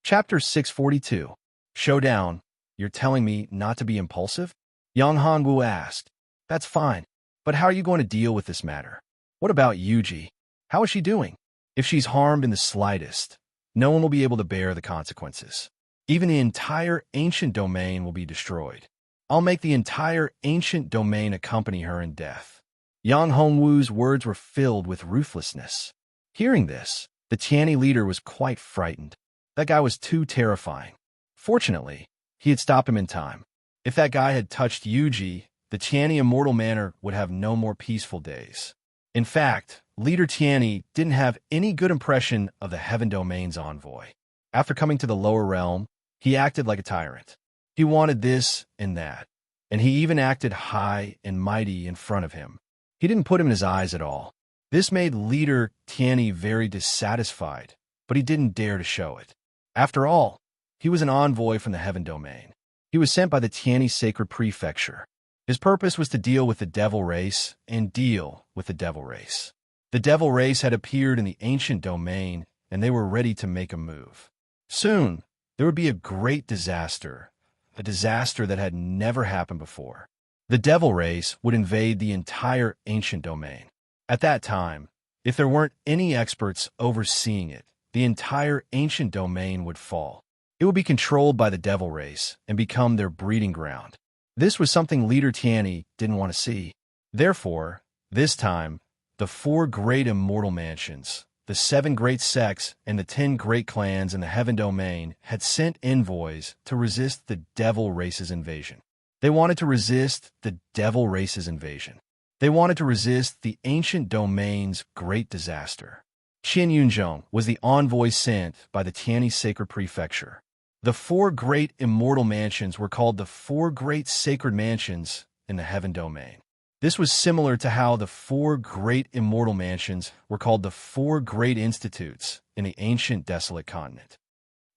Chapter 642. Showdown. You're telling me not to be impulsive? Yang Hongwu asked. That's fine. But how are you going to deal with this matter? What about Yuji? How is she doing? If she's harmed in the slightest, no one will be able to bear the consequences. Even the entire ancient domain will be destroyed. I'll make the entire ancient domain accompany her in death. Yang Hongwu's words were filled with ruthlessness. Hearing this, the Tianyi leader was quite frightened. That guy was too terrifying. Fortunately, he had stopped him in time. If that guy had touched Yuji, the Tianyi immortal manor would have no more peaceful days. In fact, Leader Tianyi didn't have any good impression of the Heaven Domain's envoy. After coming to the lower realm, he acted like a tyrant. He wanted this and that, and he even acted high and mighty in front of him. He didn't put him in his eyes at all. This made Leader Tianyi very dissatisfied, but he didn't dare to show it. After all, he was an envoy from the Heaven Domain. He was sent by the Tianyi Sacred Prefecture. His purpose was to deal with the devil race and deal with the devil race. The devil race had appeared in the ancient domain, and they were ready to make a move. Soon, there would be a great disaster, a disaster that had never happened before. The devil race would invade the entire ancient domain. At that time, if there weren't any experts overseeing it, the entire ancient domain would fall. It would be controlled by the devil race and become their breeding ground. This was something Leader Tianyi didn't want to see. Therefore, this time, the 4 great immortal mansions, the 7 great sects, and the 10 great clans in the Heaven Domain had sent envoys to resist the devil race's invasion. They wanted to resist the devil race's invasion. They wanted to resist the ancient domain's great disaster. Qin Yunzhong was the envoy sent by the Tianyi Sacred Prefecture. The 4 great immortal mansions were called the 4 great sacred mansions in the Heaven Domain. This was similar to how the 4 great immortal mansions were called the 4 great institutes in the ancient desolate continent.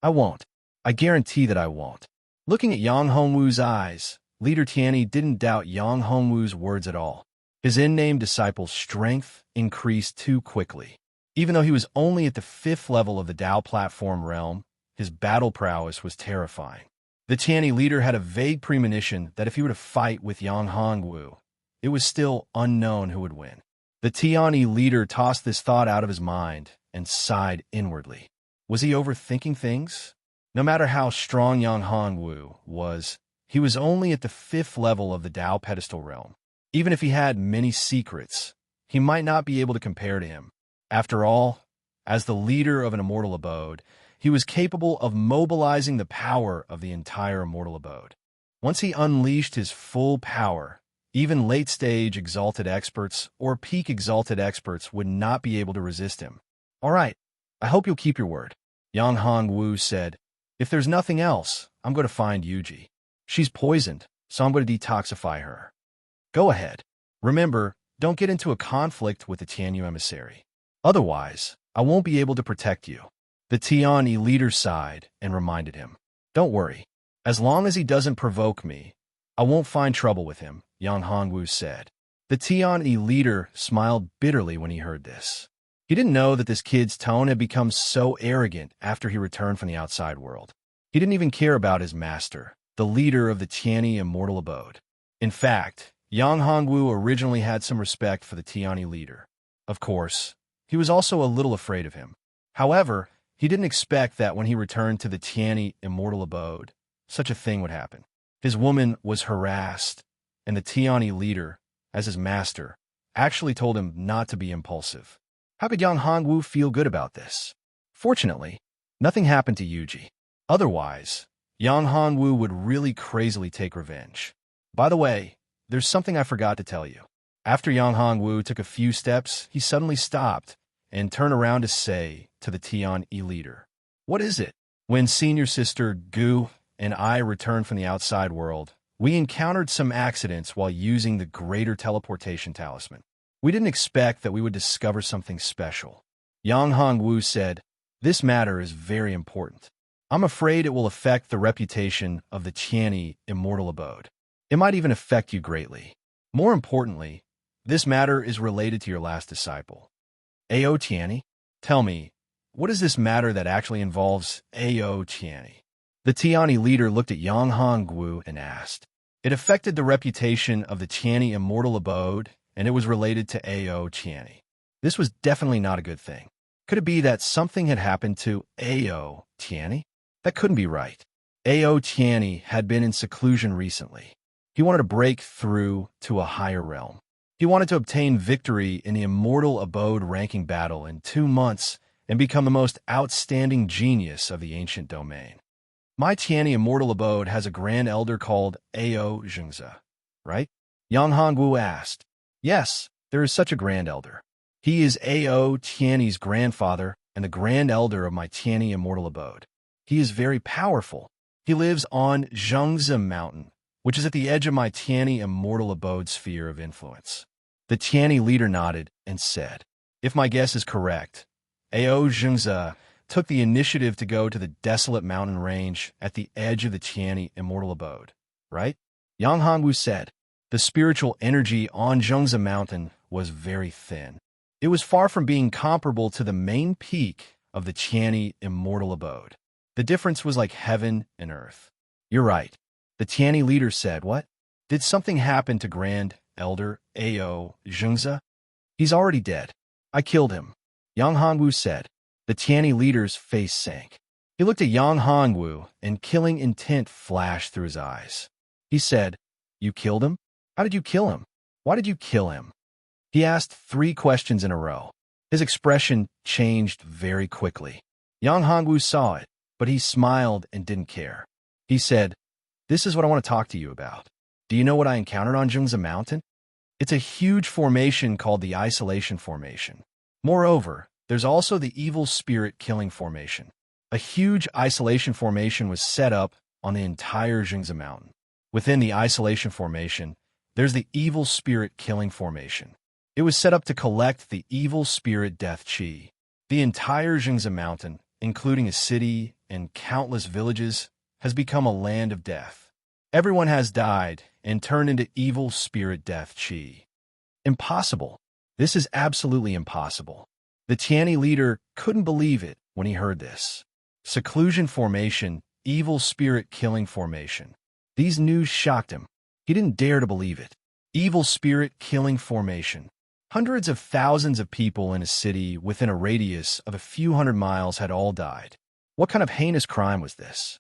I won't. I guarantee that I won't. Looking at Yang Hongwu's eyes, Leader Tianyi didn't doubt Yang Hongwu's words at all. His unnamed disciple's strength increased too quickly. Even though he was only at the 5th level of the Dao platform realm, his battle prowess was terrifying. The Tianyi leader had a vague premonition that if he were to fight with Yang Hongwu, it was still unknown who would win. The Tianyi leader tossed this thought out of his mind and sighed inwardly. Was he overthinking things? No matter how strong Yang Hongwu was, he was only at the 5th level of the Dao pedestal realm. Even if he had many secrets, he might not be able to compare to him. After all, as the leader of an immortal abode, he was capable of mobilizing the power of the entire immortal abode. Once he unleashed his full power, even late-stage exalted experts or peak exalted experts would not be able to resist him. All right, I hope you'll keep your word, Yang Hongwu said. If there's nothing else, I'm going to find Yuji. She's poisoned, so I'm going to detoxify her. Go ahead. Remember, don't get into a conflict with the Tianyi emissary. Otherwise, I won't be able to protect you. The Tianyi leader sighed and reminded him. Don't worry. As long as he doesn't provoke me, I won't find trouble with him, Yang Hongwu said. The Tianyi leader smiled bitterly when he heard this. He didn't know that this kid's tone had become so arrogant after he returned from the outside world. He didn't even care about his master, the leader of the Tianyi immortal abode. In fact, Yang Hongwu originally had some respect for the Tianyi leader. Of course, he was also a little afraid of him. However, he didn't expect that when he returned to the Tianyi immortal abode, such a thing would happen. His woman was harassed, and the Tianyi leader, as his master, actually told him not to be impulsive. How could Yang Hongwu feel good about this? Fortunately, nothing happened to Yuji. Otherwise, Yang Hongwu would really crazily take revenge. By the way, there's something I forgot to tell you. After Yang Hongwu took a few steps, he suddenly stopped and turned around to say to the Tianyi leader, "What is it?" When senior sister Gu and I returned from the outside world, we encountered some accidents while using the greater teleportation talisman. We didn't expect that we would discover something special. Yang Hongwu said, "This matter is very important. I'm afraid it will affect the reputation of the Tianyi immortal abode. It might even affect you greatly. More importantly, this matter is related to your last disciple. Ao Tianyi, tell me, what is this matter that actually involves Ao Tianyi? The Tianyi leader looked at Yang Hongwu and asked. It affected the reputation of the Tianyi immortal abode, and it was related to Ao Tianyi. This was definitely not a good thing. Could it be that something had happened to Ao Tianyi? That couldn't be right. Ao Tianyi had been in seclusion recently. He wanted to break through to a higher realm. He wanted to obtain victory in the immortal abode ranking battle in 2 months and become the most outstanding genius of the ancient domain. My Tianyi immortal abode has a grand elder called Ao Zhengze, right? Yang Hongwu asked. Yes, there is such a grand elder. He is Ao Tianyi's grandfather and the grand elder of my Tianyi immortal abode. He is very powerful. He lives on Zhengze Mountain, which is at the edge of my Tianyi immortal abode sphere of influence. The Tianyi leader nodded and said, if my guess is correct, Ao Zhengze took the initiative to go to the desolate mountain range at the edge of the Tianyi immortal abode, right? Yang Hongwu said, the spiritual energy on Zhengze Mountain was very thin. It was far from being comparable to the main peak of the Tianyi immortal abode. The difference was like heaven and earth. You're right. The Tianyi leader said, what? Did something happen to Grand Elder Ao Zhengze? He's already dead. I killed him. Yang Hongwu said. The Tianyi leader's face sank. He looked at Yang Hongwu, and killing intent flashed through his eyes. He said, you killed him? How did you kill him? Why did you kill him? He asked 3 questions in a row. His expression changed very quickly. Yang Hongwu saw it, but he smiled and didn't care. He said, this is what I want to talk to you about. Do you know what I encountered on Zhengze Mountain? It's a huge formation called the Isolation Formation. Moreover, there's also the Evil Spirit Killing Formation. A huge isolation formation was set up on the entire Zhengze Mountain. Within the Isolation Formation, there's the Evil Spirit Killing Formation. It was set up to collect the Evil Spirit Death Chi. The entire Zhengze Mountain, including a city and countless villages, has become a land of death. Everyone has died and turned into Evil Spirit Death Chi. Impossible. This is absolutely impossible. The Tianyi leader couldn't believe it when he heard this. Seclusion Formation, Evil Spirit Killing Formation. These news shocked him. He didn't dare to believe it. Evil Spirit Killing Formation. Hundreds of thousands of people in a city within a radius of a few hundred miles had all died. What kind of heinous crime was this?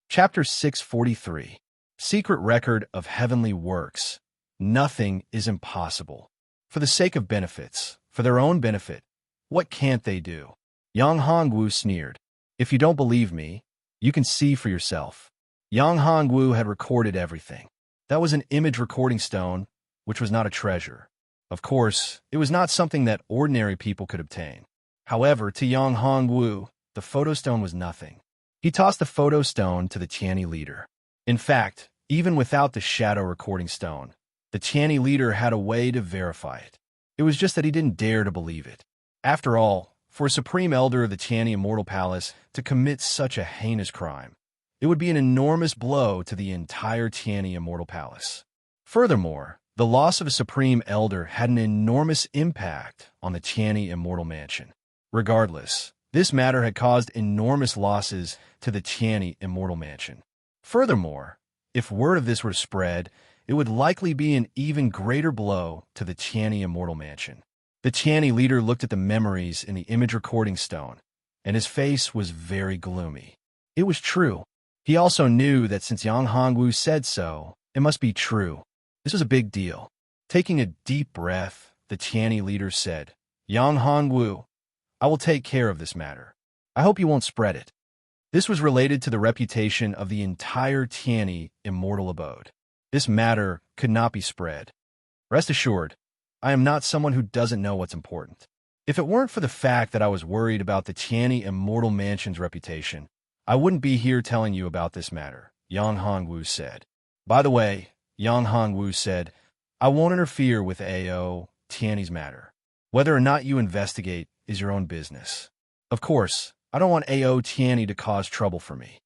Chapter 643. Secret Record of Heavenly Works. Nothing is impossible. For the sake of benefits, for their own benefit, what can't they do? Yang Hongwu sneered. If you don't believe me, you can see for yourself. Yang Hongwu had recorded everything. That was an image recording stone, which was not a treasure. Of course, it was not something that ordinary people could obtain. However, to Yang Hongwu, the photo stone was nothing. He tossed the photo stone to the Tianyi leader. In fact, even without the shadow recording stone, the Tianyi leader had a way to verify it. It was just that he didn't dare to believe it. After all, for a supreme elder of the Tianyi Immortal Palace to commit such a heinous crime, it would be an enormous blow to the entire Tianyi Immortal Palace. Furthermore, the loss of a supreme elder had an enormous impact on the Tianyi Immortal Mansion. Regardless, this matter had caused enormous losses to the Tianyi Immortal Mansion. Furthermore, if word of this were to spread, it would likely be an even greater blow to the Tianyi Immortal Mansion. The Tianyi leader looked at the memories in the image recording stone, and his face was very gloomy. It was true. He also knew that since Yang Hongwu said so, it must be true. This was a big deal. Taking a deep breath, the Tianyi leader said, Yang Hongwu, I will take care of this matter. I hope you won't spread it. This was related to the reputation of the entire Tianyi Immortal Abode. This matter could not be spread. Rest assured, I am not someone who doesn't know what's important. If it weren't for the fact that I was worried about the Tianyi Immortal Mansion's reputation, I wouldn't be here telling you about this matter, Yang Hongwu said. By the way, Yang Hongwu said, I won't interfere with Ao Tianyi's matter. Whether or not you investigate is your own business. Of course, I don't want Ao Tianyi to cause trouble for me.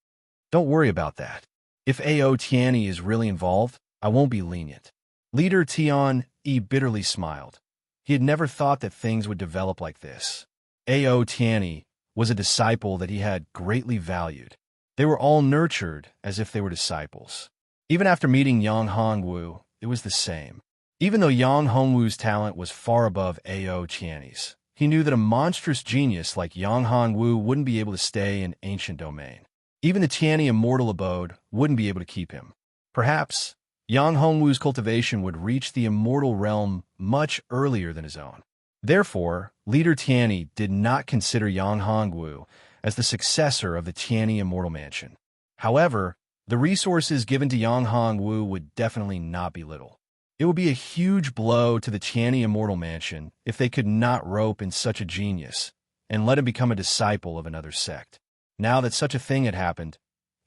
Don't worry about that. If Ao Tianyi is really involved, I won't be lenient. Leader Tian Yi bitterly smiled. He had never thought that things would develop like this. Ao Tianyi was a disciple that he had greatly valued. They were all nurtured as if they were disciples. Even after meeting Yang Hongwu, it was the same. Even though Yang Hongwu's talent was far above Ao Qianni's, he knew that a monstrous genius like Yang Hongwu wouldn't be able to stay in ancient domain. Even the Qianni immortal abode wouldn't be able to keep him. Perhaps Yang Hongwu's cultivation would reach the immortal realm much earlier than his own. Therefore, leader Tianni did not consider Yang Hongwu as the successor of the Tianni immortal mansion. However, the resources given to Yang Hongwu would definitely not be little. It would be a huge blow to the Tianni immortal mansion if they could not rope in such a genius and let him become a disciple of another sect. Now that such a thing had happened,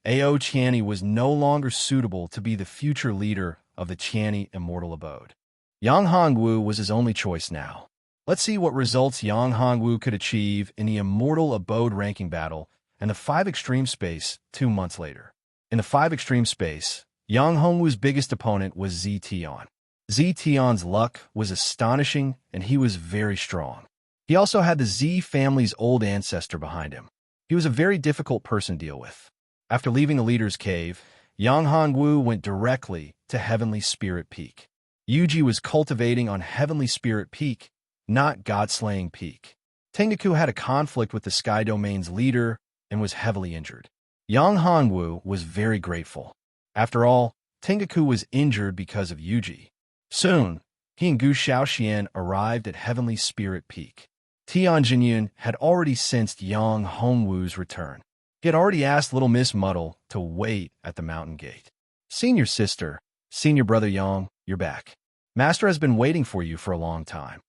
Ao Qianni was no longer suitable to be the future leader of the Qianni immortal abode. Yang Hongwu was his only choice now. Let's see what results Yang Hongwu could achieve in the immortal abode ranking battle and the 5 extreme space 2 months later. In the 5 extreme space, Yang Hongwu's biggest opponent was Zi Tian. Zi Tian's luck was astonishing and he was very strong. He also had the Zi family's old ancestor behind him. He was a very difficult person to deal with. After leaving the leader's cave, Yang Hongwu went directly to Heavenly Spirit Peak. Yuji was cultivating on Heavenly Spirit Peak, not God-slaying Peak. Tengaku had a conflict with the Sky Domain's leader and was heavily injured. Yang Hongwu was very grateful. After all, Tengaku was injured because of Yuji. Soon, he and Gu Shaoxian arrived at Heavenly Spirit Peak. Tian Jinyun had already sensed Yang Hongwu's return. He had already asked little Miss Muddle to wait at the mountain gate. Senior sister, senior brother Yang, you're back. Master has been waiting for you for a long time.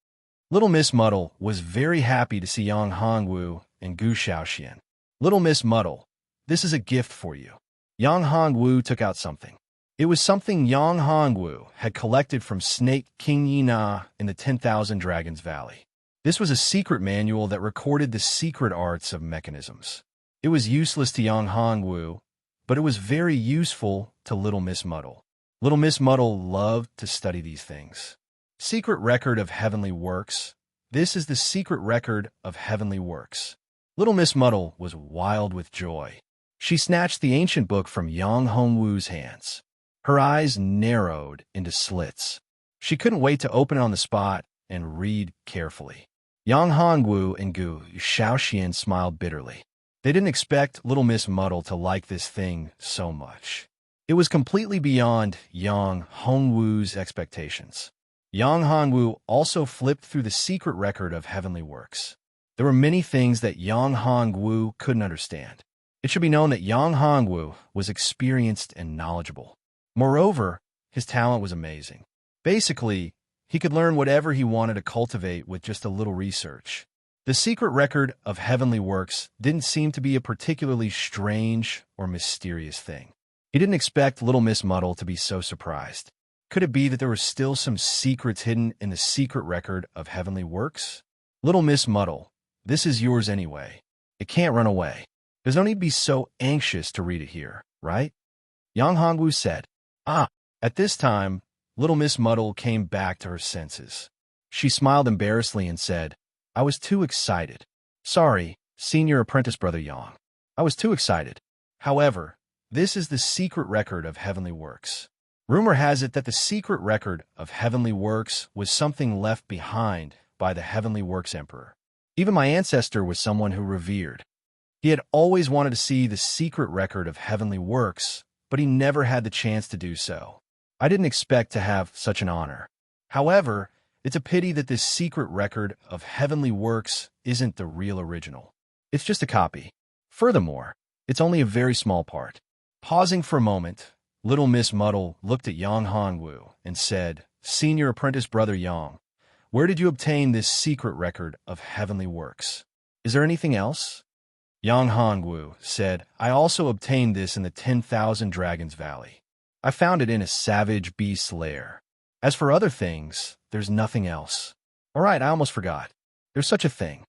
Little Miss Muddle was very happy to see Yang Hongwu and Gu Shaoxian. Little Miss Muddle, this is a gift for you. Yang Hongwu took out something. It was something Yang Hongwu had collected from Snake King Yina in the 10,000 Dragons Valley. This was a secret manual that recorded the secret arts of mechanisms. It was useless to Yang Hongwu, but it was very useful to Little Miss Muddle. Little Miss Muddle loved to study these things. Secret Record of Heavenly Works. This is the secret record of Heavenly Works. Little Miss Muddle was wild with joy. She snatched the ancient book from Yang Hongwu's hands. Her eyes narrowed into slits. She couldn't wait to open it on the spot and read carefully. Yang Hongwu and Gu Shaoxian smiled bitterly. They didn't expect Little Miss Muddle to like this thing so much. It was completely beyond Yang Hongwu's expectations. Yang Hongwu also flipped through the secret record of Heavenly Works. There were many things that Yang Hongwu couldn't understand. It should be known that Yang Hongwu was experienced and knowledgeable. Moreover, his talent was amazing. Basically, he could learn whatever he wanted to cultivate with just a little research. The secret record of Heavenly Works didn't seem to be a particularly strange or mysterious thing. He didn't expect Little Miss Muddle to be so surprised. Could it be that there were still some secrets hidden in the secret record of Heavenly Works? Little Miss Muddle, this is yours anyway. It can't run away. There's no need to be so anxious to read it here, right? Yang Hongwu said. At this time, Little Miss Muddle came back to her senses. She smiled embarrassedly and said, I was too excited. Sorry, senior apprentice brother Yang. I was too excited. However, this is the secret record of Heavenly Works. Rumor has it that the secret record of Heavenly Works was something left behind by the Heavenly Works Emperor. Even my ancestor was someone who revered. He had always wanted to see the secret record of Heavenly Works, but he never had the chance to do so. I didn't expect to have such an honor. However, it's a pity that this secret record of Heavenly Works isn't the real original. It's just a copy. Furthermore, it's only a very small part. Pausing for a moment, Little Miss Muddle looked at Yang Hongwu and said, Senior apprentice brother Yang, where did you obtain this secret record of Heavenly Works? Is there anything else? Yang Hongwu said, I also obtained this in the 10,000 Dragons Valley. I found it in a savage beast's lair. As for other things, there's nothing else. All right, I almost forgot. There's such a thing.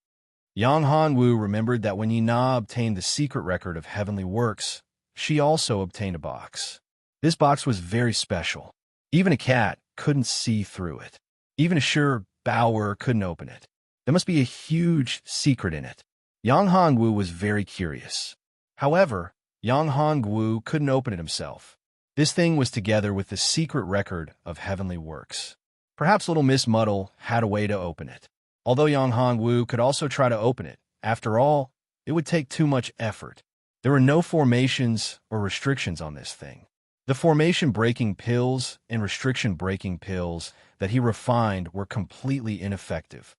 Yang Hongwu remembered that when Yina obtained the secret record of Heavenly Works, she also obtained a box. This box was very special. Even a cat couldn't see through it. Even a sure Bower couldn't open it. There must be a huge secret in it. Yang Hongwu was very curious. However, Yang Hongwu couldn't open it himself. This thing was together with the secret record of heavenly works. Perhaps little Miss Muddle had a way to open it. Although Yang Hongwu could also try to open it, after all, it would take too much effort. There were no formations or restrictions on this thing. The formation-breaking pills and restriction-breaking pills that he refined were completely ineffective.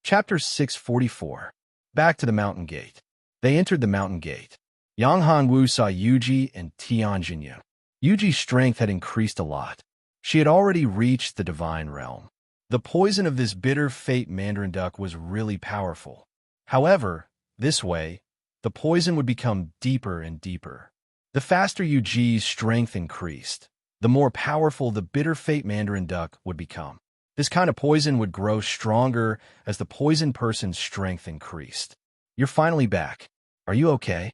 Chapter 644. Back to the mountain gate. They entered the mountain gate. Yang Hongwu saw Yuji and Tianjinyu. Yuji's strength had increased a lot. She had already reached the divine realm. The poison of this bitter fate mandarin duck was really powerful. However, this way, the poison would become deeper and deeper. The faster Yuji's strength increased, the more powerful the bitter fate mandarin duck would become. This kind of poison would grow stronger as the poisoned person's strength increased. You're finally back. Are you okay?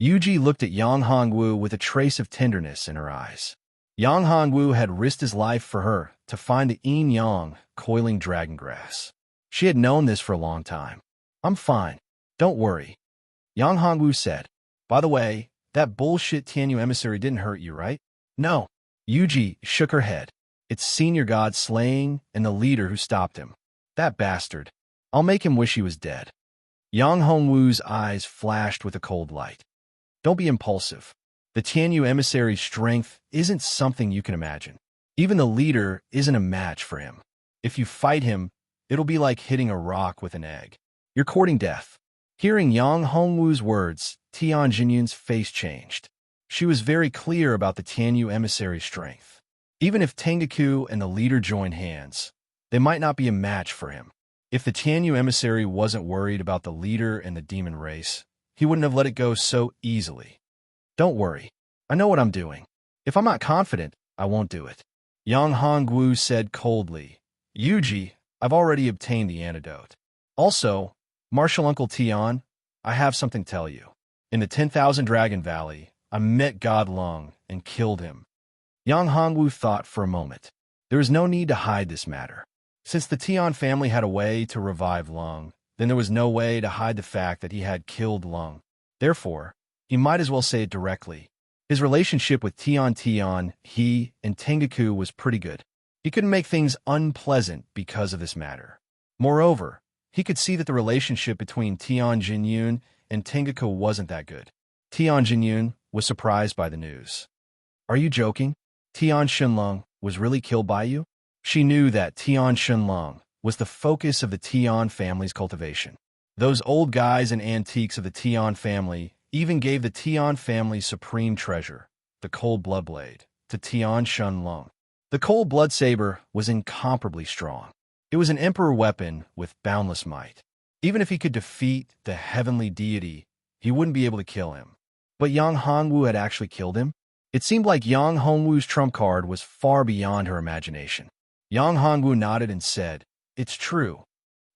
Yuji looked at Yang Hongwu with a trace of tenderness in her eyes. Yang Hongwu had risked his life for her to find the yin-yang, coiling dragon grass. She had known this for a long time. I'm fine. Don't worry. Yang Hongwu said. By the way, that bullshit Tianyu emissary didn't hurt you, right? No. Yuji shook her head. It's Senior God slaying and the leader who stopped him. That bastard. I'll make him wish he was dead. Yang Hongwu's eyes flashed with a cold light. Don't be impulsive. The Tianyu emissary's strength isn't something you can imagine. Even the leader isn't a match for him. If you fight him, it'll be like hitting a rock with an egg. You're courting death. Hearing Yang Hongwu's words, Tianjinyun's face changed. She was very clear about the Tianyu emissary's strength. Even if Tengaku and the leader joined hands, they might not be a match for him. If the Tianyu emissary wasn't worried about the leader and the demon race, he wouldn't have let it go so easily. Don't worry. I know what I'm doing. If I'm not confident, I won't do it. Yang Hongwu said coldly. Yuji, I've already obtained the antidote. Also, Martial Uncle Tian, I have something to tell you. In the 10,000 Dragon Valley, I met God Lung and killed him. Yang Hongwu thought for a moment. There is no need to hide this matter. Since the Tian family had a way to revive Lung, then there was no way to hide the fact that he had killed Lung. Therefore, he might as well say it directly. His relationship with Tian, he, and Tengaku was pretty good. He couldn't make things unpleasant because of this matter. Moreover, he could see that the relationship between Tianjinyun and Tengaku wasn't that good. Tianjinyun was surprised by the news. Are you joking? Tian Shenlong was really killed by you? She knew that Tian Shenlong was the focus of the Tian family's cultivation. Those old guys and antiques of the Tian family even gave the Tian family's supreme treasure, the cold blood blade, to Tian Shenlong. The cold blood saber was incomparably strong. It was an emperor weapon with boundless might. Even if he could defeat the heavenly deity, he wouldn't be able to kill him. But Yang Hongwu had actually killed him? It seemed like Yang Hongwu's trump card was far beyond her imagination. Yang Hongwu nodded and said, It's true.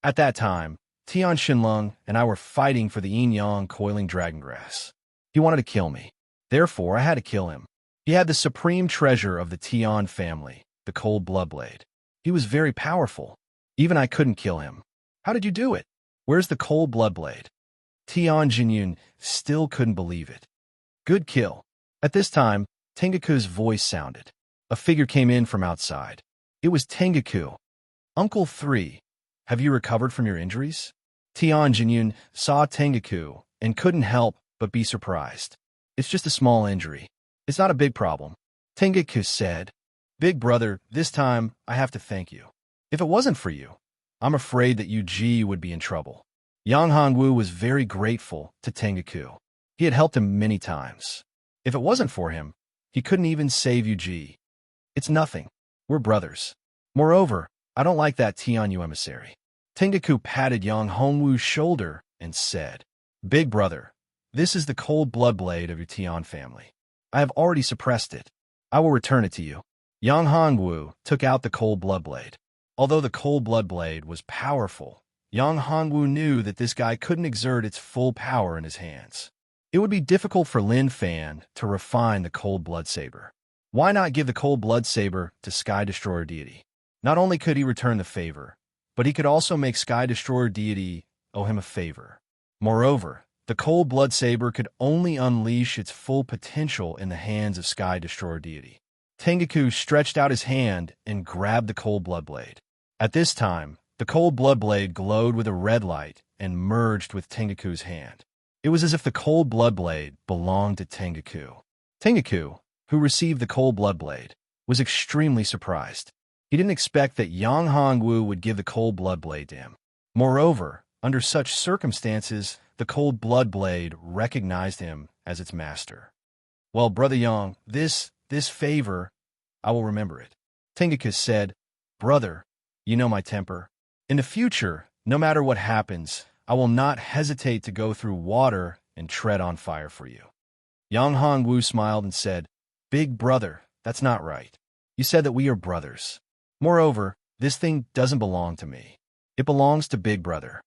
At that time, Tian Shenlong and I were fighting for the yin-yang coiling dragon grass. He wanted to kill me. Therefore, I had to kill him. He had the supreme treasure of the Tian family, the cold blood blade. He was very powerful. Even I couldn't kill him. How did you do it? Where's the cold blood blade? Tianjinyun still couldn't believe it. Good kill. At this time, Tengaku's voice sounded. A figure came in from outside. It was Tengaku. Uncle 3, have you recovered from your injuries? Tianjinyun saw Tengaku and couldn't help but be surprised. It's just a small injury. It's not a big problem. Tengaku said, Big brother, this time I have to thank you. If it wasn't for you, I'm afraid that Yuji would be in trouble. Yang Hongwu was very grateful to Tengaku. He had helped him many times. If it wasn't for him, he couldn't even save Yuji. It's nothing. We're brothers. Moreover, I don't like that Tianyu emissary. Tengaku patted Yang Hongwu's shoulder and said, Big brother, this is the cold blood blade of your Tian family. I have already suppressed it. I will return it to you. Yang Hongwu took out the cold blood blade. Although the cold blood blade was powerful, Yang Hongwu knew that this guy couldn't exert its full power in his hands. It would be difficult for Lin Fan to refine the cold blood saber. Why not give the cold blood saber to Sky Destroyer deity? Not only could he return the favor, but he could also make Sky Destroyer deity owe him a favor. Moreover, the cold blood saber could only unleash its full potential in the hands of Sky Destroyer deity. Tengaku stretched out his hand and grabbed the cold blood blade. At this time, the cold blood blade glowed with a red light and merged with Tengaku's hand. It was as if the cold blood blade belonged to Tengaku. Tengaku, who received the cold blood blade, was extremely surprised. He didn't expect that Yang Hongwu would give the cold blood blade to him. Moreover, under such circumstances, the cold blood blade recognized him as its master. Well, Brother Yang, this favor, I will remember it. Tengaku said, Brother, you know my temper. In the future, no matter what happens, I will not hesitate to go through water and tread on fire for you. Yang Hongwu smiled and said, Big brother, that's not right. You said that we are brothers. Moreover, this thing doesn't belong to me. It belongs to Big Brother.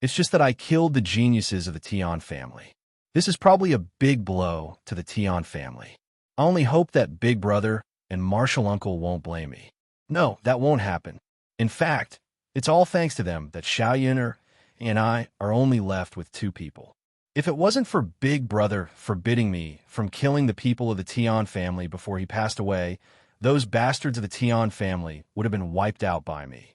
It's just that I killed the geniuses of the Tian family. This is probably a big blow to the Tian family. I only hope that Big Brother and Martial Uncle won't blame me. No, that won't happen. In fact, it's all thanks to them that Xiaoyuner and I are only left with 2 people. If it wasn't for Big Brother forbidding me from killing the people of the Tian family before he passed away, those bastards of the Tian family would have been wiped out by me.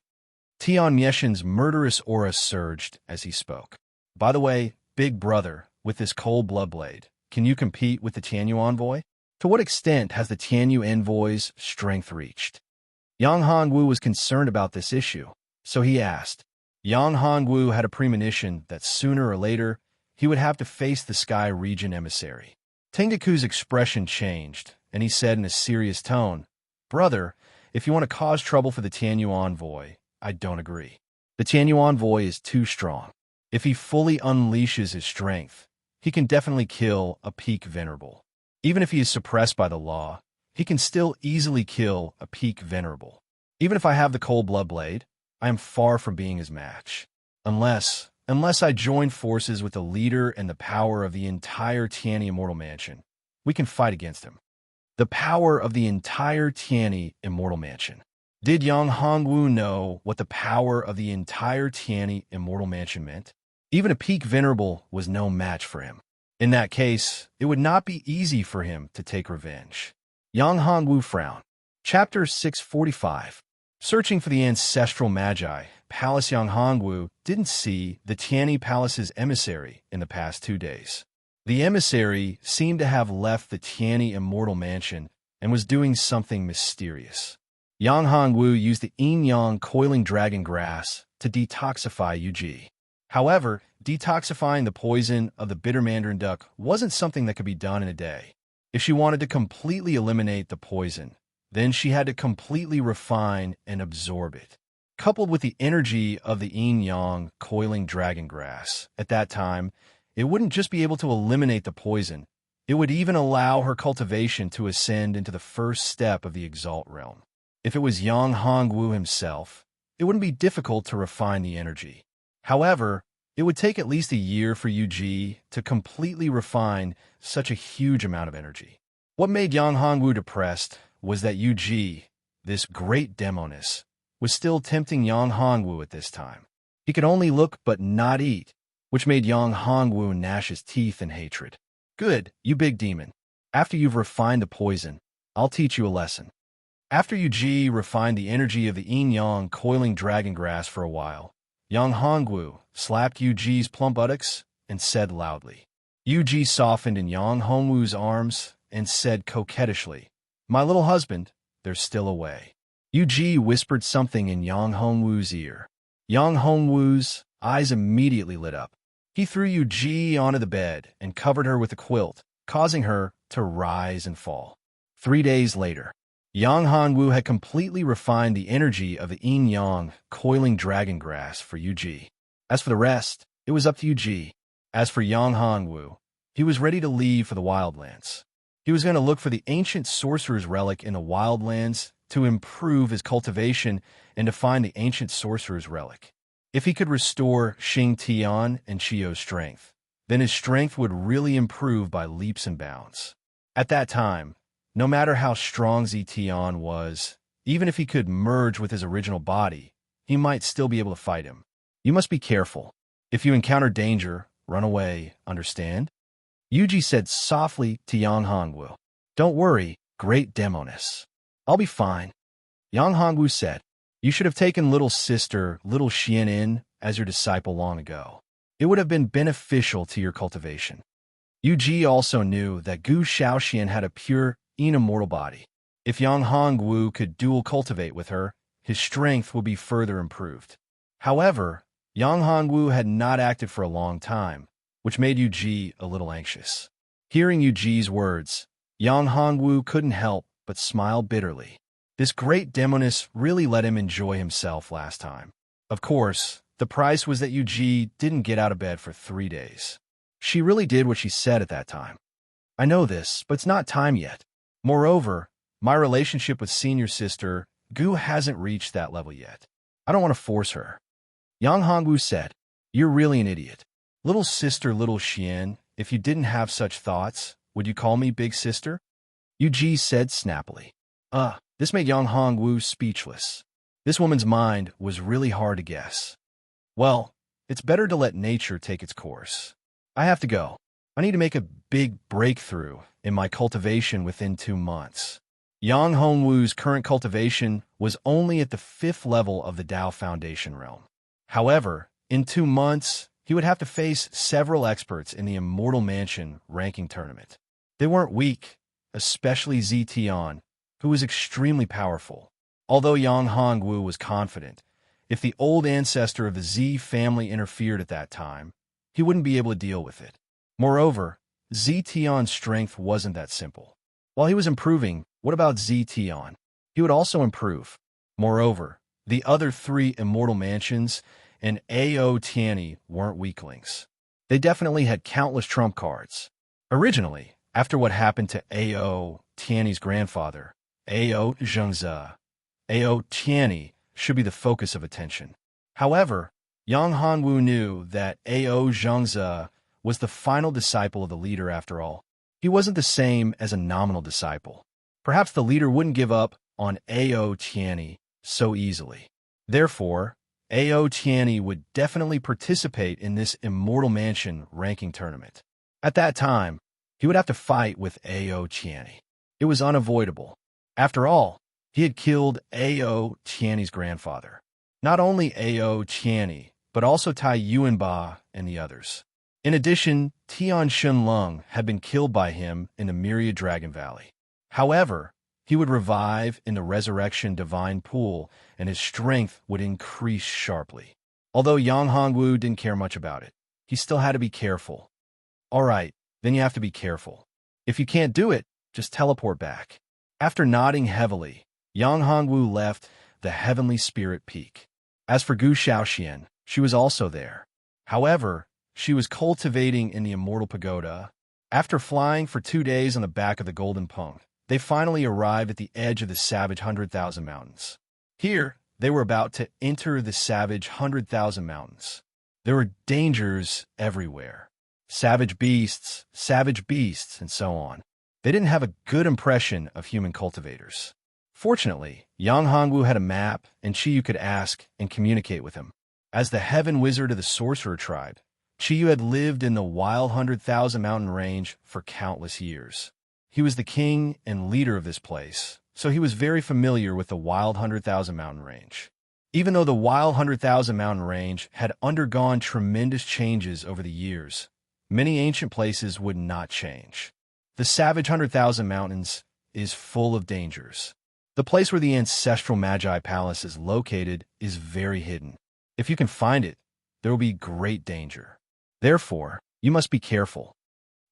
Tian Mieshin's murderous aura surged as he spoke. By the way, Big Brother, with this cold blood blade, can you compete with the Tianyu envoy? To what extent has the Tianyu envoy's strength reached? Yang Hongwu was concerned about this issue, so he asked. Yang Hongwu had a premonition that sooner or later he would have to face the Sky Region emissary. Tengaku's expression changed, and he said in a serious tone, Brother, if you want to cause trouble for the Tianyu envoy, I don't agree. The Tianyu envoy is too strong. If he fully unleashes his strength, he can definitely kill a peak venerable. Even if he is suppressed by the law, he can still easily kill a peak venerable. Even if I have the cold blood blade, I am far from being his match. Unless I join forces with the leader and the power of the entire Tianyi Immortal Mansion, we can fight against him. The power of the entire Tianyi Immortal Mansion. Did Yang Hongwu know what the power of the entire Tianyi Immortal Mansion meant? Even a peak venerable was no match for him. In that case, it would not be easy for him to take revenge. Yang Hongwu frowned. Chapter 645. Searching for the ancestral magi, Palace Yang Hongwu didn't see the Tianyi Palace's emissary in the past 2 days. The emissary seemed to have left the Tianyi Immortal Mansion and was doing something mysterious. Yang Hongwu used the yin-yang coiling dragon grass to detoxify Yuji. However, detoxifying the poison of the bitter mandarin duck wasn't something that could be done in a day. If she wanted to completely eliminate the poison, then she had to completely refine and absorb it. Coupled with the energy of the yin-yang coiling dragon grass, at that time, it wouldn't just be able to eliminate the poison, it would even allow her cultivation to ascend into the first step of the Exalt realm. If it was Yang Hongwu himself, it wouldn't be difficult to refine the energy. However, it would take at least a year for Yuji to completely refine such a huge amount of energy. What made Yang Hongwu depressed was that Yuji, this great demoness, was still tempting Yang Hongwu at this time. He could only look but not eat, which made Yang Hongwu gnash his teeth in hatred. Good, you big demon. After you've refined the poison, I'll teach you a lesson. After Yuji refined the energy of the yin-yang coiling dragon grass for a while, Yang Hongwu slapped Yuji's plump buttocks and said loudly. Yuji softened in Yang Hongwu's arms and said coquettishly, My little husband, there's still a way. Yuji whispered something in Yang Hongwu's ear. Yang Hongwu's eyes immediately lit up. He threw Yuji onto the bed and covered her with a quilt, causing her to rise and fall. 3 days later, Yang Hongwu had completely refined the energy of the yin-yang coiling dragon grass for Yuji. As for the rest, it was up to Yuji. As for Yang Hongwu, he was ready to leave for the wildlands. He was going to look for the ancient sorcerer's relic in the wildlands to improve his cultivation and to find the ancient sorcerer's relic. If he could restore Xing Tian and Chio's strength, then his strength would really improve by leaps and bounds. At that time, no matter how strong Tian was, even if he could merge with his original body, he might still be able to fight him. You must be careful. If you encounter danger, run away, understand? Yuji said softly to Yang Hongwu. Don't worry, great demoness. I'll be fine. Yang Hongwu said, you should have taken little sister, little Xian in as your disciple long ago. It would have been beneficial to your cultivation. Yuji also knew that Gu Shaoxian had a pure, immortal body. If Yang Hongwu could dual cultivate with her, his strength would be further improved. However, Yang Hongwu had not acted for a long time, which made Yuji a little anxious. Hearing Yuji's words, Yang Hongwu couldn't help but smile bitterly. This great demoness really let him enjoy himself last time. Of course, the price was that Yuji didn't get out of bed for 3 days. She really did what she said at that time. I know this, but it's not time yet. Moreover, my relationship with senior sister, Gu, hasn't reached that level yet. I don't want to force her. Yang Hongwu said, you're really an idiot. Little sister, little Xian, if you didn't have such thoughts, would you call me big sister? Yuji said snappily. This made Yang Hongwu speechless. This woman's mind was really hard to guess. Well, it's better to let nature take its course. I have to go. I need to make a big breakthrough in my cultivation within 2 months. Yang Hongwu's current cultivation was only at the 5th level of the Dao Foundation realm. However, in 2 months, he would have to face several experts in the Immortal Mansion ranking tournament. They weren't weak, especially Zetian, who was extremely powerful. Although Yang Hongwu was confident, if the old ancestor of the Z family interfered at that time, he wouldn't be able to deal with it. Moreover, Zetian's strength wasn't that simple. While he was improving, what about Zetian? He would also improve. Moreover, the other 3 Immortal Mansions and Ao Tianyi weren't weaklings. They definitely had countless trump cards. Originally, after what happened to Ao Tianyi's grandfather, Ao Zhengze, Ao Tianyi should be the focus of attention. However, Yang Hongwu knew that Ao Zhengze was the final disciple of the leader after all. He wasn't the same as a nominal disciple. Perhaps the leader wouldn't give up on Ao Tianyi so easily. Therefore, Ao Tianyi would definitely participate in this Immortal Mansion ranking tournament. At that time, he would have to fight with Ao Tianyi. It was unavoidable. After all, he had killed Ao Tianyi's grandfather. Not only Ao Tianyi, but also Tai Yuanba and the others. In addition, Tian Shunlong had been killed by him in the Myriad Dragon Valley. However, he would revive in the Resurrection Divine Pool, and his strength would increase sharply. Although Yang Hongwu didn't care much about it, he still had to be careful. All right, then you have to be careful. If you can't do it, just teleport back. After nodding heavily, Yang Hongwu left the Heavenly Spirit Peak. As for Gu Shaoxian, she was also there. However, she was cultivating in the Immortal Pagoda. After flying for 2 days on the back of the Golden Pung, they finally arrived at the edge of the Savage 100,000 Mountains. Here, they were about to enter the Savage 100,000 Mountains. There were dangers everywhere. Savage beasts, and so on. They didn't have a good impression of human cultivators. Fortunately, Yang Hongwu had a map, and Chiyu could ask and communicate with him. As the Heaven Wizard of the Sorcerer tribe, Chiyu had lived in the wild 100,000 Mountain range for countless years. He was the king and leader of this place, so he was very familiar with the wild 100,000 Mountain range. Even though the wild 100,000 Mountain range had undergone tremendous changes over the years, many ancient places would not change. The Savage 100,000 Mountains is full of dangers. The place where the Ancestral Magi Palace is located is very hidden. If you can find it, there will be great danger. Therefore, you must be careful.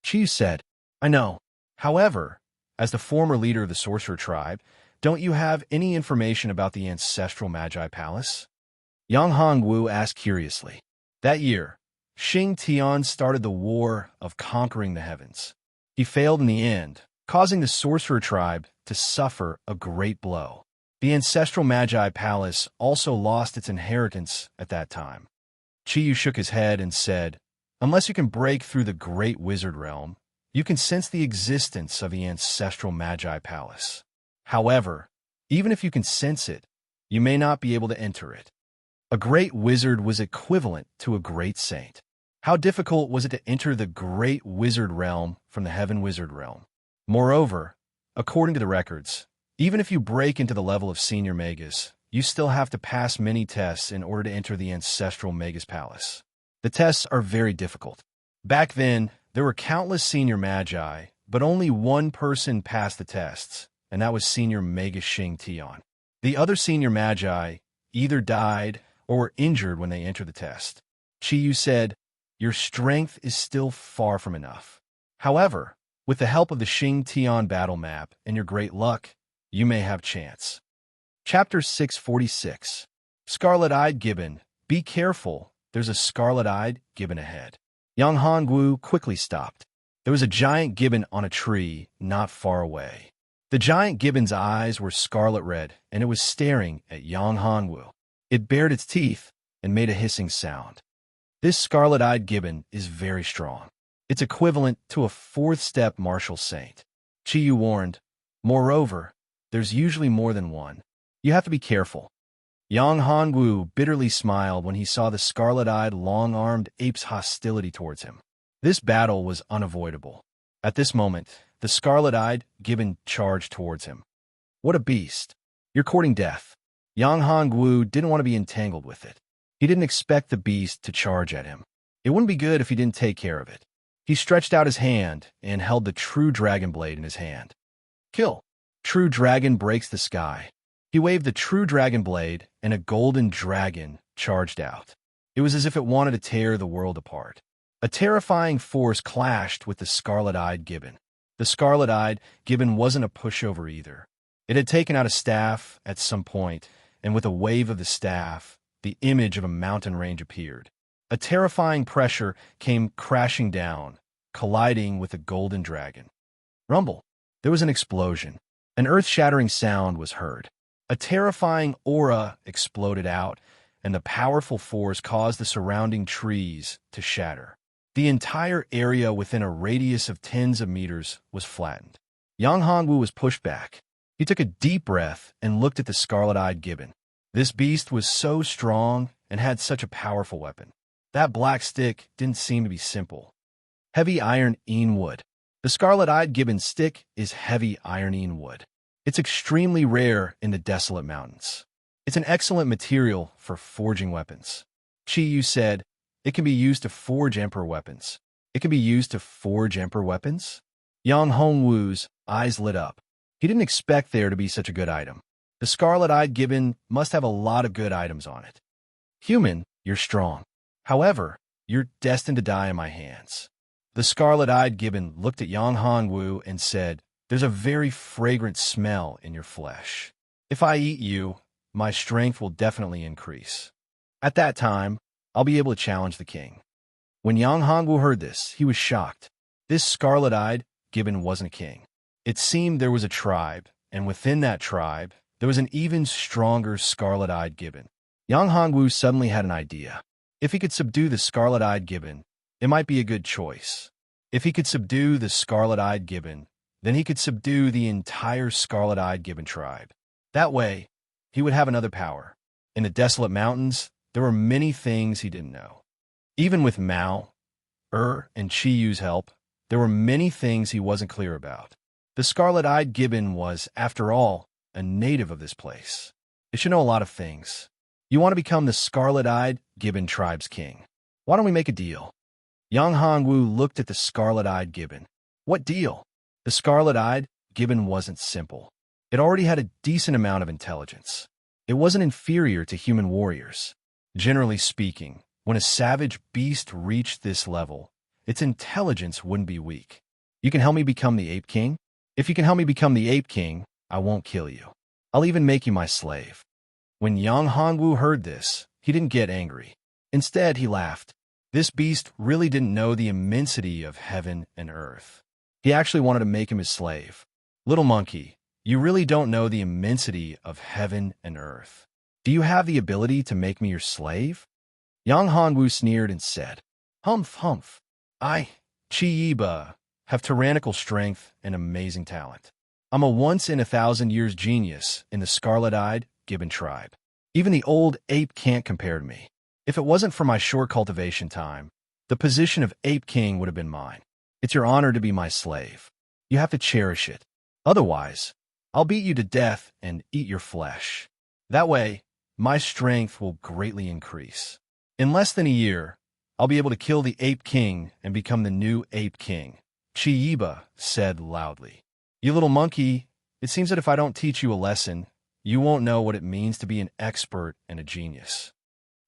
Chiyu said, I know. However, as the former leader of the Sorcerer tribe, don't you have any information about the Ancestral Magi Palace? Yang Hongwu asked curiously. That year, Xing Tian started the War of Conquering the Heavens. He failed in the end, causing the Sorcerer tribe to suffer a great blow. The Ancestral Magi Palace also lost its inheritance at that time. Chiyu shook his head and said, unless you can break through the Great Wizard Realm, you can sense the existence of the Ancestral Magi Palace. However, even if you can sense it, you may not be able to enter it. A great wizard was equivalent to a great saint. How difficult was it to enter the great wizard realm from the heaven wizard realm? Moreover, according to the records, even if you break into the level of senior magus, you still have to pass many tests in order to enter the ancestral magus palace. The tests are very difficult. Back then, there were countless senior magi, but only one person passed the tests, and that was senior magus Xing Tian. The other senior magi either died or were injured when they entered the test. Chi Yu said, "Your strength is still far from enough. However, with the help of the Xing Tian battle map and your great luck, you may have chance." Chapter 646. Scarlet-Eyed Gibbon. Be careful, there's a scarlet-eyed gibbon ahead. Yang Hongwu quickly stopped. There was a giant gibbon on a tree not far away. The giant gibbon's eyes were scarlet red, and it was staring at Yang Hongwu. It bared its teeth and made a hissing sound. This scarlet-eyed gibbon is very strong. It's equivalent to a fourth-step martial saint. Chi Yu warned. Moreover, there's usually more than one. You have to be careful. Yang Hongwu bitterly smiled when he saw the scarlet-eyed, long-armed ape's hostility towards him. This battle was unavoidable. At this moment, the scarlet-eyed gibbon charged towards him. What a beast! You're courting death. Yang Hongwu didn't want to be entangled with it. He didn't expect the beast to charge at him. It wouldn't be good if he didn't take care of it. He stretched out his hand and held the true dragon blade in his hand. Kill! True dragon breaks the sky. He waved the true dragon blade, and a golden dragon charged out. It was as if it wanted to tear the world apart. A terrifying force clashed with the scarlet-eyed gibbon. The scarlet-eyed gibbon wasn't a pushover either. It had taken out a staff at some point, and with a wave of the staff, the image of a mountain range appeared. A terrifying pressure came crashing down, colliding with the golden dragon. Rumble! There was an explosion. An earth-shattering sound was heard. A terrifying aura exploded out, and the powerful force caused the surrounding trees to shatter. The entire area within a radius of tens of meters was flattened. Yang Hongwu was pushed back. He took a deep breath and looked at the scarlet-eyed gibbon. This beast was so strong and had such a powerful weapon. That black stick didn't seem to be simple. Heavy iron-ine wood. The scarlet-eyed gibbon's stick is heavy iron-ine wood. It's extremely rare in the desolate mountains. It's an excellent material for forging weapons. Chi Yu said, "It can be used to forge emperor weapons." It can be used to forge emperor weapons? Yang Hongwu's eyes lit up. He didn't expect there to be such a good item. The scarlet-eyed gibbon must have a lot of good items on it. Human, you're strong. However, you're destined to die in my hands. The scarlet-eyed gibbon looked at Yang Hongwu and said, "There's a very fragrant smell in your flesh. If I eat you, my strength will definitely increase. At that time, I'll be able to challenge the king." When Yang Hongwu heard this, he was shocked. This scarlet-eyed gibbon wasn't a king. It seemed there was a tribe, and within that tribe, there was an even stronger scarlet-eyed gibbon. Yang Hongwu suddenly had an idea. If he could subdue the scarlet-eyed gibbon, it might be a good choice. If he could subdue the scarlet-eyed gibbon, then he could subdue the entire scarlet-eyed gibbon tribe. That way, he would have another power. In the desolate mountains, there were many things he didn't know. Even with Mao, and Chi Yu's help, there were many things he wasn't clear about. The scarlet-eyed gibbon was, after all, a native of this place. It should know a lot of things. You want to become the scarlet-eyed gibbon tribe's king. Why don't we make a deal? Yang Hongwu looked at the scarlet-eyed gibbon. What deal? The scarlet-eyed gibbon wasn't simple. It already had a decent amount of intelligence. It wasn't inferior to human warriors. Generally speaking, when a savage beast reached this level, its intelligence wouldn't be weak. You can help me become the Ape King? If you can help me become the Ape King, I won't kill you. I'll even make you my slave. When Yang Hongwu heard this, he didn't get angry. Instead, he laughed. This beast really didn't know the immensity of heaven and earth. He actually wanted to make him his slave. Little monkey, you really don't know the immensity of heaven and earth. Do you have the ability to make me your slave? Yang Hongwu sneered and said, Humph, humph. I, Chi Yiba, have tyrannical strength and amazing talent. I'm a once-in-a-thousand-years genius in the scarlet-eyed gibbon tribe. Even the old ape can't compare to me. If it wasn't for my short cultivation time, The position of Ape King would have been mine. It's your honor to be my slave. You have to cherish it. Otherwise, I'll beat you to death and eat your flesh. That way, my strength will greatly increase. In less than a year, I'll be able to kill the Ape King and become the new Ape King, Chiyiba said loudly. You little monkey, it seems that if I don't teach you a lesson, you won't know what it means to be an expert and a genius.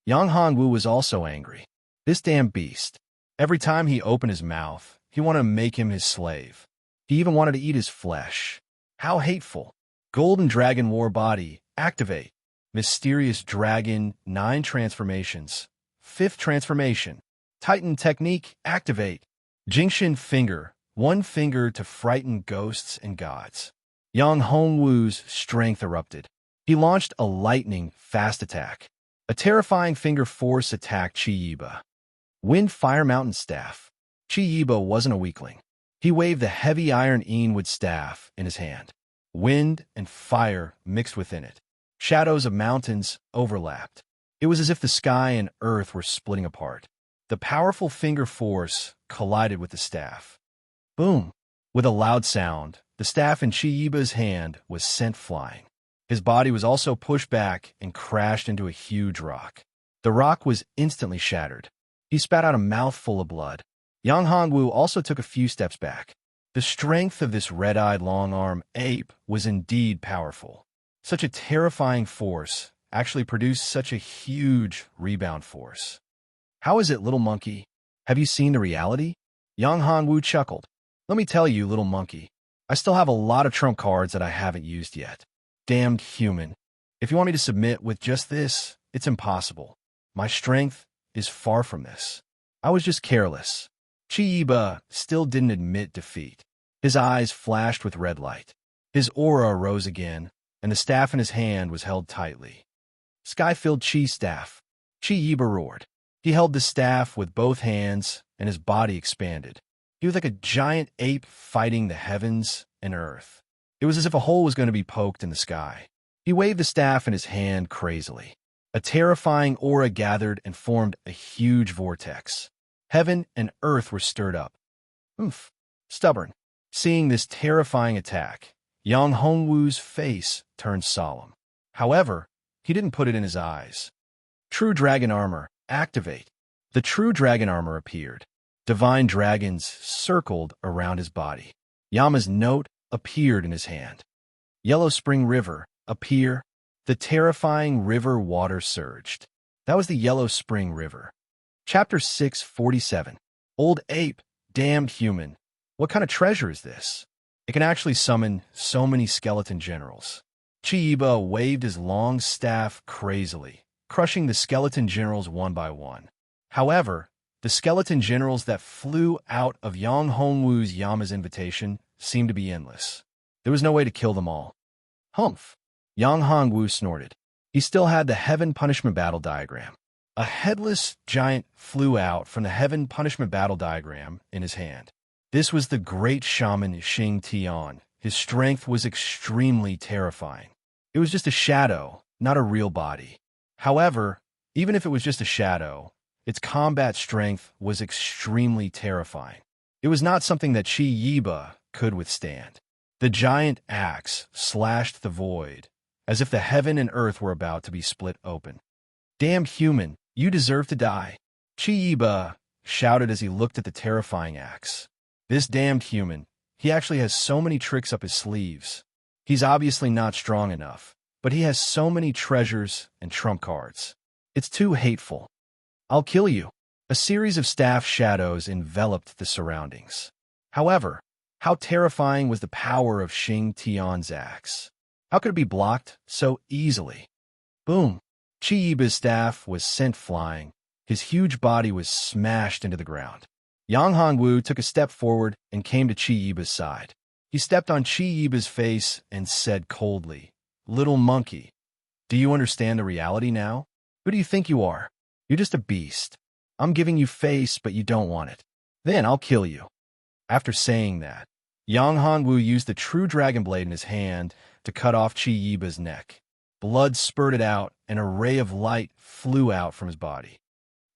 Yang Hanwu was also angry. This damn beast. Every time he opened his mouth, he wanted to make him his slave. He even wanted to eat his flesh. How hateful. Golden Dragon War Body, activate. Mysterious Dragon, 9 transformations. 5th transformation. Titan Technique, activate. Jingshin Finger, 1 finger to frighten ghosts and gods. Yang Hongwu's strength erupted. He launched a lightning fast attack. A terrifying finger force attacked Chiyiba. Wind Fire Mountain Staff. Chiyiba wasn't a weakling. He waved the heavy iron Enwood staff in his hand. Wind and fire mixed within it. Shadows of mountains overlapped. It was as if the sky and earth were splitting apart. The powerful finger force collided with the staff. Boom! With a loud sound, the staff in Chiyiba's hand was sent flying. His body was also pushed back and crashed into a huge rock. The rock was instantly shattered. He spat out a mouthful of blood. Yang Hongwu also took a few steps back. The strength of this red-eyed long-arm ape was indeed powerful. Such a terrifying force actually produced such a huge rebound force. How is it, little monkey? Have you seen the reality? Yang Hongwu chuckled. Let me tell you, little monkey, I still have a lot of trump cards that I haven't used yet. Damned human. If you want me to submit with just this, it's impossible. My strength is far from this. I was just careless. Chiyiba still didn't admit defeat. His eyes flashed with red light. His aura rose again, and the staff in his hand was held tightly. Sky-filled Chi staff. Chiyiba roared. He held the staff with both hands, and his body expanded. He was like a giant ape fighting the heavens and earth. It was as if a hole was going to be poked in the sky. He waved the staff in his hand crazily. A terrifying aura gathered and formed a huge vortex. Heaven and earth were stirred up. Oomph. Stubborn. Seeing this terrifying attack, Yang Hongwu's face turned solemn. However, he didn't put it in his eyes. True Dragon Armor, activate. The True Dragon Armor appeared. Divine dragons circled around his body. Yama's note appeared in his hand. Yellow Spring River, appear. The terrifying river water surged. That was the Yellow Spring River. Chapter 647. Old Ape, damned human. What kind of treasure is this? It can actually summon so many skeleton generals. Chiyiba waved his long staff crazily, crushing the skeleton generals one by one. However, the skeleton generals that flew out of Yang Hongwu's Yama's invitation seemed to be endless. There was no way to kill them all. Humph! Yang Hongwu snorted. He still had the Heaven Punishment Battle diagram. A headless giant flew out from the Heaven Punishment Battle diagram in his hand. This was the great shaman Xing Tian. His strength was extremely terrifying. It was just a shadow, not a real body. However, even if it was just a shadow, its combat strength was extremely terrifying. It was not something that Chiyiba could withstand. The giant axe slashed the void, as if the heaven and earth were about to be split open. Damn human, you deserve to die. Chiyiba shouted as he looked at the terrifying axe. This damned human, he actually has so many tricks up his sleeves. He's obviously not strong enough, but he has so many treasures and trump cards. It's too hateful. I'll kill you. A series of staff shadows enveloped the surroundings. However, how terrifying was the power of Xing Tian's axe? How could it be blocked so easily? Boom! Chiyiba's staff was sent flying. His huge body was smashed into the ground. Yang Hongwu took a step forward and came to Chiyiba's side. He stepped on Chiyiba's face and said coldly, "Little monkey, do you understand the reality now? Who do you think you are? You're just a beast. I'm giving you face, but you don't want it. Then I'll kill you." After saying that, Yang Hongwu used the true dragon blade in his hand to cut off Chiyiba's neck. Blood spurted out, and a ray of light flew out from his body.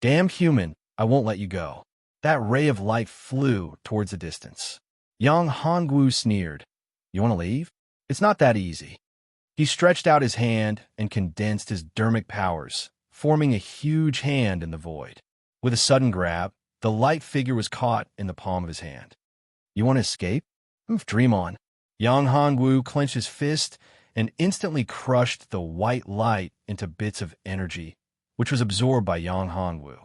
Damn human, I won't let you go. That ray of light flew towards the distance. Young Hongwu sneered. You want to leave? It's not that easy. He stretched out his hand and condensed his dermic powers, forming a huge hand in the void. With a sudden grab, the light figure was caught in the palm of his hand. You want to escape? Dream on. Yang Hongwu clenched his fist and instantly crushed the white light into bits of energy, which was absorbed by Yang Hongwu.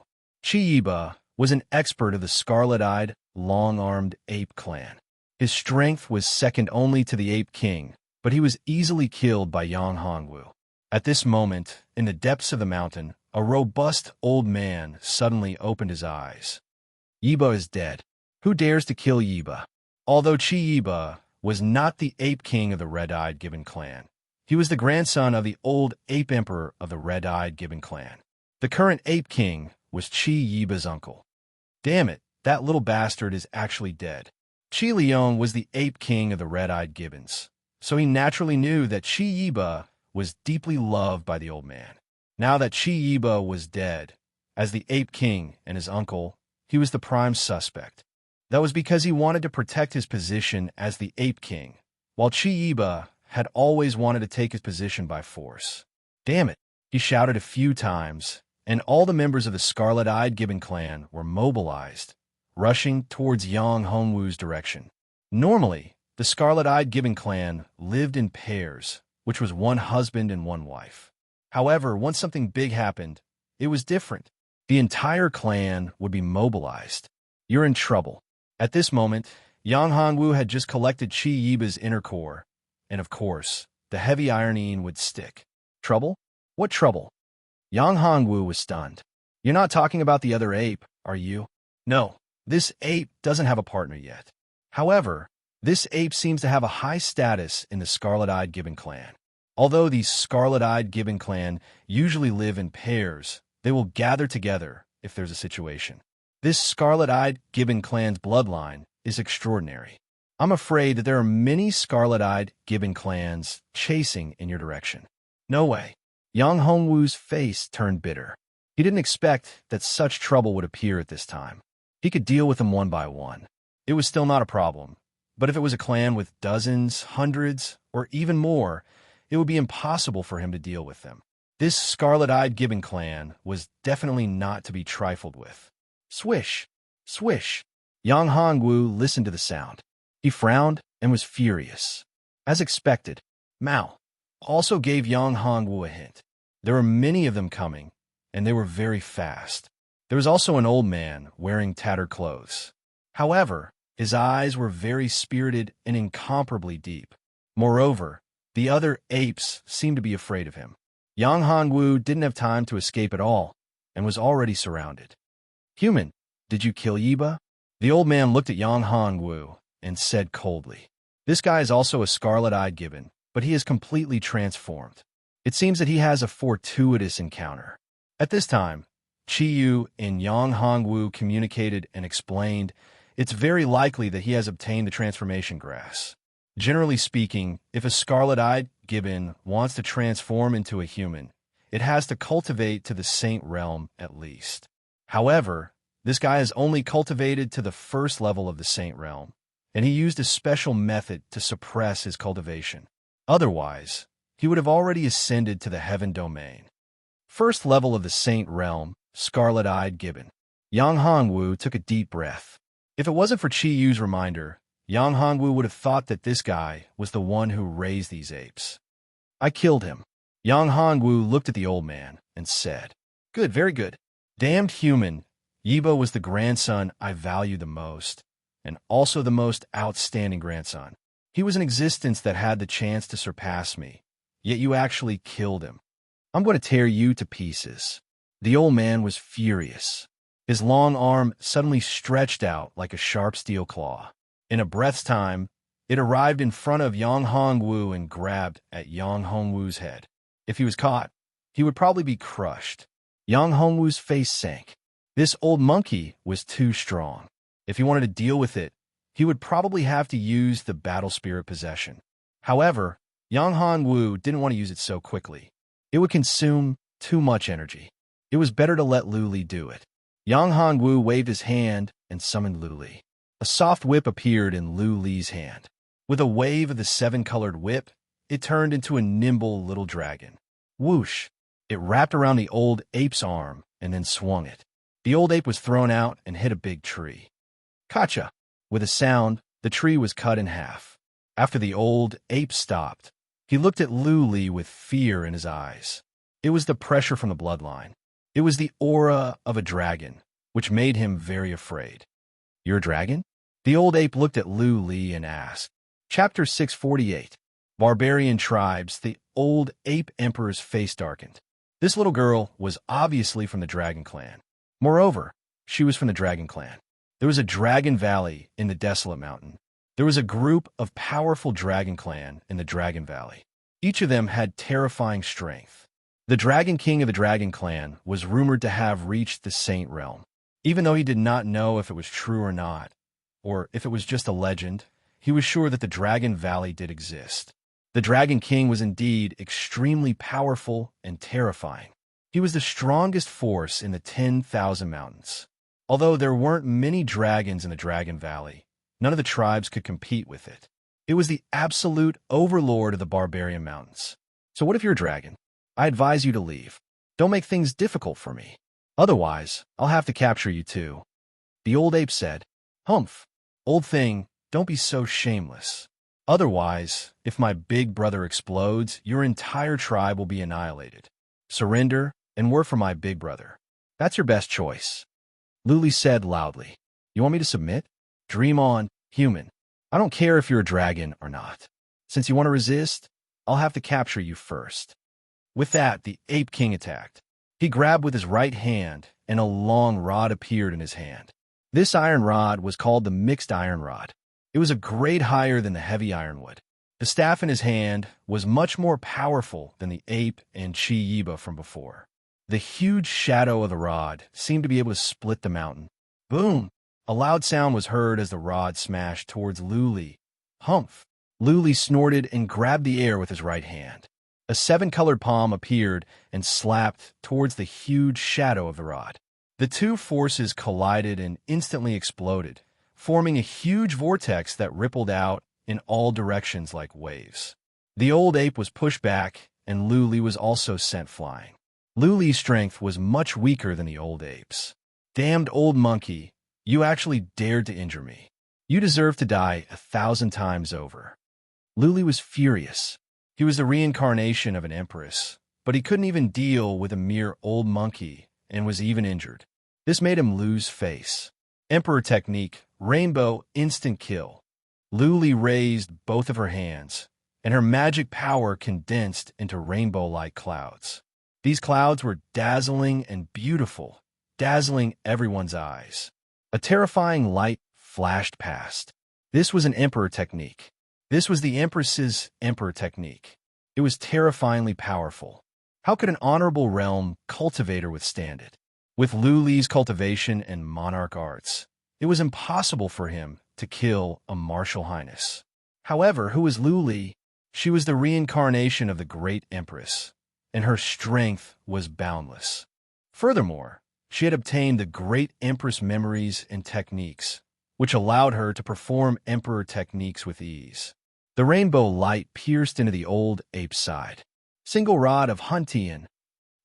Chi Yiba was an expert of the scarlet-eyed, long-armed ape clan. His strength was second only to the Ape King, but he was easily killed by Yang Hongwu. At this moment, in the depths of the mountain, a robust old man suddenly opened his eyes. Yiba is dead. Who dares to kill Yiba? Although Chi Yiba was not the Ape King of the Red-Eyed Gibbon clan, he was the grandson of the old Ape Emperor of the Red-Eyed Gibbon clan. The current Ape King was Chi Yiba's uncle. Damn it, that little bastard is actually dead. Chi Leong was the Ape King of the Red-Eyed Gibbons, so he naturally knew that Chi Yiba was deeply loved by the old man. Now that Chi Yiba was dead, as the Ape King and his uncle, he was the prime suspect. That was because he wanted to protect his position as the Ape King, while Chi Yiba had always wanted to take his position by force. Damn it, he shouted a few times, and all the members of the Scarlet-Eyed Gibbon clan were mobilized, rushing towards Yang Hongwu's direction. Normally, the Scarlet-Eyed Gibbon clan lived in pairs, which was one husband and one wife. However, once something big happened, it was different. The entire clan would be mobilized. You're in trouble. At this moment, Yang Hongwu had just collected Chi Yiba's inner core, and of course, the heavy ironing would stick. Trouble? What trouble? Yang Hongwu was stunned. You're not talking about the other ape, are you? No, this ape doesn't have a partner yet. However, this ape seems to have a high status in the Scarlet-Eyed Gibbon clan. Although the Scarlet-Eyed Gibbon clan usually live in pairs, they will gather together if there's a situation. This Scarlet-Eyed Gibbon clan's bloodline is extraordinary. I'm afraid that there are many Scarlet-Eyed Gibbon clans chasing in your direction. No way. Yang Hongwu's face turned bitter. He didn't expect that such trouble would appear at this time. He could deal with them one by one. It was still not a problem. But if it was a clan with dozens, hundreds, or even more, it would be impossible for him to deal with them. This Scarlet-Eyed Gibbon clan was definitely not to be trifled with. Swish! Swish! Yang Hongwu listened to the sound. He frowned and was furious. As expected, Mao also gave Yang Hongwu a hint. There were many of them coming, and they were very fast. There was also an old man wearing tattered clothes. However, his eyes were very spirited and incomparably deep. Moreover, the other apes seemed to be afraid of him. Yang Hongwu didn't have time to escape at all, and was already surrounded. Human, did you kill Yiba? The old man looked at Yang Hongwu and said coldly, This guy is also a Scarlet-Eyed Gibbon, but he is completely transformed. It seems that he has a fortuitous encounter. At this time, Chi Yu and Yang Hongwu communicated and explained it's very likely that he has obtained the transformation grass. Generally speaking, if a Scarlet-Eyed Gibbon wants to transform into a human, it has to cultivate to the Saint Realm at least. However, this guy is only cultivated to the first level of the Saint Realm, and he used a special method to suppress his cultivation. Otherwise, he would have already ascended to the Heaven Domain. First level of the Saint Realm, Scarlet-Eyed Gibbon. Yang Hongwu took a deep breath. If it wasn't for Chi Yu's reminder, Yang Hongwu would have thought that this guy was the one who raised these apes. I killed him. Yang Hongwu looked at the old man and said, Good, very good. Damned human, Yiba was the grandson I value the most, and also the most outstanding grandson. He was an existence that had the chance to surpass me, yet you actually killed him. I'm going to tear you to pieces. The old man was furious. His long arm suddenly stretched out like a sharp steel claw. In a breath's time, it arrived in front of Yang Hongwu and grabbed at Yang Hongwu's head. If he was caught, he would probably be crushed. Yang Hongwu's face sank. This old monkey was too strong. If he wanted to deal with it, he would probably have to use the battle spirit possession. However, Yang Hongwu didn't want to use it so quickly. It would consume too much energy. It was better to let Lu Li do it. Yang Hongwu waved his hand and summoned Luli. A soft whip appeared in Luli's hand. With a wave of the seven-colored whip, it turned into a nimble little dragon. Whoosh! It wrapped around the old ape's arm and then swung it. The old ape was thrown out and hit a big tree. Gotcha! With a sound, the tree was cut in half. After the old ape stopped, he looked at Luli with fear in his eyes. It was the pressure from the bloodline. It was the aura of a dragon, which made him very afraid. You're a dragon? The old ape looked at Luli and asked. Chapter 648. Barbarian Tribes. The old ape emperor's face darkened. This little girl was obviously from the Dragon Clan. Moreover, she was from the Dragon Clan. There was a Dragon Valley in the Desolate Mountain. There was a group of powerful Dragon Clan in the Dragon Valley. Each of them had terrifying strength. The Dragon King of the Dragon Clan was rumored to have reached the Saint Realm. Even though he did not know if it was true or not, or if it was just a legend, he was sure that the Dragon Valley did exist. The Dragon King was indeed extremely powerful and terrifying. He was the strongest force in the 10,000 mountains. Although there weren't many dragons in the Dragon Valley, none of the tribes could compete with it. It was the absolute overlord of the barbarian mountains. So what if you're a dragon? I advise you to leave. Don't make things difficult for me. Otherwise, I'll have to capture you too. The old ape said, Humph, old thing, don't be so shameless. Otherwise, if my big brother explodes, your entire tribe will be annihilated. Surrender and work for my big brother. That's your best choice. Luli said loudly. You want me to submit? Dream on, human. I don't care if you're a dragon or not. Since you want to resist, I'll have to capture you first. With that, the Ape King attacked. He grabbed with his right hand, and a long rod appeared in his hand. This iron rod was called the Mixed Iron Rod. It was a grade higher than the heavy ironwood. The staff in his hand was much more powerful than the ape and Chi-Yiba from before. The huge shadow of the rod seemed to be able to split the mountain. Boom! A loud sound was heard as the rod smashed towards Luli. Humph! Luli snorted and grabbed the air with his right hand. A seven-colored palm appeared and slapped towards the huge shadow of the rod. The two forces collided and instantly exploded, forming a huge vortex that rippled out in all directions like waves. The old ape was pushed back, and Luli was also sent flying. Luli's strength was much weaker than the old ape's. Damned old monkey, you actually dared to injure me. You deserve to die 1,000 times over. Luli was furious. He was the reincarnation of an empress, but he couldn't even deal with a mere old monkey and was even injured. This made him lose face. Emperor technique, rainbow instant kill. Luli raised both of her hands, and her magic power condensed into rainbow-like clouds. These clouds were dazzling and beautiful, dazzling everyone's eyes. A terrifying light flashed past. This was an emperor technique. This was the empress's emperor technique. It was terrifyingly powerful. How could an honorable realm cultivator withstand it? With Luli's cultivation and monarch arts, it was impossible for him to kill a martial highness. However, who was Luli? She was the reincarnation of the great empress, and her strength was boundless. Furthermore, she had obtained the great empress memories and techniques, which allowed her to perform emperor techniques with ease. The rainbow light pierced into the old ape's side. Single rod of Huntian.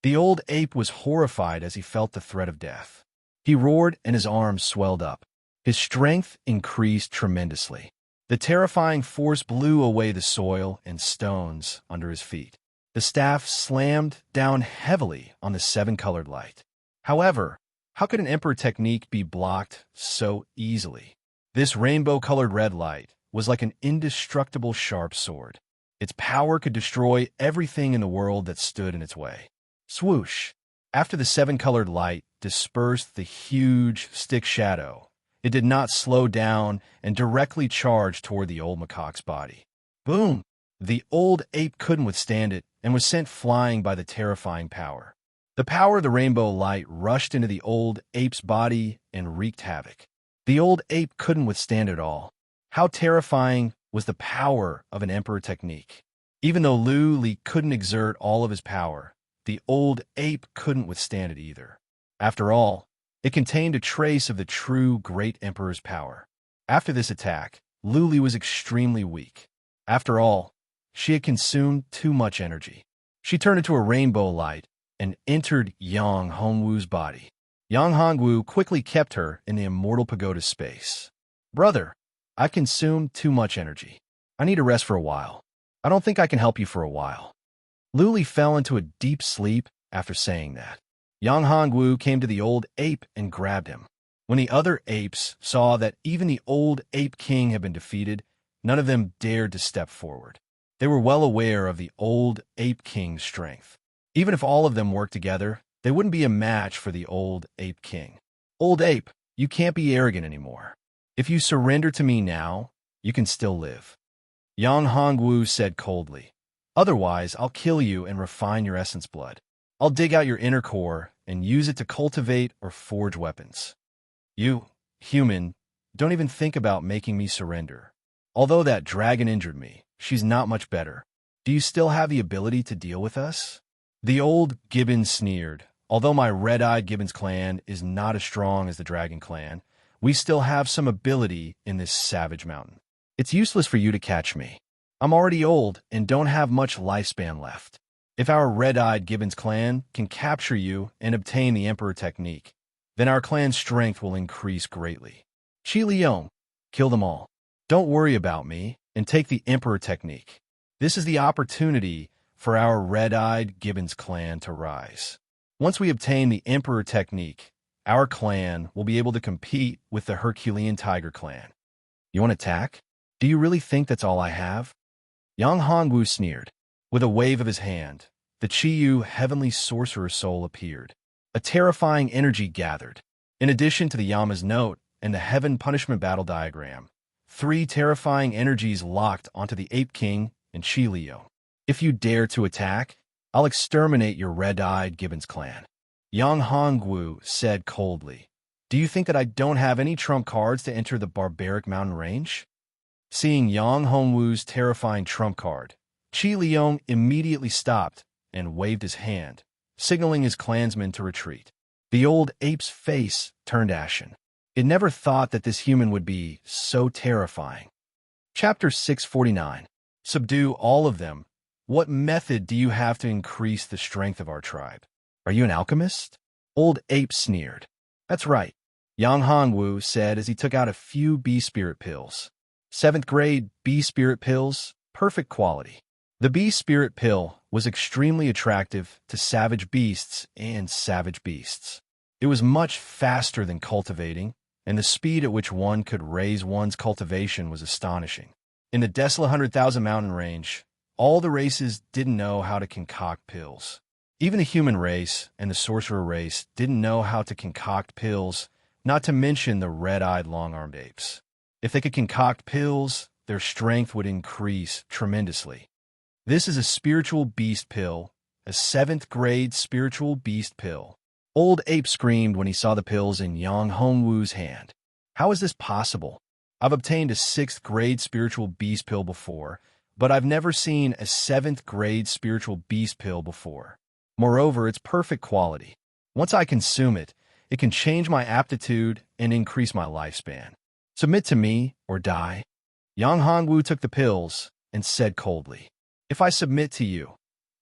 The old ape was horrified as he felt the threat of death. He roared and his arms swelled up. His strength increased tremendously. The terrifying force blew away the soil and stones under his feet. The staff slammed down heavily on the seven-colored light. However, how could an emperor technique be blocked so easily? This rainbow-colored red light was like an indestructible sharp sword. Its power could destroy everything in the world that stood in its way. Swoosh! After the seven-colored light dispersed the huge stick shadow, it did not slow down and directly charged toward the old macaque's body. Boom! The old ape couldn't withstand it and was sent flying by the terrifying power. The power of the rainbow light rushed into the old ape's body and wreaked havoc. The old ape couldn't withstand it all. How terrifying was the power of an emperor technique. Even though Luli couldn't exert all of his power, the old ape couldn't withstand it either. After all, It contained a trace of the true Great Emperor's power. After this attack, Luli was extremely weak. After all, she had consumed too much energy. She turned into a rainbow light and entered Yang Hongwu's body. Yang Hongwu quickly kept her in the immortal pagoda space. Brother, I consumed too much energy. I need to rest for a while. I don't think I can help you for a while. Luli fell into a deep sleep after saying that. Yang Hongwu came to the old ape and grabbed him. When the other apes saw that even the old ape king had been defeated, none of them dared to step forward. They were well aware of the old ape king's strength. Even if all of them worked together, they wouldn't be a match for the old ape king. Old ape, you can't be arrogant anymore. If you surrender to me now, you can still live. Yang Hongwu said coldly. Otherwise, I'll kill you and refine your essence blood. I'll dig out your inner core and use it to cultivate or forge weapons. You, human, don't even think about making me surrender. Although that dragon injured me, she's not much better. Do you still have the ability to deal with us? The old gibbon sneered. Although my red-eyed gibbons clan is not as strong as the dragon clan, we still have some ability in this savage mountain. It's useless for you to catch me. I'm already old and don't have much lifespan left. If our red-eyed gibbons clan can capture you and obtain the emperor technique, then our clan's strength will increase greatly. Qi Liang, kill them all. Don't worry about me and take the emperor technique. This is the opportunity for our red-eyed gibbons clan to rise. Once we obtain the emperor technique, our clan will be able to compete with the Herculean tiger clan. You want to attack? Do you really think that's all I have? Yang Hongwu sneered. With a wave of his hand, the Qiyu heavenly sorcerer soul appeared. A terrifying energy gathered. In addition to the Yama's note and the heaven punishment battle diagram, 3 terrifying energies locked onto the Ape King and Qi Liang. If you dare to attack, I'll exterminate your red-eyed gibbons clan. Yang Hongwu said coldly. Do you think that I don't have any trump cards to enter the barbaric mountain range? Seeing Yang Hongwu's terrifying trump card, Qi Liang immediately stopped and waved his hand, signaling his clansmen to retreat. The old ape's face turned ashen. It never thought that this human would be so terrifying. Chapter 649. Subdue all of them. What method do you have to increase the strength of our tribe? Are you an alchemist? Old ape sneered. That's right, Yang Hongwu said as he took out a few bee spirit pills. 7th grade bee spirit pills, perfect quality. The bee spirit pill was extremely attractive to savage beasts and savage beasts. It was much faster than cultivating, and the speed at which one could raise one's cultivation was astonishing. In the desolate 100,000 mountain range, all the races didn't know how to concoct pills. Even the human race and the sorcerer race didn't know how to concoct pills, not to mention the red-eyed long-armed apes. If they could concoct pills, their strength would increase tremendously. This is a spiritual beast pill, a 7th grade spiritual beast pill. Old ape screamed when he saw the pills in Yang Hongwu's hand. How is this possible? I've obtained a 6th grade spiritual beast pill before, but I've never seen a 7th grade spiritual beast pill before. Moreover, it's perfect quality. Once I consume it, it can change my aptitude and increase my lifespan. Submit to me or die. Yang Hongwu took the pills and said coldly, If I submit to you,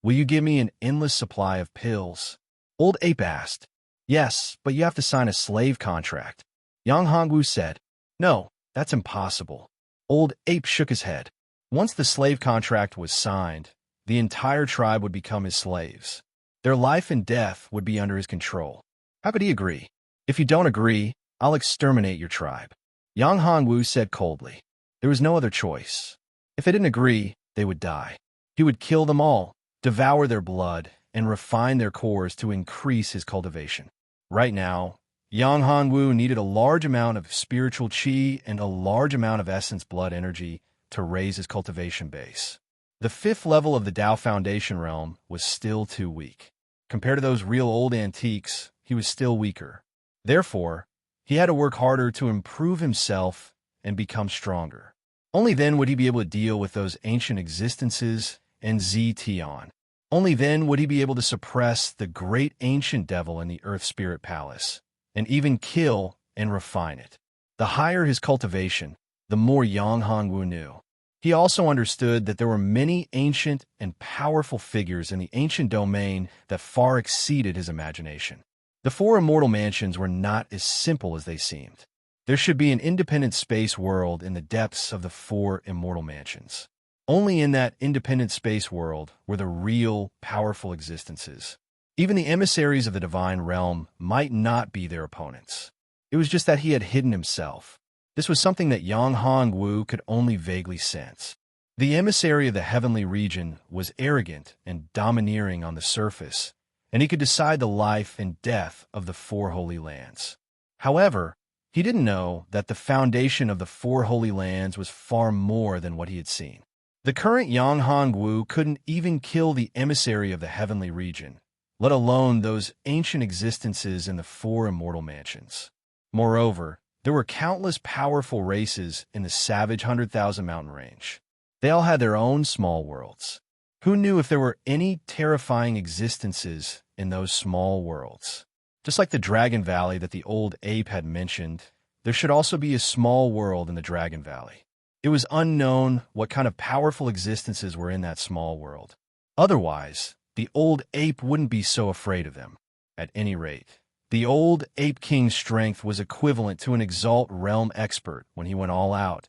will you give me an endless supply of pills? Old ape asked. Yes, but you have to sign a slave contract. Yang Hongwu said, No, that's impossible. Old ape shook his head. Once the slave contract was signed, the entire tribe would become his slaves. Their life and death would be under his control. How could he agree? If you don't agree, I'll exterminate your tribe. Yang Hongwu said coldly. There was no other choice. If they didn't agree, they would die. He would kill them all, devour their blood, and refine their cores to increase his cultivation. Right now, Yang Hongwu needed a large amount of spiritual qi and a large amount of essence blood energy to raise his cultivation base. The 5th level of the Tao Foundation realm was still too weak. Compared to those real old antiques, he was still weaker. Therefore, he had to work harder to improve himself and become stronger. Only then would he be able to deal with those ancient existences and Ztion. Only then would he be able to suppress the great ancient devil in the Earth Spirit Palace, and even kill and refine it. The higher his cultivation, the more Yang Hongwu knew. He also understood that there were many ancient and powerful figures in the ancient domain that far exceeded his imagination. The four immortal mansions were not as simple as they seemed. There should be an independent space world in the depths of the four immortal mansions. Only in that independent space world were the real, powerful existences. Even the emissaries of the divine realm might not be their opponents. It was just that he had hidden himself. This was something that Yang Hongwu could only vaguely sense. The emissary of the heavenly region was arrogant and domineering on the surface, and he could decide the life and death of the four holy lands. However, he didn't know that the foundation of the four holy lands was far more than what he had seen. The current Yang Hongwu couldn't even kill the emissary of the heavenly region, let alone those ancient existences in the four immortal mansions. Moreover, there were countless powerful races in the savage 100,000 mountain range. They all had their own small worlds. Who knew if there were any terrifying existences in those small worlds? Just like the Dragon Valley that the old ape had mentioned, there should also be a small world in the Dragon Valley. It was unknown what kind of powerful existences were in that small world. Otherwise, the old ape wouldn't be so afraid of them. At any rate, the old ape king's strength was equivalent to an Exalt realm expert when he went all out,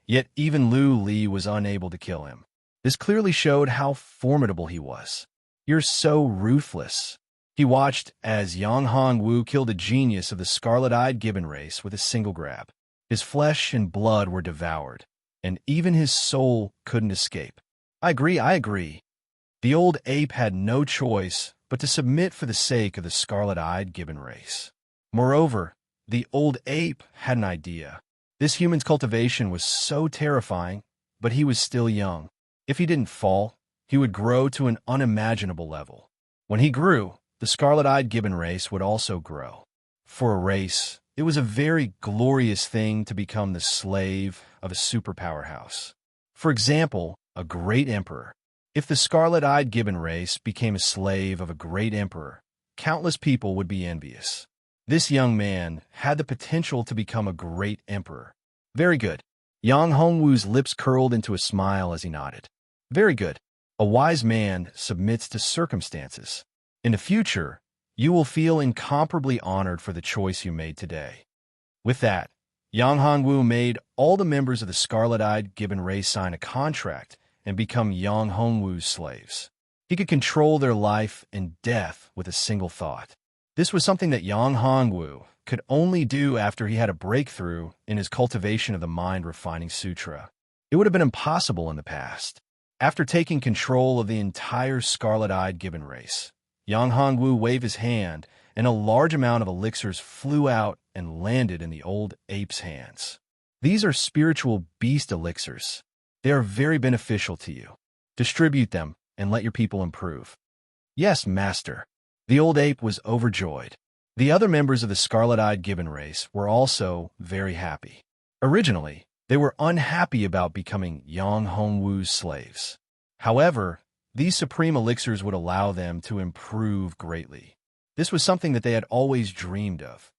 yet even Lu Li was unable to kill him. This clearly showed how formidable he was. "You're so ruthless." He watched as Yang Hongwu killed a genius of the scarlet-eyed gibbon race with a single grab. His flesh and blood were devoured, and even his soul couldn't escape. I agree. The old ape had no choice but to submit for the sake of the scarlet-eyed gibbon race. Moreover, the old ape had an idea. This human's cultivation was so terrifying, but he was still young. If he didn't fall, he would grow to an unimaginable level. When he grew, the scarlet-eyed gibbon race would also grow. For a race, it was a very glorious thing to become the slave of a superpower house. For example, a great emperor. If the scarlet-eyed gibbon race became a slave of a great emperor, countless people would be envious. This young man had the potential to become a great emperor. Very good. Yang Hongwu's lips curled into a smile as he nodded. Very good. A wise man submits to circumstances. In the future, you will feel incomparably honored for the choice you made today. With that, Yang Hongwu made all the members of the scarlet-eyed gibbon race sign a contract and become Yang Hongwu's slaves. He could control their life and death with a single thought. This was something that Yang Hongwu could only do after he had a breakthrough in his cultivation of the mind-refining sutra. It would have been impossible in the past. After taking control of the entire scarlet-eyed gibbon race, Yang Hongwu waved his hand, and a large amount of elixirs flew out and landed in the old ape's hands. These are spiritual beast elixirs. They are very beneficial to you. Distribute them and let your people improve. Yes, master. The old ape was overjoyed. The other members of the scarlet-eyed gibbon race were also very happy. Originally, they were unhappy about becoming Yang Hongwu's slaves. However, these supreme elixirs would allow them to improve greatly. This was something that they had always dreamed of.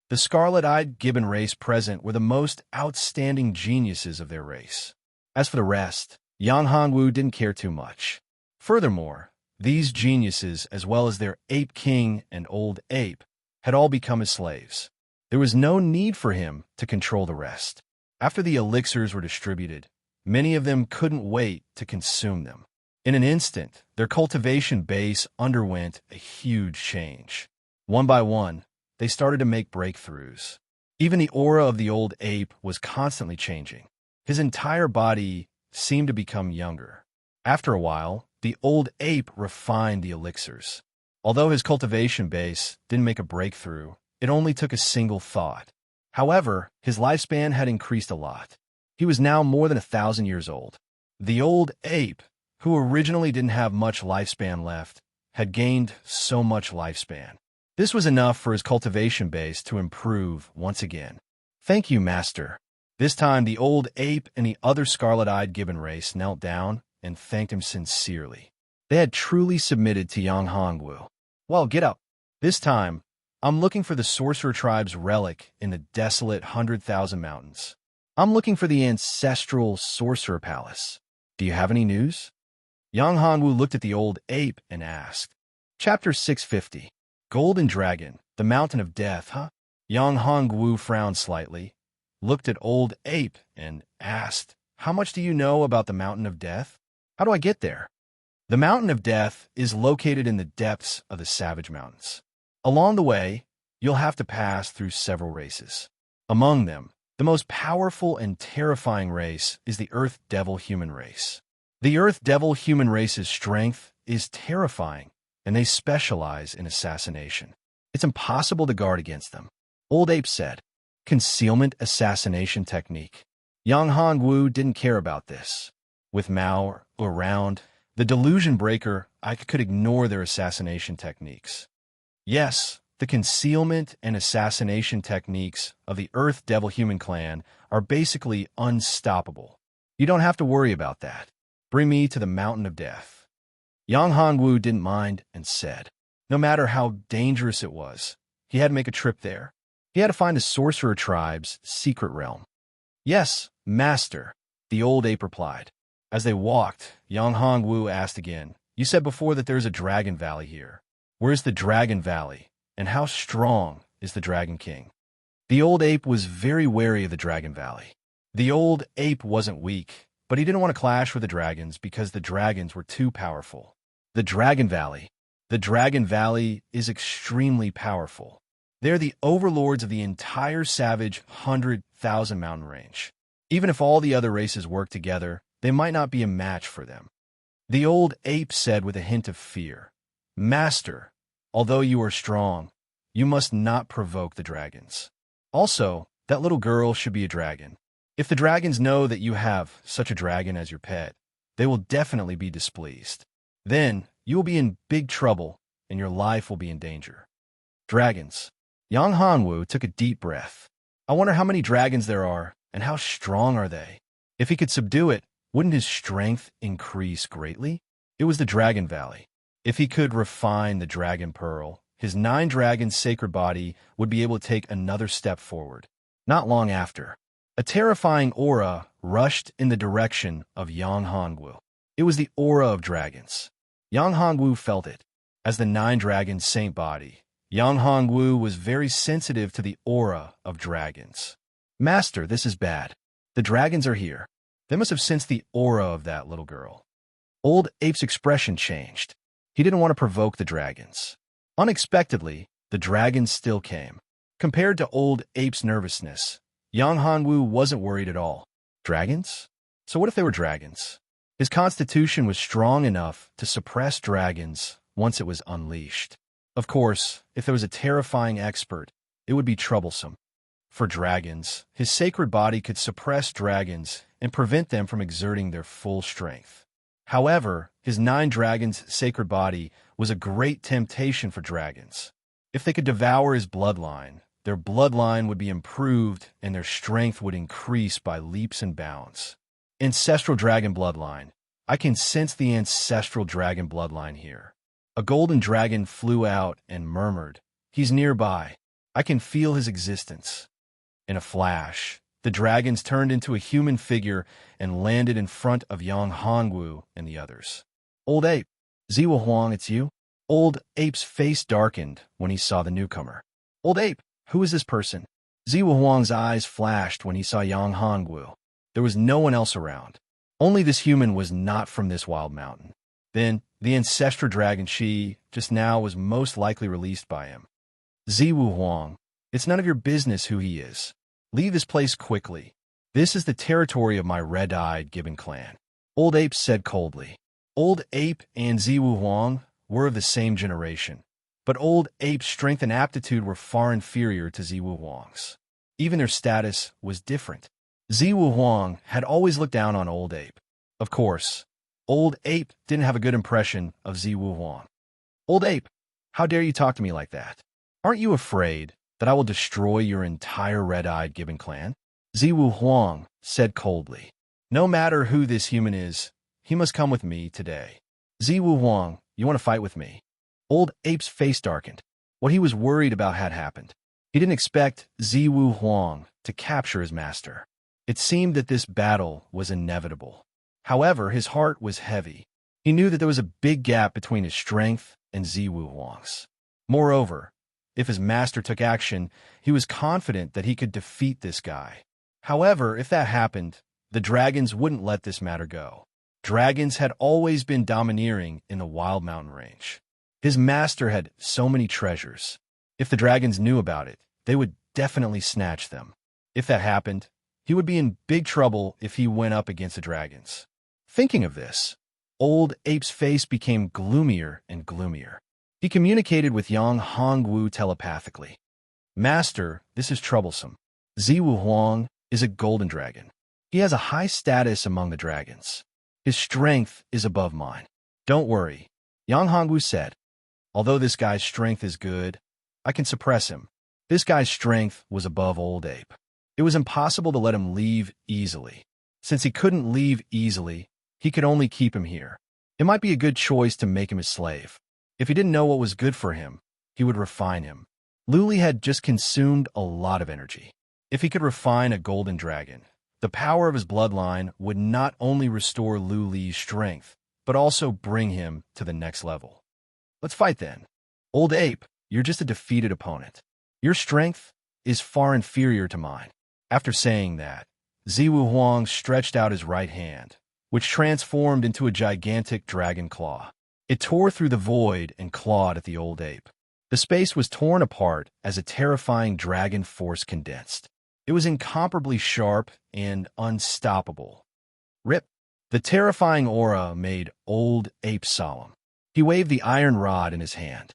The scarlet-eyed gibbon race present were the most outstanding geniuses of their race. As for the rest, Yang Hongwu didn't care too much. Furthermore, these geniuses, as well as their ape king and old ape, had all become his slaves. There was no need for him to control the rest. After the elixirs were distributed, many of them couldn't wait to consume them. In an instant, their cultivation base underwent a huge change. One by one, they started to make breakthroughs. Even the aura of the old ape was constantly changing. His entire body seemed to become younger. After a while, the old ape refined the elixirs. Although his cultivation base didn't make a breakthrough, it only took a single thought. However, his lifespan had increased a lot. He was now more than 1,000 years old. The old ape, who originally didn't have much lifespan left, had gained so much lifespan. This was enough for his cultivation base to improve once again. Thank you, master. This time, the old ape and the other scarlet-eyed gibbon race knelt down and thanked him sincerely. They had truly submitted to Yang Hongwu. Well, get up. This time, I'm looking for the sorcerer tribe's relic in the desolate 100,000 mountains. I'm looking for the ancestral sorcerer palace. Do you have any news? Yang Hanwu looked at the old ape and asked. Chapter 650. Golden Dragon, the Mountain of Death, huh? Yang Hongwu frowned slightly, looked at old ape, and asked, How much do you know about the Mountain of Death? How do I get there? The Mountain of Death is located in the depths of the Savage Mountains. Along the way, you'll have to pass through several races. Among them, the most powerful and terrifying race is the Earth Devil human race. The Earth Devil human race's strength is terrifying, and they specialize in assassination. It's impossible to guard against them. Old Ape said, Concealment assassination technique. Yang Hongwu didn't care about this. With Mao around, the delusion breaker, I could ignore their assassination techniques. Yes, the concealment and assassination techniques of the Earth Devil human clan are basically unstoppable. You don't have to worry about that. Bring me to the Mountain of Death. Yang Hongwu didn't mind and said, no matter how dangerous it was, he had to make a trip there. He had to find the sorcerer tribe's secret realm. Yes, master, the old ape replied. As they walked, Yang Hongwu asked again, You said before that there's a dragon valley here. Where's the dragon valley, and how strong is the dragon king? The old ape was very wary of the dragon valley. The old ape wasn't weak, but he didn't want to clash with the dragons because the dragons were too powerful. The dragon valley. The dragon valley is extremely powerful. They're the overlords of the entire savage 100,000 mountain range. Even if all the other races work together, they might not be a match for them. The old ape said with a hint of fear, Master, although you are strong, you must not provoke the dragons. Also, that little girl should be a dragon. If the dragons know that you have such a dragon as your pet, they will definitely be displeased. Then, you will be in big trouble, and your life will be in danger. Dragons. Yang Hanwu took a deep breath. I wonder how many dragons there are, and how strong are they? If he could subdue it, wouldn't his strength increase greatly? It was the Dragon Valley. If he could refine the Dragon Pearl, his 9-dragon sacred body would be able to take another step forward. Not long after, a terrifying aura rushed in the direction of Yang Hongwu. It was the aura of dragons. Yang Hongwu felt it. As the 9-dragon saint body, Yang Hongwu was very sensitive to the aura of dragons. Master, this is bad. The dragons are here. They must have sensed the aura of that little girl. Old Ape's expression changed. He didn't want to provoke the dragons. Unexpectedly, the dragons still came. Compared to Old Ape's nervousness, Yang Hongwu wasn't worried at all. Dragons? So what if they were dragons? His constitution was strong enough to suppress dragons once it was unleashed. Of course, if there was a terrifying expert, it would be troublesome. For dragons, his sacred body could suppress dragons and prevent them from exerting their full strength. However, his 9 dragons' sacred body was a great temptation for dragons. If they could devour his bloodline, their bloodline would be improved and their strength would increase by leaps and bounds. Ancestral dragon bloodline. I can sense the ancestral dragon bloodline here. A golden dragon flew out and murmured, He's nearby. I can feel his existence. In a flash, the dragons turned into a human figure and landed in front of Yang Hongwu and the others. Old Ape, Ziwa Huang, it's you? Old Ape's face darkened when he saw the newcomer. Old Ape, who is this person? Ziwa Huang's eyes flashed when he saw Yang Hongwu. There was no one else around. Only this human was not from this wild mountain. Then, the ancestral dragon she, just now, was most likely released by him. Ziwu Huang, it's none of your business who he is. Leave this place quickly. This is the territory of my red-eyed gibbon clan. Old Ape said coldly. Old Ape and Ziwu Huang were of the same generation, but Old Ape's strength and aptitude were far inferior to Ziwu Huang's. Even their status was different. Ziwu Huang had always looked down on Old Ape. Of course, Old Ape didn't have a good impression of Ziwu Huang. Old Ape, how dare you talk to me like that? Aren't you afraid that I will destroy your entire red-eyed gibbon clan? Ziwu Huang said coldly. No matter who this human is, he must come with me today. Ziwu Huang, you want to fight with me? Old Ape's face darkened. What he was worried about had happened. He didn't expect Ziwu Huang to capture his master. It seemed that this battle was inevitable. However, his heart was heavy. He knew that there was a big gap between his strength and Ziwu Huang's. Moreover, if his master took action, he was confident that he could defeat this guy. However, if that happened, the dragons wouldn't let this matter go. Dragons had always been domineering in the Wild Mountain Range. His master had so many treasures. If the dragons knew about it, they would definitely snatch them. If that happened, he would be in big trouble if he went up against the dragons. Thinking of this, Old Ape's face became gloomier and gloomier. He communicated with Yang Hongwu telepathically. Master, this is troublesome. Ziwu Huang is a golden dragon. He has a high status among the dragons. His strength is above mine. Don't worry, Yang Hongwu said. Although this guy's strength is good, I can suppress him. This guy's strength was above Old Ape. It was impossible to let him leave easily. Since he couldn't leave easily, he could only keep him here. It might be a good choice to make him his slave. If he didn't know what was good for him, he would refine him. Luli had just consumed a lot of energy. If he could refine a golden dragon, the power of his bloodline would not only restore Luli's strength, but also bring him to the next level. Let's fight then. Old Ape, you're just a defeated opponent. Your strength is far inferior to mine. After saying that, Ziwu Huang stretched out his right hand, which transformed into a gigantic dragon claw. It tore through the void and clawed at the Old Ape. The space was torn apart as a terrifying dragon force condensed. It was incomparably sharp and unstoppable. Rip! The terrifying aura made Old Ape solemn. He waved the iron rod in his hand.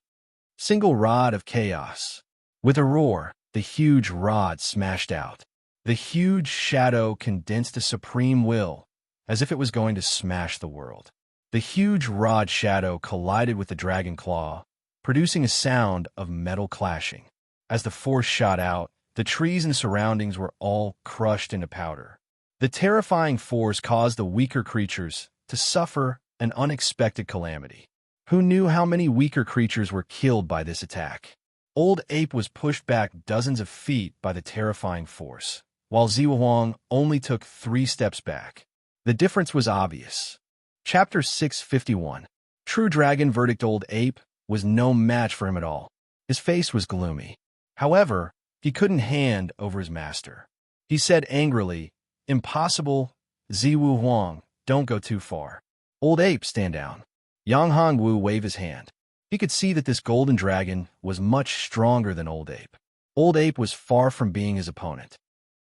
Single rod of chaos. With a roar, the huge rod smashed out. The huge shadow condensed a supreme will, as if it was going to smash the world. The huge rod shadow collided with the dragon claw, producing a sound of metal clashing. As the force shot out, the trees and surroundings were all crushed into powder. The terrifying force caused the weaker creatures to suffer an unexpected calamity. Who knew how many weaker creatures were killed by this attack? Old Ape was pushed back dozens of feet by the terrifying force, while Ziwu Huang only took 3 steps back. The difference was obvious. Chapter 651. True Dragon Verdict. Old Ape was no match for him at all. His face was gloomy. However, he couldn't hand over his master. He said angrily, "Impossible, Ziwu Huang, don't go too far. Old Ape, stand down." Yang Hongwu waved his hand. He could see that this golden dragon was much stronger than Old Ape. Old Ape was far from being his opponent.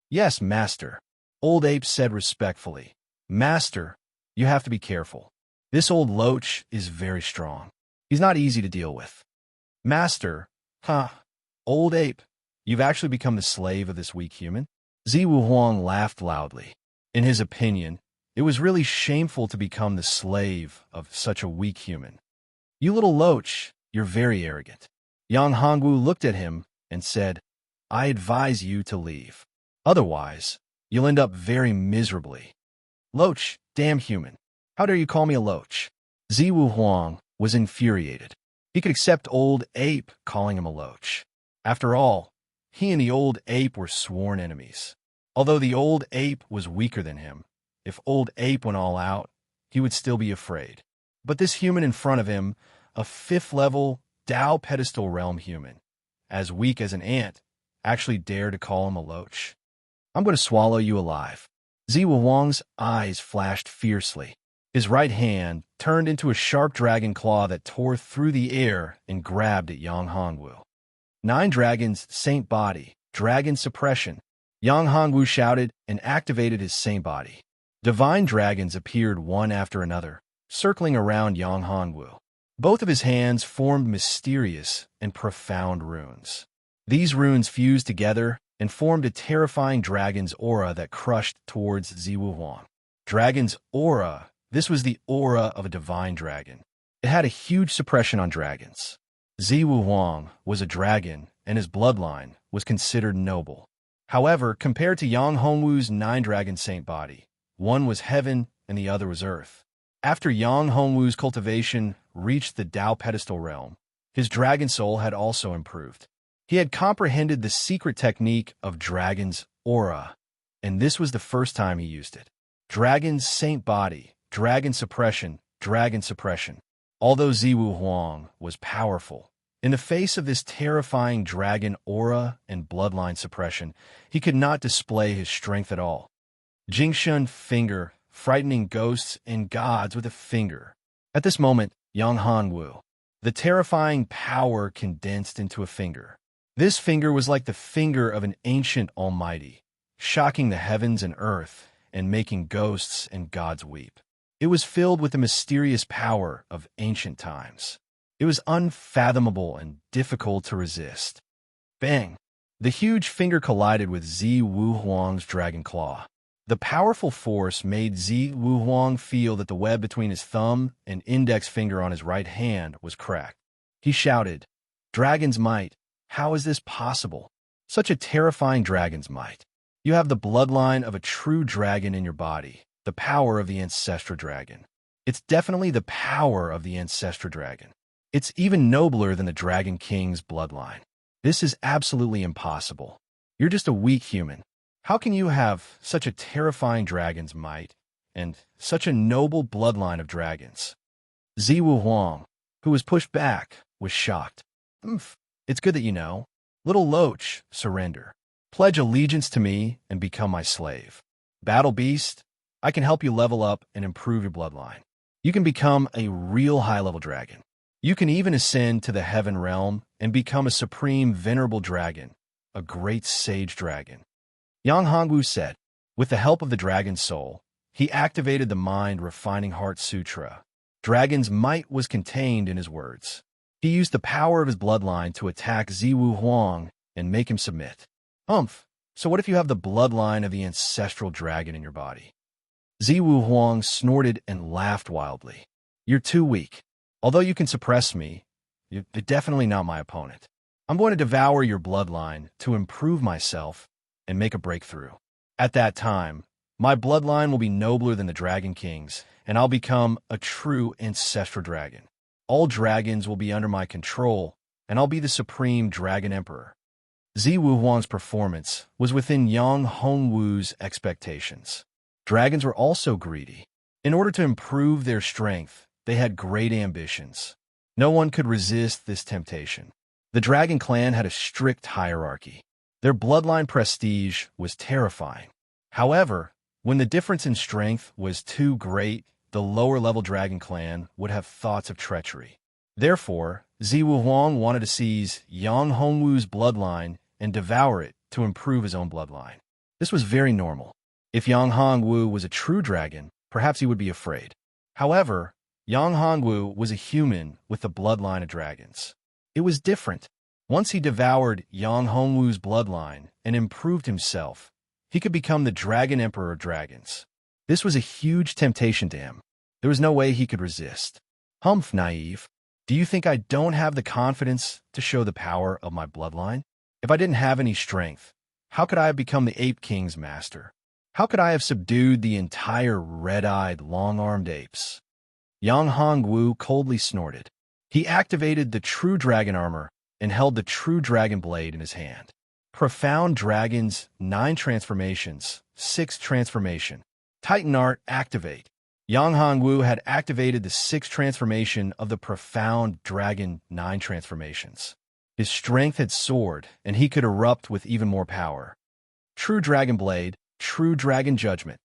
"Yes, master," Old Ape said respectfully. "Master, you have to be careful. This old loach is very strong. He's not easy to deal with." "Master, huh? Old Ape, you've actually become the slave of this weak human?" Ziwu Huang laughed loudly. In his opinion, it was really shameful to become the slave of such a weak human. "You little loach, you're very arrogant." Yang Hongwu looked at him and said, "I advise you to leave. Otherwise, you'll end up very miserably." "Loach, damn human. How dare you call me a loach?" Ziwu Huang was infuriated. He could accept Old Ape calling him a loach. After all, he and the Old Ape were sworn enemies. Although the Old Ape was weaker than him, if Old Ape went all out, he would still be afraid. But this human in front of him, a 5th-level Tao pedestal realm human, as weak as an ant, actually dared to call him a loach. "I'm going to swallow you alive." Ziwu Huang's eyes flashed fiercely. His right hand turned into a sharp dragon claw that tore through the air and grabbed at Yang Hongwu. 9 dragons, Saint Body, Dragon Suppression. Yang Hongwu shouted and activated his Saint Body. Divine dragons appeared one after another, circling around Yang Hongwu. Both of his hands formed mysterious and profound runes. These runes fused together and formed a terrifying dragon's aura that crushed towards Ziwu Huang. Dragon's aura. This was the aura of a divine dragon. It had a huge suppression on dragons. Ziwu Huang was a dragon, and his bloodline was considered noble. However, compared to Yang Hongwu's 9-dragon saint body, one was heaven and the other was earth. After Yang Hongwu's cultivation reached the Tao pedestal realm, His dragon soul had also improved. He had comprehended the secret technique of dragon's aura, and this was the first time he used it. Dragon's saint body, dragon suppression, dragon suppression. Although Ziwu Huang was powerful, in the face of this terrifying dragon aura and bloodline suppression, he could not display his strength at all. Jingshun finger, frightening ghosts and gods with a finger. At this moment, Yang Hanwu, the terrifying power condensed into a finger. This finger was like the finger of an ancient almighty, shocking the heavens and earth and making ghosts and gods weep. It was filled with the mysterious power of ancient times. It was unfathomable and difficult to resist. Bang! The huge finger collided with Zi Wuhuang's dragon claw. The powerful force made Zi Wuhuang feel that the web between his thumb and index finger on his right hand was cracked. He shouted, "Dragon's might! How is this possible? Such a terrifying dragon's might. You have the bloodline of a true dragon in your body. The power of the ancestral dragon. It's definitely the power of the ancestral dragon. It's even nobler than the Dragon King's bloodline. This is absolutely impossible. You're just a weak human. How can you have such a terrifying dragon's might and such a noble bloodline of dragons?" Ziwu Huang, who was pushed back, was shocked. It's good that you know. Little Loach, surrender. Pledge allegiance to me and become my slave. Battle Beast, I can help you level up and improve your bloodline. You can become a real high-level dragon. You can even ascend to the heaven realm and become a supreme venerable dragon, a great sage dragon. Yang Hongwu said, with the help of the dragon's soul, he activated the mind-refining heart sutra. Dragon's might was contained in his words. He used the power of his bloodline to attack Ziwu Huang and make him submit. So what if you have the bloodline of the ancestral dragon in your body? Ziwu Huang snorted and laughed wildly. You're too weak. Although you can suppress me, you're definitely not my opponent. I'm going to devour your bloodline to improve myself and make a breakthrough. At that time, my bloodline will be nobler than the Dragon King's, and I'll become a true ancestral dragon. All dragons will be under my control, and I'll be the supreme dragon emperor. Ziwu Huang's performance was within Yang Hongwu's expectations. Dragons were also greedy. In order to improve their strength, they had great ambitions. No one could resist this temptation. The Dragon Clan had a strict hierarchy. Their bloodline prestige was terrifying. However, when the difference in strength was too great, the lower-level Dragon Clan would have thoughts of treachery. Therefore, Ziwu Huang wanted to seize Yang Hongwu's bloodline and devour it to improve his own bloodline. This was very normal. If Yang Hongwu was a true dragon, perhaps he would be afraid. However, Yang Hongwu was a human with the bloodline of dragons. It was different. Once he devoured Yang Hongwu's bloodline and improved himself, he could become the Dragon Emperor of Dragons. This was a huge temptation to him. There was no way he could resist. Naive. Do you think I don't have the confidence to show the power of my bloodline? If I didn't have any strength, how could I have become the Ape King's master? How could I have subdued the entire red-eyed, long-armed apes? Yang Hongwu coldly snorted. He activated the true dragon armor and held the true dragon blade in his hand. Profound Dragon's 9 transformations, 6th transformation. Titan Art activate. Yang Hongwu had activated the 6th transformation of the Profound Dragon 9 transformations. His strength had soared, and he could erupt with even more power. True Dragon Blade, True Dragon Judgment.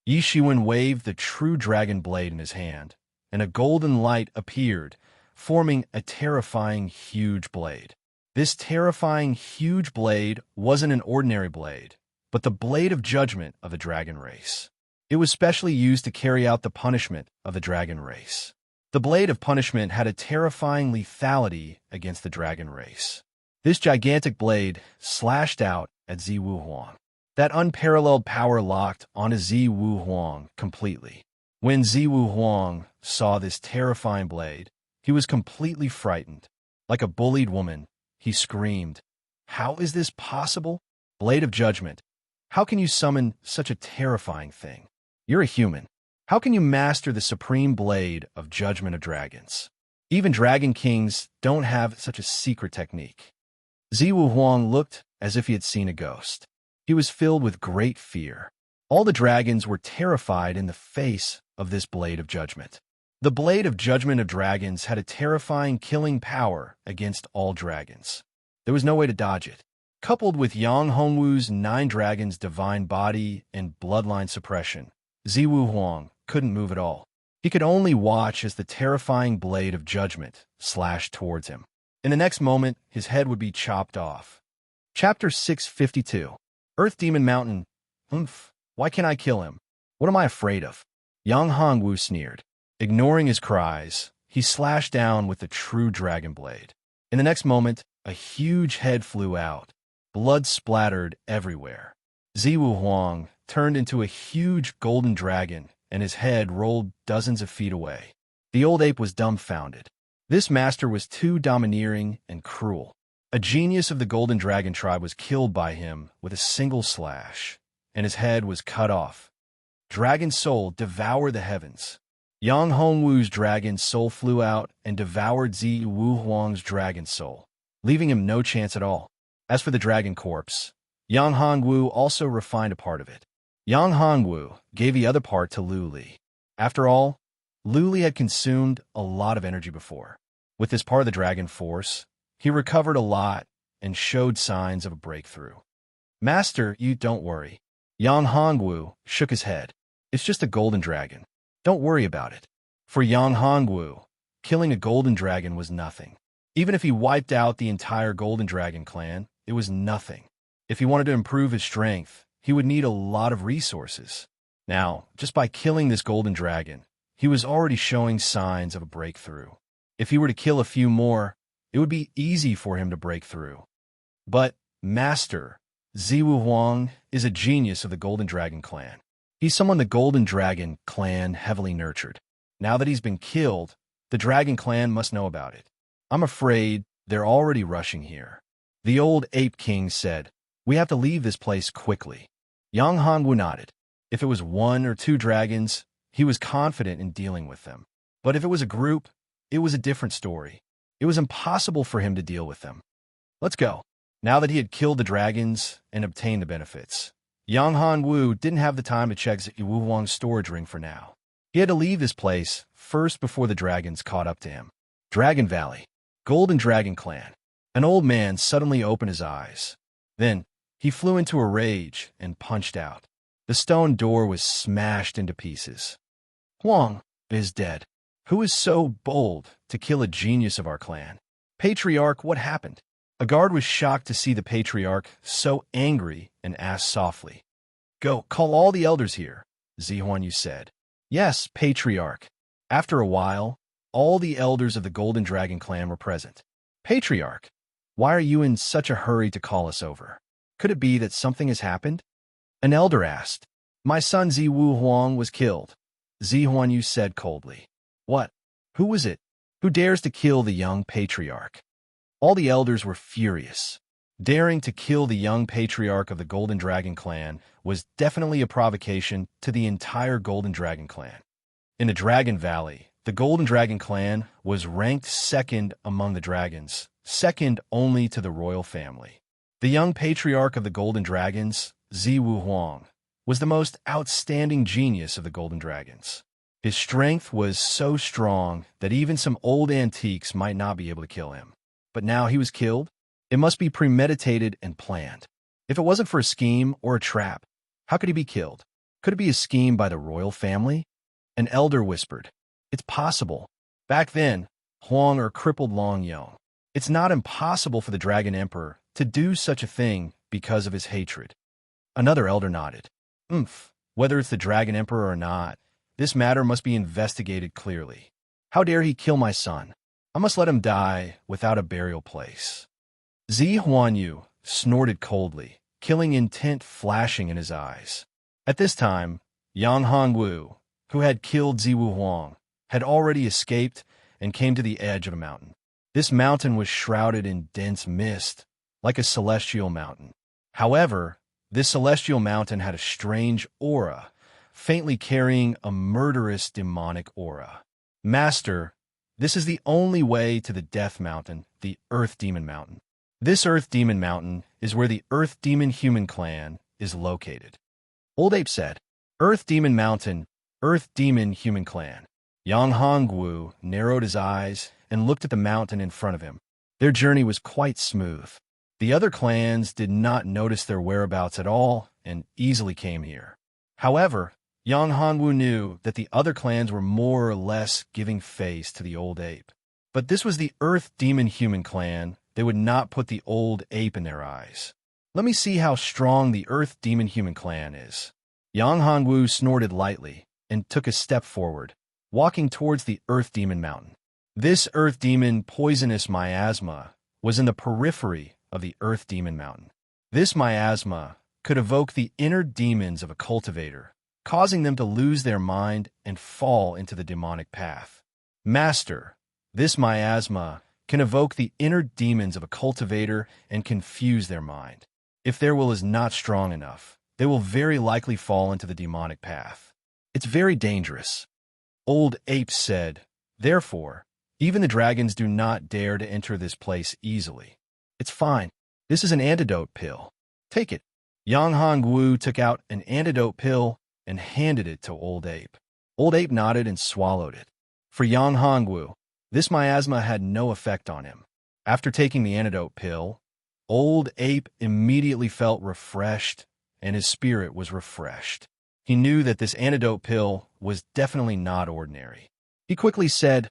Yi Shiwen waved the True Dragon Blade in his hand, and a golden light appeared, forming a terrifying huge blade. This terrifying huge blade wasn't an ordinary blade, but the blade of judgment of the dragon race. It was specially used to carry out the punishment of the dragon race. The blade of punishment had a terrifying lethality against the dragon race. This gigantic blade slashed out at Ziwu Huang. That unparalleled power locked onto Ziwu Huang completely. When Ziwu Huang saw this terrifying blade, he was completely frightened. Like a bullied woman, he screamed, "How is this possible? Blade of Judgment, how can you summon such a terrifying thing? You're a human. How can you master the supreme blade of Judgment of Dragons?" Even dragon kings don't have such a secret technique. Ziwu Huang looked as if he had seen a ghost. He was filled with great fear. All the dragons were terrified in the face of this blade of judgment. The blade of judgment of dragons had a terrifying killing power against all dragons. There was no way to dodge it. Coupled with Yang Hongwu's 9 dragons' divine body and bloodline suppression, Ziwu Huang couldn't move at all. He could only watch as the terrifying blade of judgment slashed towards him. In the next moment, his head would be chopped off. Chapter 652. Earth Demon Mountain. Why can't I kill him? What am I afraid of? Yang Hongwu sneered. Ignoring his cries, he slashed down with the true dragon blade. In the next moment, a huge head flew out. Blood splattered everywhere. Ziwu Huang turned into a huge golden dragon, and his head rolled dozens of feet away. The old ape was dumbfounded. This master was too domineering and cruel. A genius of the golden dragon tribe was killed by him with a single slash, and his head was cut off. Dragon soul devoured the heavens. Yang Hongwu's dragon soul flew out and devoured Ziwu Huang's dragon soul, leaving him no chance at all. As for the dragon corpse, Yang Hongwu also refined a part of it. Yang Hongwu gave the other part to Lu Li. After all, Lu Li had consumed a lot of energy before. With this part of the dragon force, he recovered a lot and showed signs of a breakthrough. Master, you don't worry. Yang Hongwu shook his head. It's just a golden dragon. Don't worry about it. For Yang Hongwu, killing a golden dragon was nothing. Even if he wiped out the entire golden dragon clan, it was nothing. If he wanted to improve his strength, he would need a lot of resources. Now, just by killing this golden dragon, he was already showing signs of a breakthrough. If he were to kill a few more, it would be easy for him to break through. But, Master, Ziwu Huang is a genius of the Golden Dragon clan. He's someone the Golden Dragon clan heavily nurtured. Now that he's been killed, the Dragon clan must know about it. I'm afraid they're already rushing here. The old Ape King said, we have to leave this place quickly. Yang Hongwu nodded. If it was 1 or 2 dragons, he was confident in dealing with them. But if it was a group, it was a different story. It was impossible for him to deal with them. Let's go. Now that he had killed the dragons and obtained the benefits, Yang Hongwu didn't have the time to check Ziwu Huang's storage ring for now. He had to leave this place first before the dragons caught up to him. Dragon Valley. Golden Dragon Clan. An old man suddenly opened his eyes. Then, he flew into a rage and punched out. The stone door was smashed into pieces. Huang is dead. Who is so bold to kill a genius of our clan? Patriarch, what happened? A guard was shocked to see the Patriarch so angry and asked softly. Go, call all the elders here, Zihuan said. Yes, Patriarch. After a while, all the elders of the Golden Dragon clan were present. Patriarch, why are you in such a hurry to call us over? Could it be that something has happened? An elder asked. My son Ziwu Huang was killed, Zihuan said coldly. What? Who was it? Who dares to kill the young patriarch? All the elders were furious. Daring to kill the young patriarch of the Golden Dragon clan was definitely a provocation to the entire Golden Dragon clan. In the Dragon Valley, the Golden Dragon clan was ranked second among the dragons, second only to the royal family. The young patriarch of the Golden Dragons, Ziwu Huang, was the most outstanding genius of the Golden Dragons. His strength was so strong that even some old antiques might not be able to kill him. But now he was killed? It must be premeditated and planned. If it wasn't for a scheme or a trap, how could he be killed? Could it be a scheme by the royal family? An elder whispered, It's possible. Back then, Huang or crippled Long Yong. It's not impossible for the Dragon Emperor to do such a thing because of his hatred. Another elder nodded. Whether it's the Dragon Emperor or not, this matter must be investigated clearly. How dare he kill my son? I must let him die without a burial place. Zi Huanyu snorted coldly, killing intent flashing in his eyes. At this time, Yang Hongwu, who had killed Ziwu Huang, had already escaped and came to the edge of a mountain. This mountain was shrouded in dense mist, like a celestial mountain. However, this celestial mountain had a strange aura, faintly carrying a murderous demonic aura. Master, This is the only way to the Death Mountain, the Earth Demon Mountain. This Earth Demon Mountain is where the Earth Demon Human clan is located. Old Ape said, Earth Demon Mountain, Earth Demon Human clan. Yang Hongwu narrowed his eyes and looked at the mountain in front of him. Their journey was quite smooth. The other clans did not notice their whereabouts at all and easily came here. However, Yang Hongwu knew that the other clans were more or less giving face to the Old Ape. But this was the Earth Demon Human clan. They would not put the Old Ape in their eyes. Let me see how strong the Earth Demon Human clan is. Yang Hongwu snorted lightly and took a step forward, walking towards the Earth Demon Mountain. This Earth Demon poisonous miasma was in the periphery of the Earth Demon Mountain. This miasma could evoke the inner demons of a cultivator, causing them to lose their mind and fall into the demonic path. Master, this miasma can evoke the inner demons of a cultivator and confuse their mind. If their will is not strong enough, they will very likely fall into the demonic path. It's very dangerous. Old Ape said, therefore, even the dragons do not dare to enter this place easily. It's fine. This is an antidote pill. Take it. Yang Hongwu took out an antidote pill and handed it to Old Ape. Old Ape nodded and swallowed it. For Yang Hongwu, this miasma had no effect on him. After taking the antidote pill, Old Ape immediately felt refreshed, and his spirit was refreshed. He knew that this antidote pill was definitely not ordinary. He quickly said,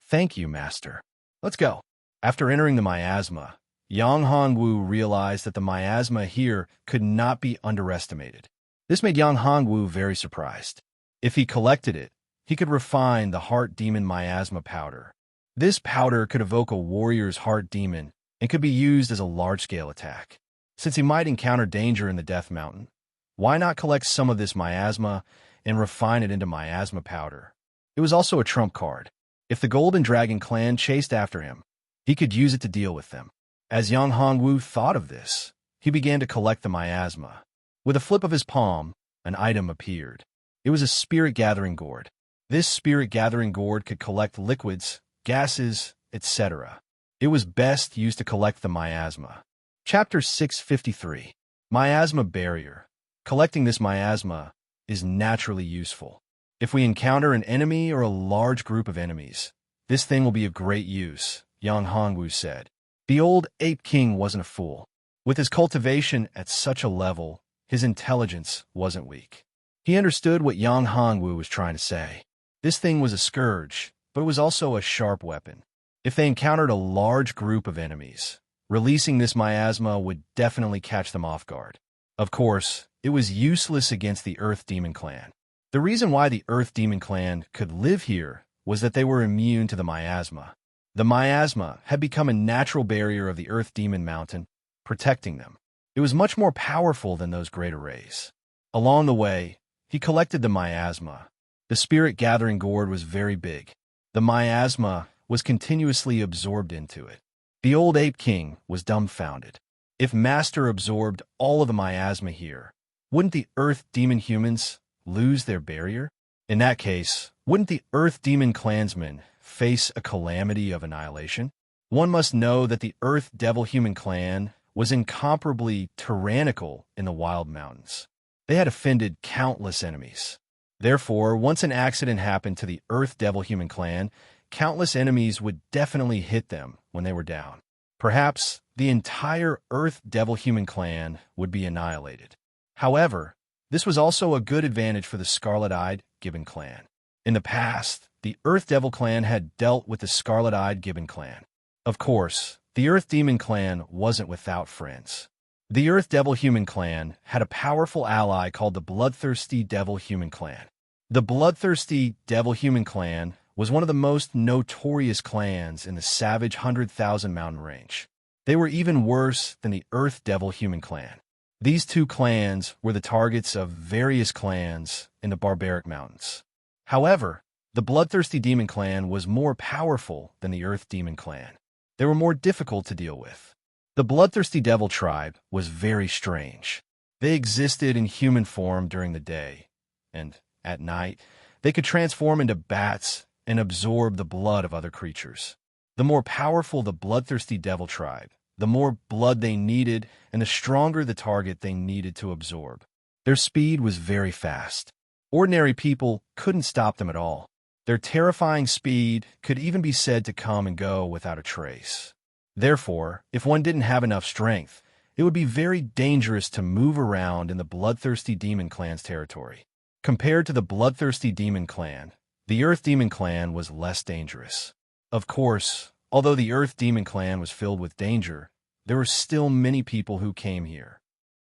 Thank you, Master. Let's go. After entering the miasma, Yang Hongwu realized that the miasma here could not be underestimated. This made Yang Hongwu very surprised. If he collected it, he could refine the Heart Demon Miasma Powder. This powder could evoke a warrior's heart demon and could be used as a large-scale attack. Since he might encounter danger in the Death Mountain, why not collect some of this miasma and refine it into miasma powder? It was also a trump card. If the Golden Dragon clan chased after him, he could use it to deal with them. As Yang Hongwu thought of this, he began to collect the miasma. With a flip of his palm, an item appeared. It was a spirit-gathering gourd. This spirit-gathering gourd could collect liquids, gases, etc. It was best used to collect the miasma. Chapter 653. Miasma Barrier. Collecting this miasma is naturally useful. If we encounter an enemy or a large group of enemies, this thing will be of great use, Yang Hongwu said. The Old Ape King wasn't a fool. With his cultivation at such a level, his intelligence wasn't weak. He understood what Yang Hongwu was trying to say. This thing was a scourge, but it was also a sharp weapon. If they encountered a large group of enemies, releasing this miasma would definitely catch them off guard. Of course, it was useless against the Earth Demon Clan. The reason why the Earth Demon Clan could live here was that they were immune to the miasma. The miasma had become a natural barrier of the Earth Demon Mountain, protecting them. It was much more powerful than those great arrays. Along the way, he collected the miasma. The spirit-gathering gourd was very big. The miasma was continuously absorbed into it. The Old Ape King was dumbfounded. If Master absorbed all of the miasma here, wouldn't the Earth Demon humans lose their barrier? In that case, wouldn't the Earth Demon clansmen face a calamity of annihilation? One must know that the Earth Devil Human clan was incomparably tyrannical in the Wild Mountains. They had offended countless enemies. Therefore, once an accident happened to the Earth Devil Human clan, countless enemies would definitely hit them when they were down. Perhaps the entire Earth Devil Human clan would be annihilated. However, this was also a good advantage for the Scarlet-Eyed Gibbon clan. In the past, the Earth Devil clan had dealt with the Scarlet-Eyed Gibbon clan. Of course, the Earth Demon clan wasn't without friends. The Earth Devil Human clan had a powerful ally called the Bloodthirsty Devil Human clan. The Bloodthirsty Devil Human clan was one of the most notorious clans in the savage 100,000 mountain range. They were even worse than the Earth Devil Human clan. These two clans were the targets of various clans in the barbaric mountains. However, the Bloodthirsty Demon clan was more powerful than the Earth Demon clan. They were more difficult to deal with. The Bloodthirsty Devil tribe was very strange. They existed in human form during the day, and at night, they could transform into bats and absorb the blood of other creatures. The more powerful the bloodthirsty devil tribe, the more blood they needed and the stronger the target they needed to absorb. Their speed was very fast. Ordinary people couldn't stop them at all. Their terrifying speed could even be said to come and go without a trace. Therefore, if one didn't have enough strength, it would be very dangerous to move around in the bloodthirsty demon clan's territory. Compared to the bloodthirsty demon clan, the Earth Demon Clan was less dangerous. Of course, although the Earth Demon Clan was filled with danger, there were still many people who came here.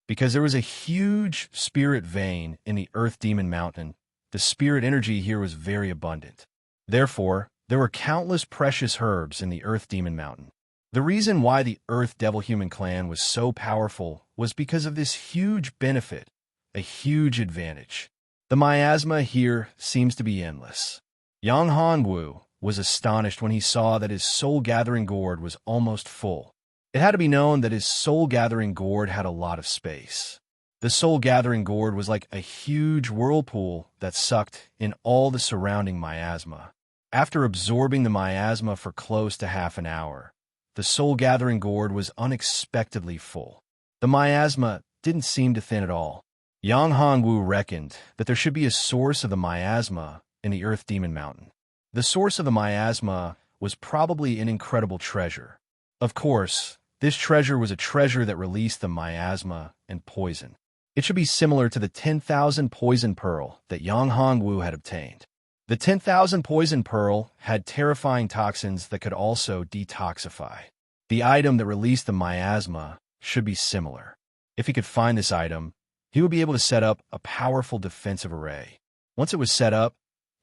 Because there was a huge spirit vein in the Earth Demon Mountain, the spirit energy here was very abundant. Therefore, there were countless precious herbs in the Earth Demon Mountain. The reason why the Earth Devil Human Clan was so powerful was because of this huge benefit, a huge advantage. The miasma here seems to be endless. Yang Hongwu was astonished when he saw that his soul-gathering gourd was almost full. It had to be known that his soul-gathering gourd had a lot of space. The soul-gathering gourd was like a huge whirlpool that sucked in all the surrounding miasma. After absorbing the miasma for close to half an hour, the soul-gathering gourd was unexpectedly full. The miasma didn't seem to thin at all. Yang Hongwu reckoned that there should be a source of the miasma in the Earth Demon Mountain. The source of the miasma was probably an incredible treasure. Of course, this treasure was a treasure that released the miasma and poison. It should be similar to the 10,000 poison pearl that Yang Hongwu had obtained. The 10,000 poison pearl had terrifying toxins that could also detoxify. The item that released the miasma should be similar. If he could find this item, he would be able to set up a powerful defensive array. Once it was set up,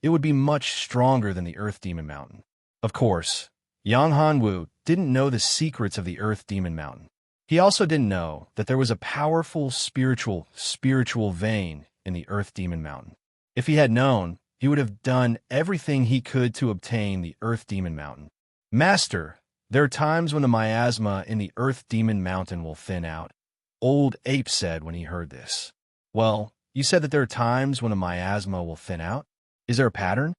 it would be much stronger than the Earth Demon Mountain. Of course, Yang Hongwu didn't know the secrets of the Earth Demon Mountain. He also didn't know that there was a powerful spiritual vein in the Earth Demon Mountain. If he had known, he would have done everything he could to obtain the Earth Demon Mountain. Master, there are times when the miasma in the Earth Demon Mountain will thin out. Old Ape said when he heard this. Well, you said that there are times when a miasma will thin out? Is there a pattern?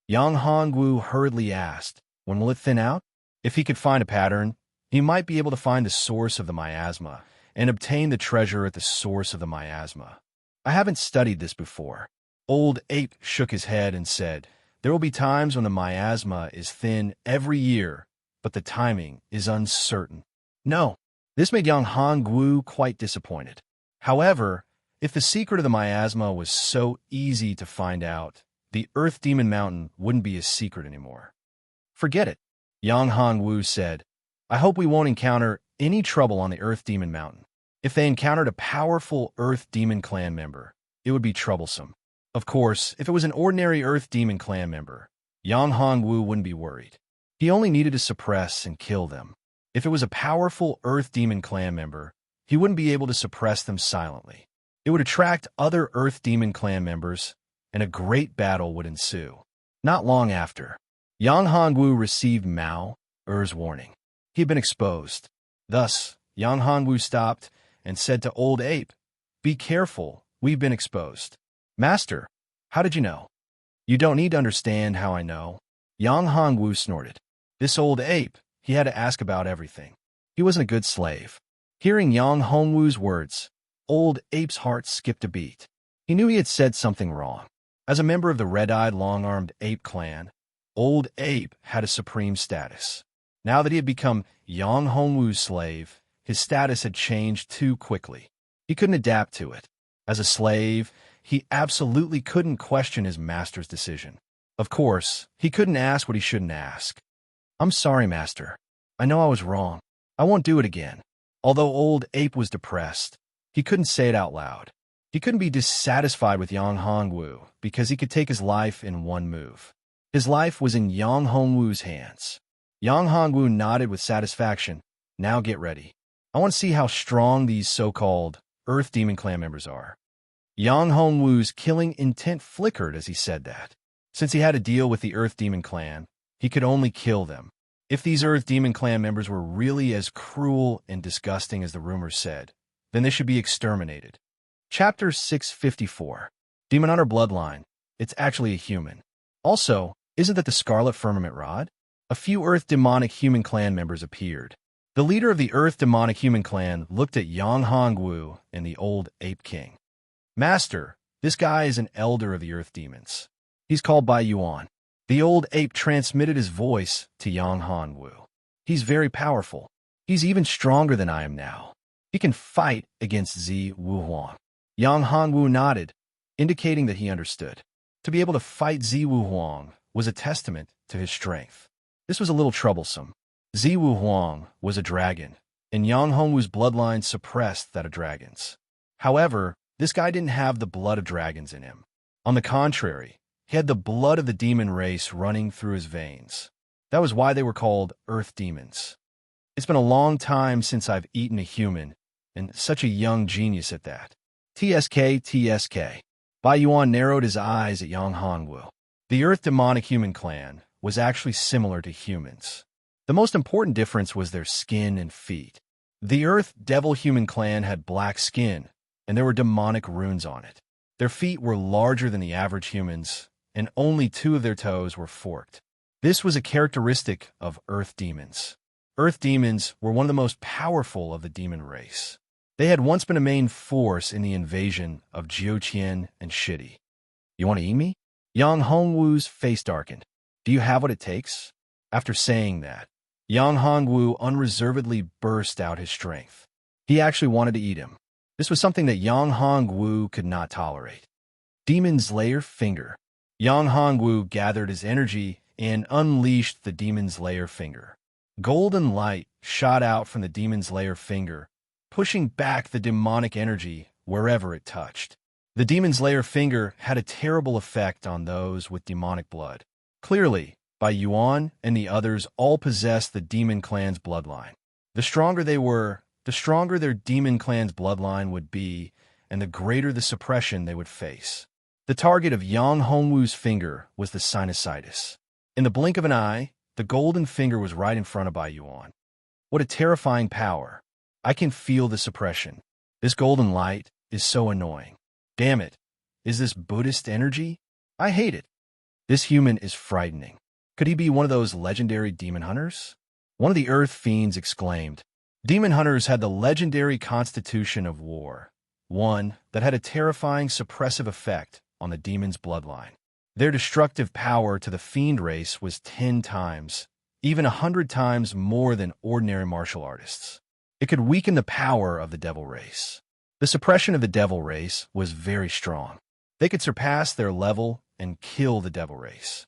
Yang Hongwu hurriedly asked. When will it thin out? If he could find a pattern, he might be able to find the source of the miasma and obtain the treasure at the source of the miasma. I haven't studied this before. Old Ape shook his head and said, there will be times when the miasma is thin every year, but the timing is uncertain. No. This made Yang Hongwu quite disappointed. However, if the secret of the miasma was so easy to find out, the Earth Demon Mountain wouldn't be a secret anymore. Forget it, Yang Hongwu said. I hope we won't encounter any trouble on the Earth Demon Mountain. If they encountered a powerful Earth Demon Clan member, it would be troublesome. Of course, if it was an ordinary Earth Demon Clan member, Yang Hongwu wouldn't be worried. He only needed to suppress and kill them. If it was a powerful Earth Demon Clan member, he wouldn't be able to suppress them silently. It would attract other Earth Demon Clan members, and a great battle would ensue. Not long after, Yang Hongwu received Mao Er's warning. He had been exposed. Thus, Yang Hongwu stopped and said to Old Ape, be careful, we've been exposed. Master, how did you know? You don't need to understand how I know. Yang Hongwu snorted. This Old Ape, he had to ask about everything. He wasn't a good slave. Hearing Yang Hongwu's words, Old Ape's heart skipped a beat. He knew he had said something wrong. As a member of the red-eyed, long-armed ape clan, Old Ape had a supreme status. Now that he had become Yang Hongwu's slave, his status had changed too quickly. He couldn't adapt to it. As a slave, he absolutely couldn't question his master's decision. Of course, he couldn't ask what he shouldn't ask. I'm sorry, Master. I know I was wrong. I won't do it again. Although Old Ape was depressed, he couldn't say it out loud. He couldn't be dissatisfied with Yang Hongwu because he could take his life in one move. His life was in Yang Hongwu's hands. Yang Hongwu nodded with satisfaction. Now get ready. I want to see how strong these so-called Earth Demon Clan members are. Yang Hongwu's killing intent flickered as he said that. Since he had to deal with the Earth Demon Clan, he could only kill them. If these Earth Demon Clan members were really as cruel and disgusting as the rumors said, then they should be exterminated. Chapter 654. Demon Hunter Bloodline. It's actually a human. Also, Isn't that the Scarlet Firmament Rod? A few Earth Demonic Human Clan members appeared. The leader of the Earth Demonic Human Clan looked at Yang Hongwu and the old Ape King. Master, this guy is an elder of the Earth Demons. He's called by Yuan. The old ape transmitted his voice to Yang Hongwu. He's very powerful. He's even stronger than I am now. He can fight against Zi Wuhuang. Yang Hongwu nodded, indicating that he understood. To be able to fight Zi Wuhuang was a testament to his strength. This was a little troublesome. Zi Wuhuang was a dragon, and Yang Hongwu's bloodline suppressed that of dragons. However, this guy didn't have the blood of dragons in him. On the contrary, he had the blood of the demon race running through his veins. That was why they were called Earth Demons. It's been a long time since I've eaten a human, and such a young genius at that. TSK. Bai Yuan narrowed his eyes at Yang Hongwu. The Earth Demonic Human Clan was actually similar to humans. The most important difference was their skin and feet. The Earth Devil Human Clan had black skin, and there were demonic runes on it. Their feet were larger than the average humans, and only 2 of their toes were forked. This was a characteristic of Earth Demons. Earth Demons were one of the most powerful of the demon race. They had once been a main force in the invasion of Jiuqian and Shidi. You want to eat me? Yang Hongwu's face darkened. Do you have what it takes? After saying that, Yang Hongwu unreservedly burst out his strength. He actually wanted to eat him. This was something that Yang Hongwu could not tolerate. Demon's Lair Finger. Yang Hongwu gathered his energy and unleashed the Demon's Lair Finger. Golden light shot out from the Demon's Lair Finger, pushing back the demonic energy wherever it touched. The Demon's Lair Finger had a terrible effect on those with demonic blood. Clearly, Bai Yuan and the others all possessed the Demon Clan's bloodline. The stronger they were, the stronger their Demon Clan's bloodline would be, and the greater the suppression they would face. The target of Yang Hongwu's finger was the sinusitis. In the blink of an eye, the golden finger was right in front of Bai Yuan. What a terrifying power. I can feel the suppression. This golden light is so annoying. Damn it. Is this Buddhist energy? I hate it. This human is frightening. Could he be one of those legendary demon hunters? One of the Earth Fiends exclaimed. Demon hunters had the legendary constitution of war, one that had a terrifying suppressive effect on the demon's bloodline. Their destructive power to the fiend race was 10 times, even 100 times more than ordinary martial artists. It could weaken the power of the devil race. The suppression of the devil race was very strong. They could surpass their level and kill the devil race.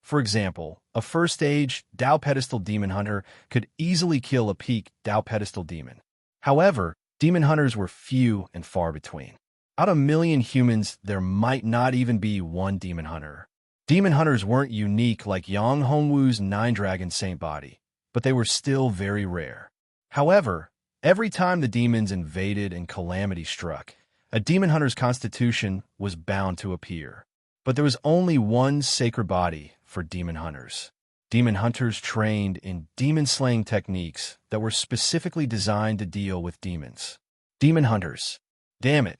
For example, a first-stage Dao Pedestal Demon Hunter could easily kill a peak Dao Pedestal Demon. However, demon hunters were few and far between. Out of a million humans, there might not even be one demon hunter. Demon hunters weren't unique like Yang Hongwu's 9-dragon saint body, but they were still very rare. However, every time the demons invaded and calamity struck, a demon hunter's constitution was bound to appear. But there was only one sacred body for demon hunters. Demon hunters trained in demon-slaying techniques that were specifically designed to deal with demons. Demon hunters. Damn it.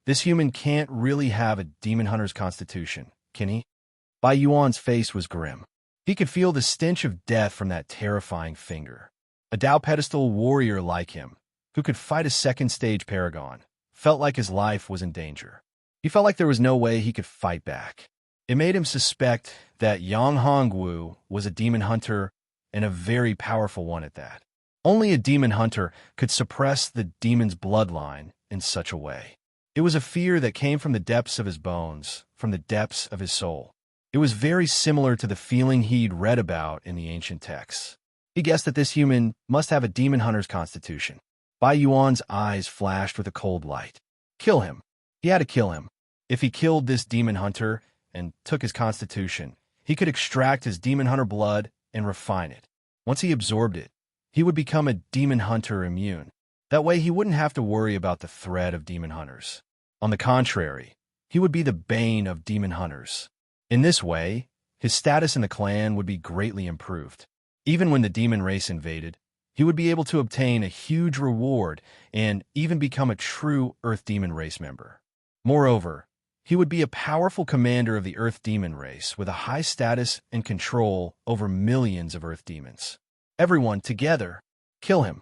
This human can't really have a demon hunter's constitution, can he? Bai Yuan's face was grim. He could feel the stench of death from that terrifying finger. A Dao Pedestal warrior like him, who could fight a second-stage paragon, felt like his life was in danger. He felt like there was no way he could fight back. It made him suspect that Yang Hongwu was a demon hunter, and a very powerful one at that. Only a demon hunter could suppress the demon's bloodline in such a way. It was a fear that came from the depths of his bones, from the depths of his soul. It was very similar to the feeling he'd read about in the ancient texts. He guessed that this human must have a demon hunter's constitution. Bai Yuan's eyes flashed with a cold light. Kill him. He had to kill him. If he killed this demon hunter and took his constitution, he could extract his demon hunter blood and refine it. Once he absorbed it, he would become a demon hunter immune. That way he wouldn't have to worry about the threat of demon hunters. On the contrary, he would be the bane of demon hunters. In this way, his status in the clan would be greatly improved. Even when the demon race invaded, he would be able to obtain a huge reward and even become a true Earth Demon race member. Moreover, He would be a powerful commander of the Earth Demon race with a high status and control over millions of Earth demons. Everyone, together, kill him.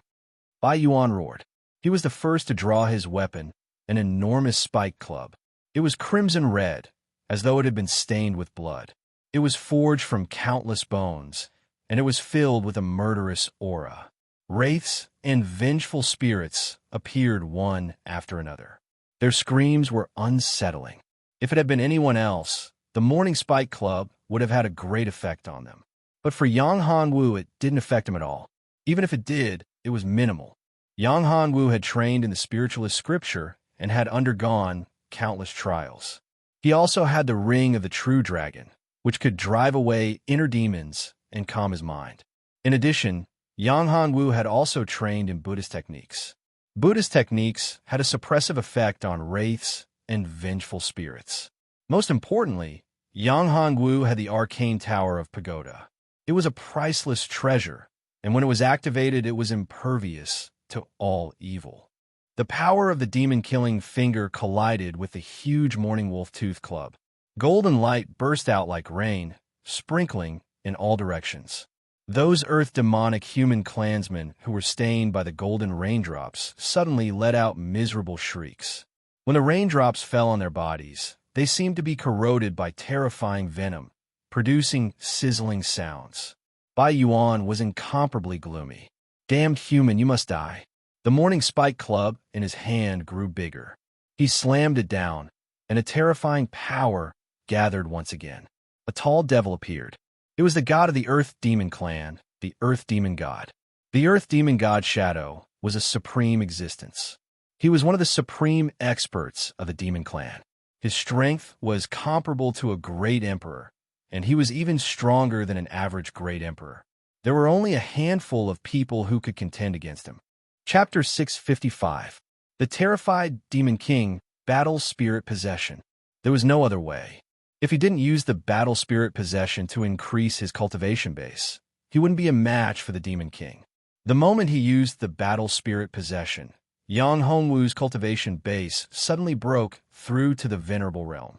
Bai Yuan roared. He was the first to draw his weapon, an enormous spike club. It was crimson red, as though it had been stained with blood. It was forged from countless bones, and it was filled with a murderous aura. Wraiths and vengeful spirits appeared one after another. Their screams were unsettling. If it had been anyone else, the Morning Spike Club would have had a great effect on them. But for Yang Hanwu, it didn't affect him at all. Even if it did, it was minimal. Yang Hanwu had trained in the spiritualist scripture and had undergone countless trials. He also had the ring of the true dragon, which could drive away inner demons and calm his mind. In addition, Yang Hanwu had also trained in Buddhist techniques. Buddhist techniques had a suppressive effect on wraiths and vengeful spirits. Most importantly, Yang Hanwu had the arcane tower of Pagoda. It was a priceless treasure, and when it was activated, it was impervious to all evil. The power of the demon-killing finger collided with the huge Morning Wolf Tooth Club. Golden light burst out like rain, sprinkling in all directions. Those earth demonic human clansmen who were stained by the golden raindrops suddenly let out miserable shrieks. When the raindrops fell on their bodies, they seemed to be corroded by terrifying venom, producing sizzling sounds. Bai Yuan was incomparably gloomy. Damned human, you must die. The Morning Spike Club in his hand grew bigger. He slammed it down, and a terrifying power gathered once again. A tall devil appeared. It was the god of the Earth Demon clan, the Earth Demon God. The Earth Demon God Shadow was a supreme existence. He was one of the supreme experts of the Demon clan. His strength was comparable to a great emperor, and he was even stronger than an average great emperor. There were only a handful of people who could contend against him. Chapter 655. The terrified Demon King battles spirit possession. There was no other way. If he didn't use the battle spirit possession to increase his cultivation base, he wouldn't be a match for the Demon King. The moment he used the battle spirit possession, Yang Hongwu's cultivation base suddenly broke through to the venerable realm.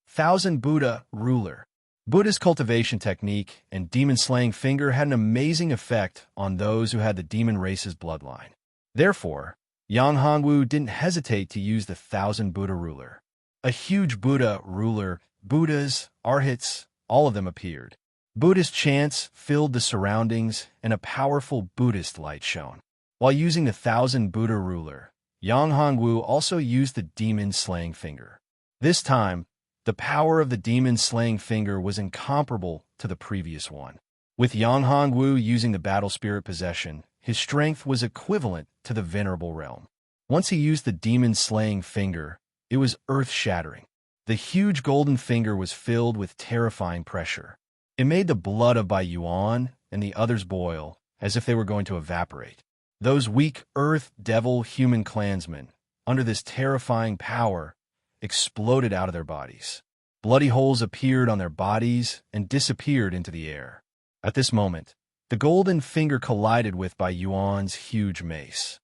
Thousand Buddha Ruler. Buddha's cultivation technique and demon-slaying finger had an amazing effect on those who had the demon race's bloodline. Therefore, Yang Hongwu didn't hesitate to use the Thousand Buddha Ruler. A huge Buddha ruler, Buddhas, Arhats, all of them appeared. Buddhist chants filled the surroundings, and a powerful Buddhist light shone. While using the Thousand Buddha Ruler, Yang Hongwu also used the demon-slaying finger. This time, the power of the demon-slaying finger was incomparable to the previous one. With Yang Hongwu using the battle spirit possession, his strength was equivalent to the venerable realm. Once he used the demon-slaying finger, it was earth-shattering. The huge golden finger was filled with terrifying pressure. It made the blood of Bai Yuan and the others boil, as if they were going to evaporate. Those weak earth devil human clansmen, under this terrifying power, exploded out of their bodies. Bloody holes appeared on their bodies and disappeared into the air. At this moment, the golden finger collided with Bai Yuan's huge mace.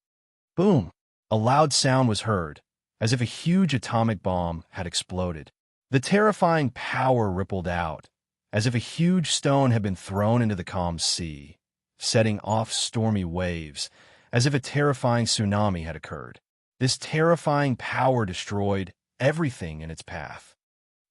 Boom! A loud sound was heard, as if a huge atomic bomb had exploded. The terrifying power rippled out, as if a huge stone had been thrown into the calm sea, setting off stormy waves, as if a terrifying tsunami had occurred. This terrifying power destroyed everything in its path.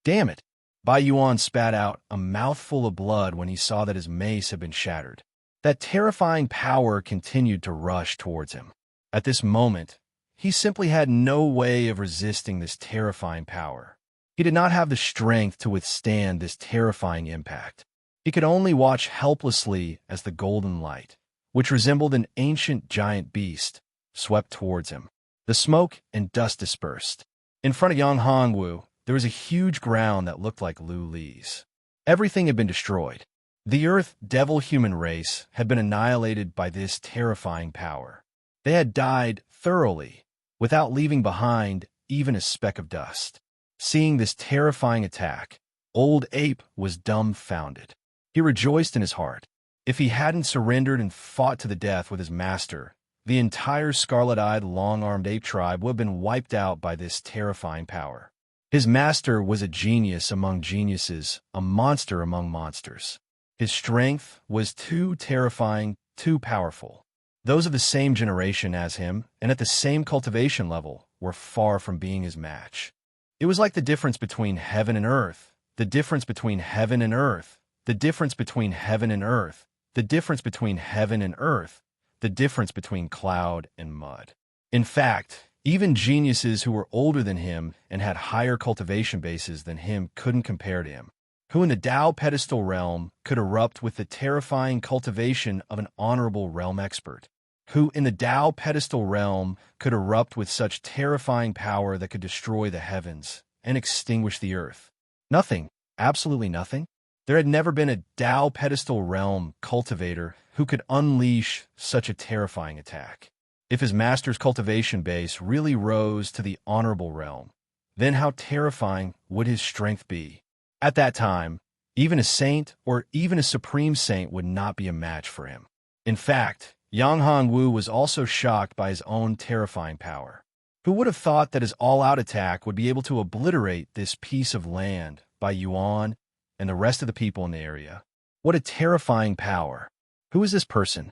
Damn it! Bai Yuan spat out a mouthful of blood when he saw that his mace had been shattered. That terrifying power continued to rush towards him. At this moment, he simply had no way of resisting this terrifying power. He did not have the strength to withstand this terrifying impact. He could only watch helplessly as the golden light, which resembled an ancient giant beast, swept towards him. The smoke and dust dispersed. In front of Yang Hongwu, there was a huge ground that looked like Lu Li's. Everything had been destroyed. The Earth Devil human race had been annihilated by this terrifying power. They had died thoroughly, without leaving behind even a speck of dust. Seeing this terrifying attack, Old Ape was dumbfounded. He rejoiced in his heart. If he hadn't surrendered and fought to the death with his master, the entire scarlet-eyed, long-armed ape tribe would have been wiped out by this terrifying power. His master was a genius among geniuses, a monster among monsters. His strength was too terrifying, too powerful. Those of the same generation as him, and at the same cultivation level, were far from being his match. It was like the difference between heaven and earth, the difference between heaven and earth, the difference between heaven and earth, the difference between heaven and earth, the difference between cloud and mud. In fact, even geniuses who were older than him and had higher cultivation bases than him couldn't compare to him, who in the Tao pedestal realm could erupt with the terrifying cultivation of an honorable realm expert, who in the Tao pedestal realm could erupt with such terrifying power that could destroy the heavens and extinguish the earth. Nothing, absolutely nothing. There had never been a Tao pedestal realm cultivator who could unleash such a terrifying attack. If his master's cultivation base really rose to the honorable realm, then how terrifying would his strength be? At that time, even a saint or even a supreme saint would not be a match for him. In fact, Yang Hongwu was also shocked by his own terrifying power. Who would have thought that his all-out attack would be able to obliterate this piece of land by Yuan and the rest of the people in the area? What a terrifying power! Who is this person?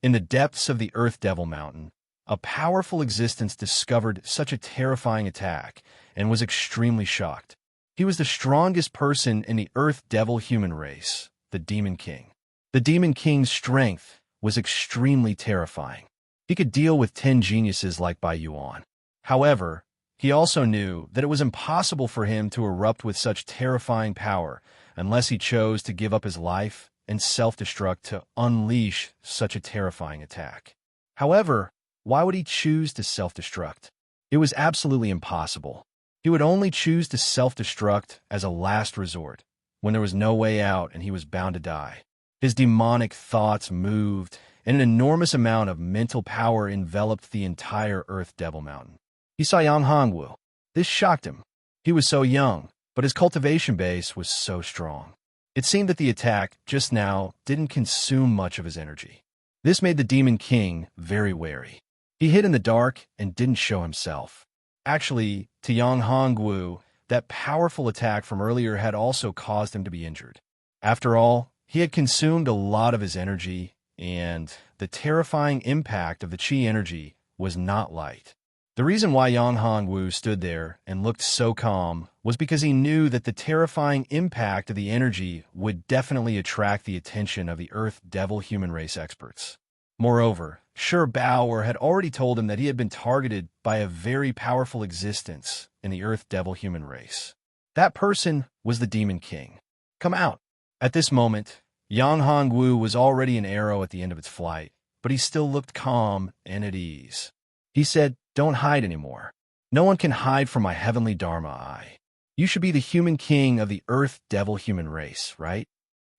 In the depths of the Earth Devil Mountain, a powerful existence discovered such a terrifying attack and was extremely shocked. He was the strongest person in the Earth Devil human race, the Demon King. The Demon King's strength was extremely terrifying. He could deal with 10 geniuses like Bai Yuan. However, he also knew that it was impossible for him to erupt with such terrifying power unless he chose to give up his life and self-destruct to unleash such a terrifying attack. However, why would he choose to self-destruct? It was absolutely impossible. He would only choose to self-destruct as a last resort, when there was no way out and he was bound to die. His demonic thoughts moved, and an enormous amount of mental power enveloped the entire Earth Devil Mountain. He saw Yang Hongwu. This shocked him. He was so young, but his cultivation base was so strong. It seemed that the attack, just now, didn't consume much of his energy. This made the Demon King very wary. He hid in the dark and didn't show himself. Actually, to Yang Hongwu, that powerful attack from earlier had also caused him to be injured. After all, he had consumed a lot of his energy, and the terrifying impact of the Qi energy was not light. The reason why Yang Hongwu stood there and looked so calm was because he knew that the terrifying impact of the energy would definitely attract the attention of the Earth Devil human race experts. Moreover, Shi Bao had already told him that he had been targeted by a very powerful existence in the Earth Devil human race. That person was the Demon King. Come out. At this moment, Yang Hongwu was already an arrow at the end of its flight, but he still looked calm and at ease. He said, "Don't hide anymore. No one can hide from my heavenly Dharma eye. You should be the human king of the Earth Devil human race, right?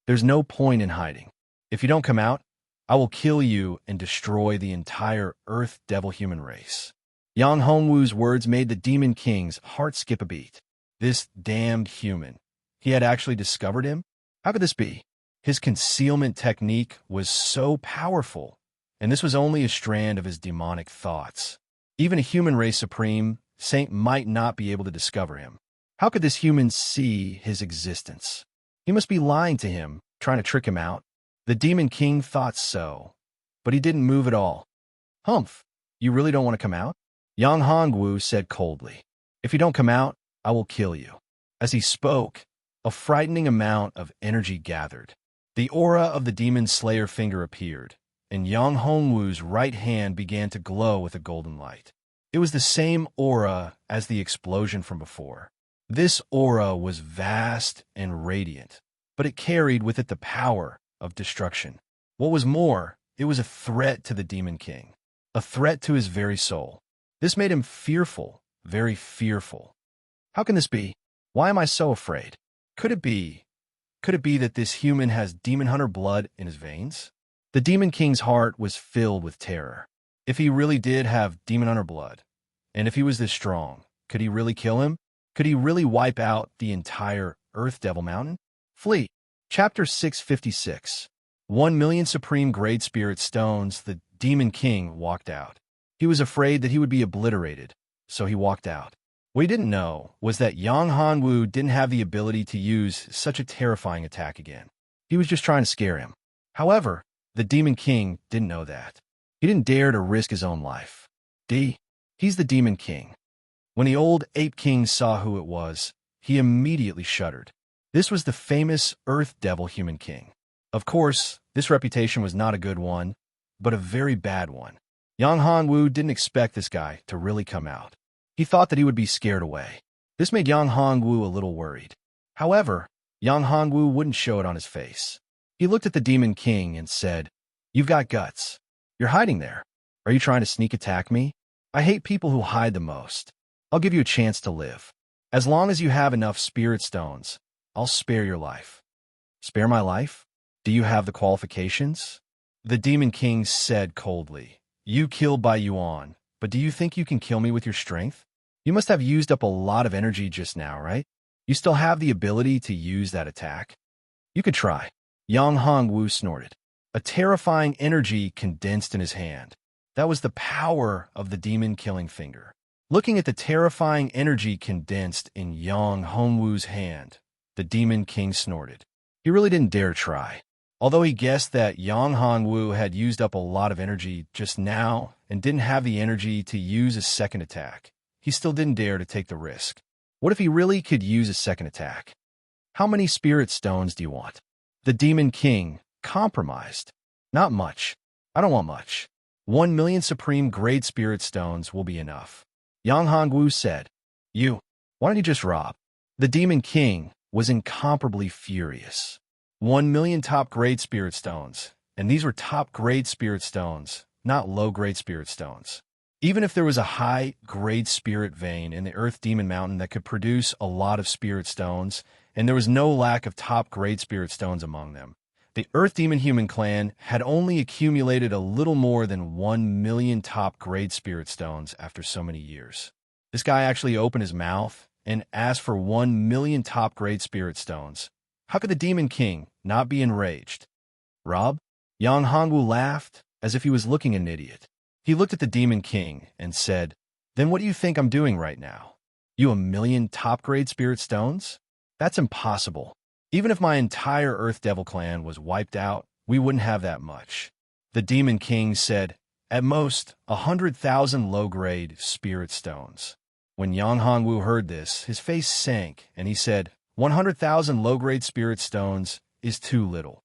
There's no point in hiding. If you don't come out, I will kill you and destroy the entire Earth Devil human race." Yang Hongwu's words made the Demon King's heart skip a beat. This damned human. He had actually discovered him? How could this be? His concealment technique was so powerful, and this was only a strand of his demonic thoughts. Even a human race supreme saint might not be able to discover him. How could this human see his existence? He must be lying to him, trying to trick him out. The Demon King thought so, but he didn't move at all. "Humph, you really don't want to come out?" Yang Hongwu said coldly. "If you don't come out, I will kill you." As he spoke, a frightening amount of energy gathered. The aura of the Demon Slayer finger appeared, and Yang Hongwu's right hand began to glow with a golden light. It was the same aura as the explosion from before. This aura was vast and radiant, but it carried with it the power of destruction. What was more, it was a threat to the Demon King, a threat to his very soul. This made him fearful, very fearful. How can this be? Why am I so afraid? Could it be that this human has demon hunter blood in his veins? The Demon King's heart was filled with terror. If he really did have demon hunter blood, and if he was this strong, could he really kill him? Could he really wipe out the entire Earth Devil Mountain? Flee. Chapter 656. 1,000,000 Supreme Grade Spirit Stones. The Demon King walked out. He was afraid that he would be obliterated, so he walked out. What he didn't know was that Yang Hanwu didn't have the ability to use such a terrifying attack again. He was just trying to scare him. However, the Demon King didn't know that. He didn't dare to risk his own life. He's the Demon King. When the old Ape King saw who it was, he immediately shuddered. This was the famous Earth Devil Human King. Of course, this reputation was not a good one, but a very bad one. Yang Hanwu didn't expect this guy to really come out. He thought that he would be scared away. This made Yang Hanwu a little worried. However, Yang Hanwu wouldn't show it on his face. He looked at the Demon King and said, "You've got guts. You're hiding there. Are you trying to sneak attack me? I hate people who hide the most. I'll give you a chance to live. As long as you have enough spirit stones, I'll spare your life." "Spare my life? Do you have the qualifications?" The Demon King said coldly. "You killed by Yuan, but do you think you can kill me with your strength? You must have used up a lot of energy just now, right? You still have the ability to use that attack?" "You could try." Yang Hongwu snorted. A terrifying energy condensed in his hand. That was the power of the demon-killing finger. Looking at the terrifying energy condensed in Yang Hongwu's hand, the Demon King snorted. He really didn't dare try. Although he guessed that Yang Hongwu had used up a lot of energy just now and didn't have the energy to use a second attack, he still didn't dare to take the risk. What if he really could use a second attack? "How many spirit stones do you want?" The Demon King compromised. "Not much. I don't want much. 1,000,000 supreme grade spirit stones will be enough." Yang Hongwu said, Why don't you just rob?" The Demon King was incomparably furious. 1,000,000 top-grade spirit stones, and these were top-grade spirit stones, not low-grade spirit stones. Even if there was a high-grade spirit vein in the Earth Demon Mountain that could produce a lot of spirit stones, and there was no lack of top-grade spirit stones among them, the Earth Demon Human Clan had only accumulated a little more than 1,000,000 top-grade spirit stones after so many years. This guy actually opened his mouth and asked for 1,000,000 top-grade spirit stones. How could the Demon King not be enraged? "Rob?" Yang Hongwu laughed as if he was looking an idiot. He looked at the Demon King and said, "Then what do you think I'm doing right now? You 1,000,000 top-grade spirit stones? That's impossible. Even if my entire Earth Devil clan was wiped out, we wouldn't have that much." The Demon King said, "At most, 100,000 low-grade spirit stones." When Yang Hongwu heard this, his face sank, and he said, 100,000 low-grade spirit stones is too little.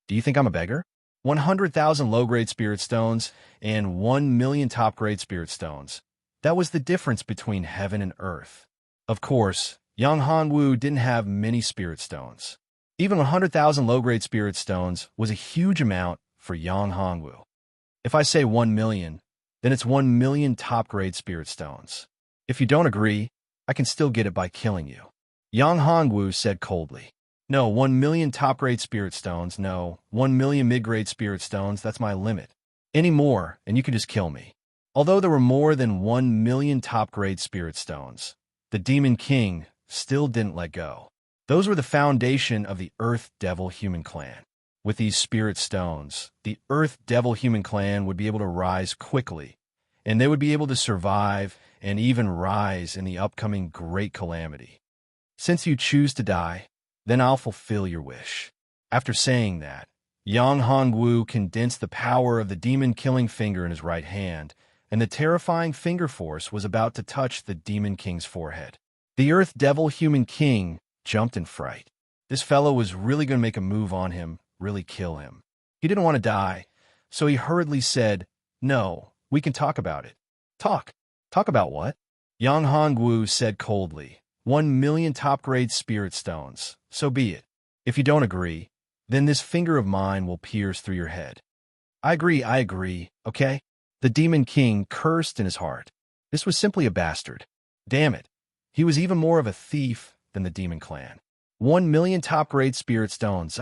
"Do you think I'm a beggar? 100,000 low-grade spirit stones and 1,000,000 top-grade spirit stones. That was the difference between heaven and earth." Of course, Yang Hongwu didn't have many spirit stones. Even 100,000 low-grade spirit stones was a huge amount for Yang Hongwu. If I say 1,000,000, then it's 1,000,000 top-grade spirit stones. If you don't agree, I can still get it by killing you." Yang Hongwu said coldly. "No, 1,000,000 top-grade spirit stones, no, 1,000,000 mid-grade spirit stones, that's my limit. Any more, and you can just kill me." Although there were more than 1,000,000 top-grade spirit stones, the Demon King still didn't let go. Those were the foundation of the Earth Devil Human Clan. With these spirit stones, the Earth Devil Human Clan would be able to rise quickly, and they would be able to survive and even rise in the upcoming Great Calamity. "Since you choose to die, then I'll fulfill your wish." After saying that, Yang Hongwu condensed the power of the demon-killing finger in his right hand, and the terrifying finger force was about to touch the Demon King's forehead. The Earth Devil Human King jumped in fright. This fellow was really going to make a move on him, really kill him. He didn't want to die, so he hurriedly said, "No, we can talk about it." "Talk? Talk about what?" Yang Hongwu said coldly. 1,000,000 top-grade spirit stones. So be it. If you don't agree, then this finger of mine will pierce through your head." I agree, okay?" The Demon King cursed in his heart. This was simply a bastard. Damn it. He was even more of a thief than the Demon Clan. 1,000,000 top-grade spirit stones,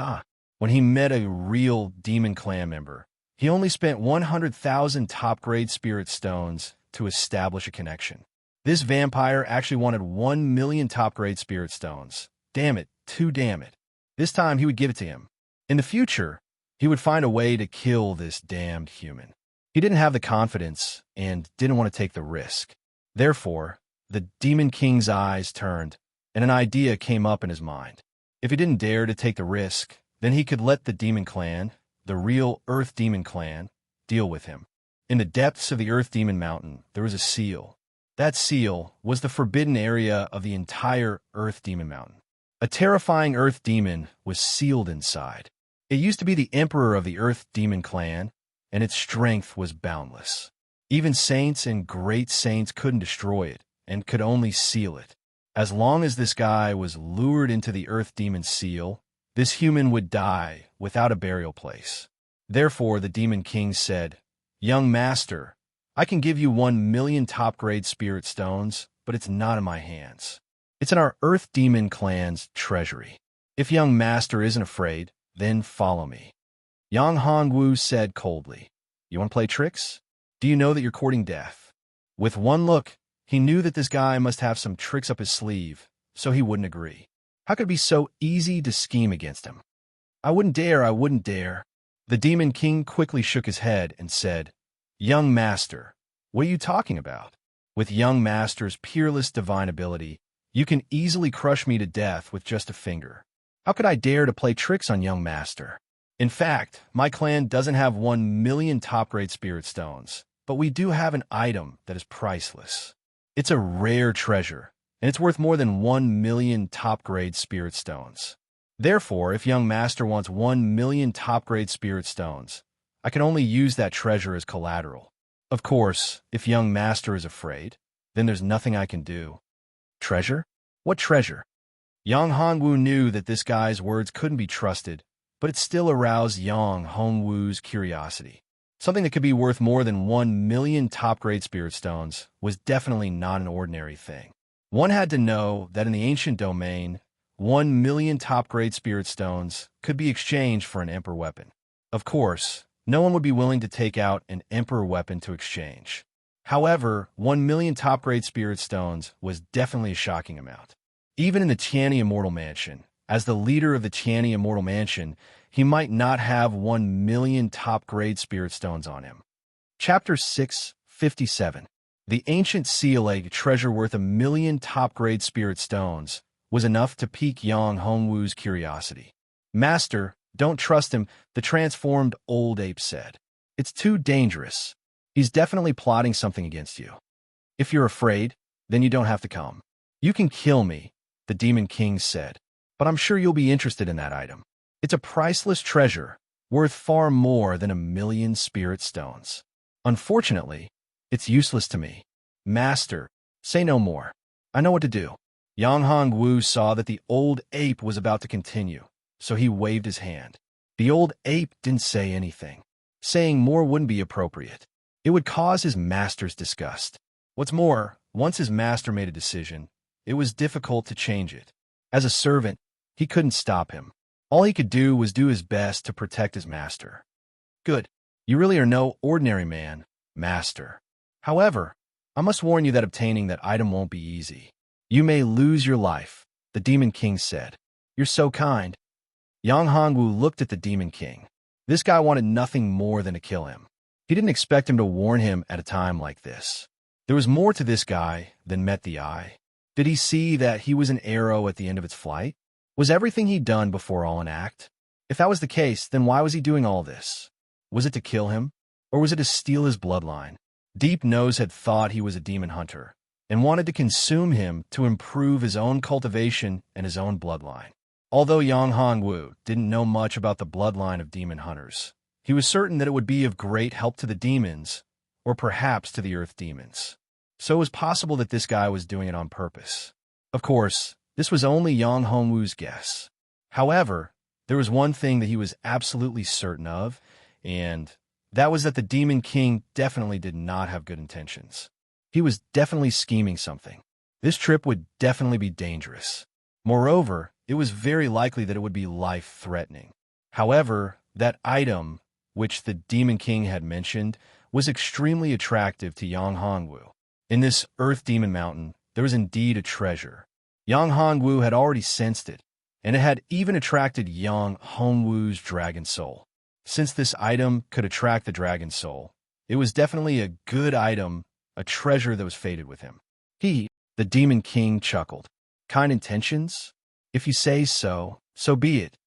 When he met a real Demon Clan member, he only spent 100,000 top-grade spirit stones to establish a connection. This vampire actually wanted 1,000,000 top-grade spirit stones. Damn it, damn it. This time he would give it to him. In the future, he would find a way to kill this damned human. He didn't have the confidence and didn't want to take the risk. Therefore, The Demon King's eyes turned, and an idea came up in his mind. If he didn't dare to take the risk, then he could let the Demon Clan, the real Earth Demon Clan, deal with him. In the depths of the Earth Demon Mountain, there was a seal. That seal was the forbidden area of the entire Earth Demon Mountain. A terrifying Earth Demon was sealed inside. It used to be the emperor of the Earth Demon Clan, and its strength was boundless. Even saints and great saints couldn't destroy it, and could only seal it. As long as this guy was lured into the Earth Demon seal, this human would die without a burial place. Therefore, the Demon King said, "Young master, I can give you 1,000,000 top-grade spirit stones, but it's not in my hands. It's in our Earth Demon Clan's treasury. If young master isn't afraid, then follow me." Yang Hongwu said coldly, "You want to play tricks? Do you know that you're courting death?" With one look, he knew that this guy must have some tricks up his sleeve, so he wouldn't agree. How could it be so easy to scheme against him? I wouldn't dare. The Demon King quickly shook his head and said, "Young master, what are you talking about? With young master's peerless divine ability, you can easily crush me to death with just a finger. How could I dare to play tricks on young master? In fact, my clan doesn't have 1,000,000 top-grade spirit stones, but we do have an item that is priceless. It's a rare treasure, and it's worth more than 1,000,000 top-grade spirit stones. Therefore, if young master wants 1,000,000 top-grade spirit stones, I can only use that treasure as collateral. Of course, if young master is afraid, then there's nothing I can do." Treasure? What treasure? Yang Hongwu knew that this guy's words couldn't be trusted, but it still aroused Yang Hongwu's curiosity. Something that could be worth more than 1,000,000 top-grade spirit stones was definitely not an ordinary thing. One had to know that in the ancient domain, 1,000,000 top-grade spirit stones could be exchanged for an emperor weapon. Of course, no one would be willing to take out an emperor weapon to exchange. However, 1,000,000 top-grade spirit stones was definitely a shocking amount. Even in the Tianyi Immortal Mansion, as the leader of the Tianyi Immortal Mansion, he might not have 1,000,000 top-grade spirit stones on him. Chapter 657. The ancient seal egg treasure worth 1,000,000 top-grade spirit stones was enough to pique Yang Hongwu's curiosity. "Master, don't trust him," the transformed old ape said. "It's too dangerous. He's definitely plotting something against you. If you're afraid, then you don't have to come. You can kill me," the Demon King said, "but I'm sure you'll be interested in that item. It's a priceless treasure, worth far more than 1,000,000 spirit stones. Unfortunately, it's useless to me. Master, say no more. I know what to do." Yang Hongwu saw that the old ape was about to continue, so he waved his hand. The old ape didn't say anything. Saying more wouldn't be appropriate. It would cause his master's disgust. What's more, once his master made a decision, it was difficult to change it. As a servant, he couldn't stop him. All he could do was do his best to protect his master. "Good. You really are no ordinary man, master. However, I must warn you that obtaining that item won't be easy. You may lose your life," the Demon King said. "You're so kind." Yang Hongwu looked at the Demon King. This guy wanted nothing more than to kill him. He didn't expect him to warn him at a time like this. There was more to this guy than met the eye. Did he see that he was an arrow at the end of its flight? Was everything he'd done before all an act? If that was the case, then why was he doing all this? Was it to kill him? Or was it to steal his bloodline? Deep Nose had thought he was a demon hunter, and wanted to consume him to improve his own cultivation and his own bloodline. Although Yang Hongwu didn't know much about the bloodline of demon hunters, he was certain that it would be of great help to the demons, or perhaps to the earth demons. So it was possible that this guy was doing it on purpose. Of course, this was only Yang Hongwu's guess. However, there was one thing that he was absolutely certain of, and that was that the Demon King definitely did not have good intentions. He was definitely scheming something. This trip would definitely be dangerous. Moreover, it was very likely that it would be life-threatening. However, that item, which the Demon King had mentioned, was extremely attractive to Yang Hongwu. In this Earth Demon Mountain, there was indeed a treasure. Yang Hongwu had already sensed it, and it had even attracted Yang Hongwu's dragon soul. Since this item could attract the dragon soul, it was definitely a good item, a treasure that was fated with him. He The Demon King chuckled. Kind intentions? If you say so, so be it.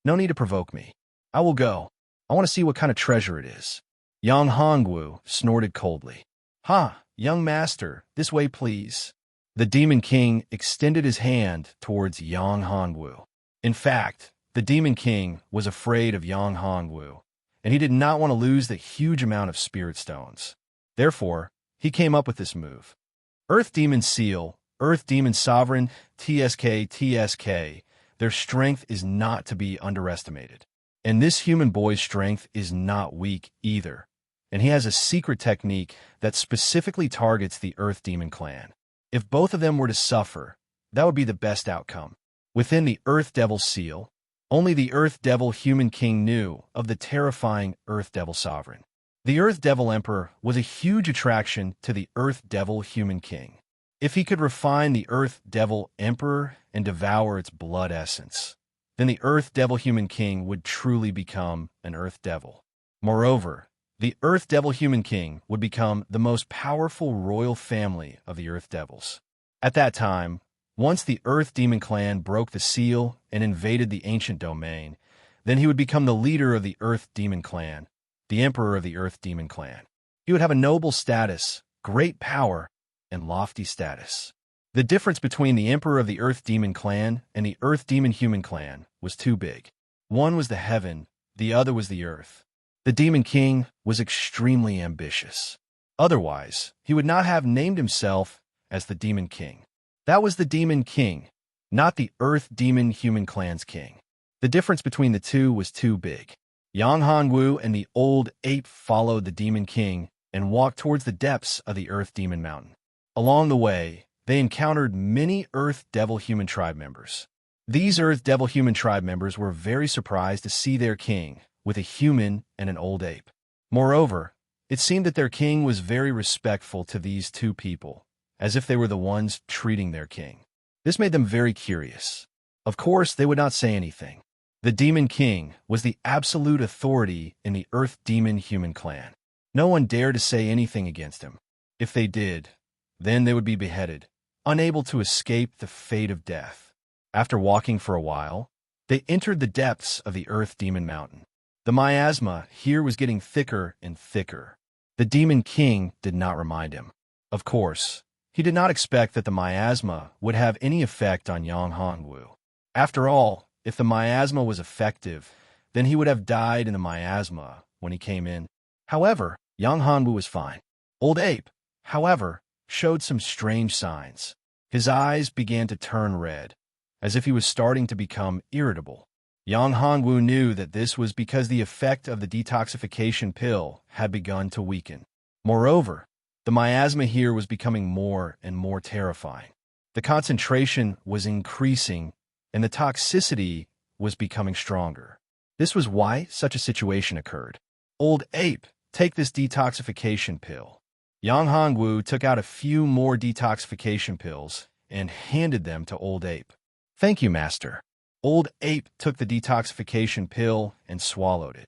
No need to provoke me. I will go. I want to see what kind of treasure it is. Yang Hongwu snorted coldly. Ha, young master, this way please. The Demon King extended his hand towards Yang Hongwu. In fact, the Demon King was afraid of Yang Hongwu, and he did not want to lose the huge amount of spirit stones. Therefore, he came up with this move. Earth Demon Seal, Earth Demon Sovereign, TSK. Their strength is not to be underestimated. And this human boy's strength is not weak either. And he has a secret technique that specifically targets the Earth Demon clan. If both of them were to suffer, that would be the best outcome. Within the Earth Devil Seal, only the Earth Devil Human King knew of the terrifying Earth Devil Sovereign. The Earth Devil Emperor was a huge attraction to the Earth Devil Human King. If he could refine the Earth Devil Emperor and devour its blood essence, then the Earth Devil Human King would truly become an Earth Devil. Moreover, the Earth Devil Human King would become the most powerful royal family of the Earth Devils. At that time, once the Earth Demon clan broke the seal and invaded the ancient domain, then he would become the leader of the Earth Demon clan, the Emperor of the Earth Demon clan. He would have a noble status, great power, and lofty status. The difference between the Emperor of the Earth Demon clan and the Earth Demon Human clan was too big. One was the heaven, the other was the earth. The Demon King was extremely ambitious. Otherwise, he would not have named himself as the Demon King. That was the Demon King, not the Earth Demon Human clan's king. The difference between the two was too big. Yang Hongwu and the old ape followed the Demon King and walked towards the depths of the Earth Demon Mountain. Along the way, they encountered many Earth Devil Human tribe members. These Earth Devil Human tribe members were very surprised to see their king with a human and an old ape. Moreover, it seemed that their king was very respectful to these two people, as if they were the ones treating their king. This made them very curious. Of course, they would not say anything. The Demon King was the absolute authority in the Earth Demon Human clan. No one dared to say anything against him. If they did, then they would be beheaded, unable to escape the fate of death. After walking for a while, they entered the depths of the Earth Demon Mountain. The miasma here was getting thicker and thicker. The Demon King did not remind him. Of course, he did not expect that the miasma would have any effect on Yang Hongwu. After all, if the miasma was effective, then he would have died in the miasma when he came in. However, Yang Hongwu was fine. Old Ape, however, showed some strange signs. His eyes began to turn red, as if he was starting to become irritable. Yang Hongwu knew that this was because the effect of the detoxification pill had begun to weaken. Moreover, the miasma here was becoming more and more terrifying. The concentration was increasing, and the toxicity was becoming stronger. This was why such a situation occurred. Old Ape, take this detoxification pill. Yang Hongwu took out a few more detoxification pills and handed them to Old Ape. Thank you, Master. Old Ape took the detoxification pill and swallowed it.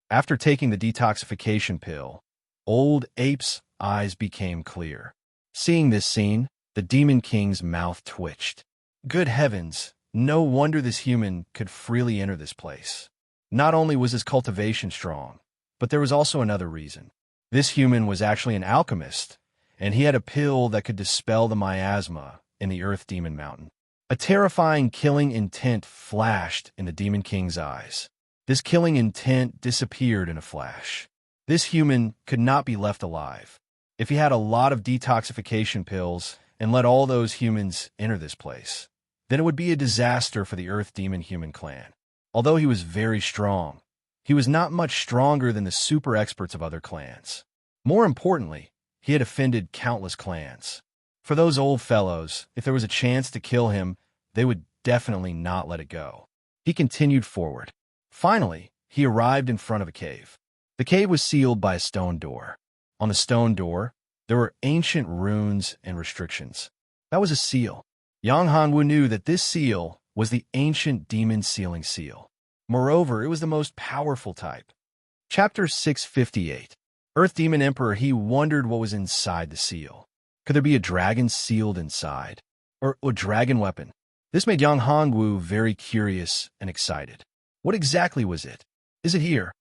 After taking the detoxification pill, Old Ape's eyes became clear. Seeing this scene, the Demon King's mouth twitched. Good heavens, no wonder this human could freely enter this place. Not only was his cultivation strong, but there was also another reason. This human was actually an alchemist, and he had a pill that could dispel the miasma in the Earth Demon Mountain. A terrifying killing intent flashed in the Demon King's eyes. This killing intent disappeared in a flash. This human could not be left alive. If he had a lot of detoxification pills and let all those humans enter this place, then it would be a disaster for the Earth Demon Human clan. Although he was very strong, he was not much stronger than the super experts of other clans. More importantly, he had offended countless clans. For those old fellows, if there was a chance to kill him, they would definitely not let it go. He continued forward. Finally, he arrived in front of a cave. The cave was sealed by a stone door. On the stone door, there were ancient runes and restrictions. That was a seal. Yang Hongwu knew that this seal was the ancient demon sealing seal. Moreover, it was the most powerful type. Chapter 658. Earth Demon Emperor, he wondered what was inside the seal. Could there be a dragon sealed inside? Or a dragon weapon? This made Yang Hongwu very curious and excited. What exactly was it? Is it here?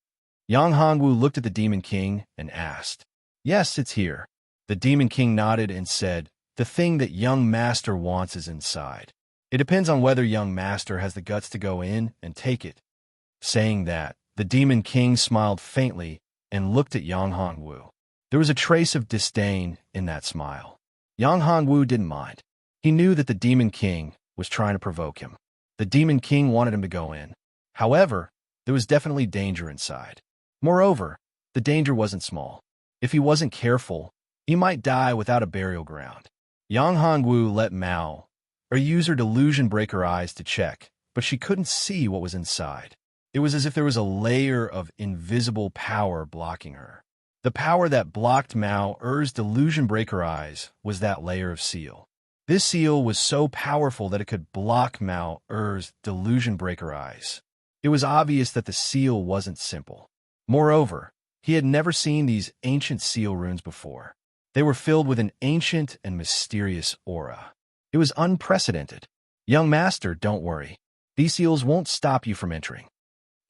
Yang Hongwu looked at the Demon King and asked. Yes, it's here. The Demon King nodded and said, the thing that young master wants is inside. It depends on whether young master has the guts to go in and take it. Saying that, the Demon King smiled faintly and looked at Yang Hongwu. There was a trace of disdain in that smile. Yang Hongwu didn't mind. He knew that the Demon King was trying to provoke him. The Demon King wanted him to go in. However, there was definitely danger inside. Moreover, the danger wasn't small. If he wasn't careful, he might die without a burial ground. Yang Hongwu let Mao, or use her delusion breaker eyes to check, but she couldn't see what was inside. It was as if there was a layer of invisible power blocking her. The power that blocked Mao Er's delusion breaker eyes was that layer of seal. This seal was so powerful that it could block Mao Er's delusion breaker eyes. It was obvious that the seal wasn't simple. Moreover, he had never seen these ancient seal runes before. They were filled with an ancient and mysterious aura. It was unprecedented. Young master, don't worry. These seals won't stop you from entering.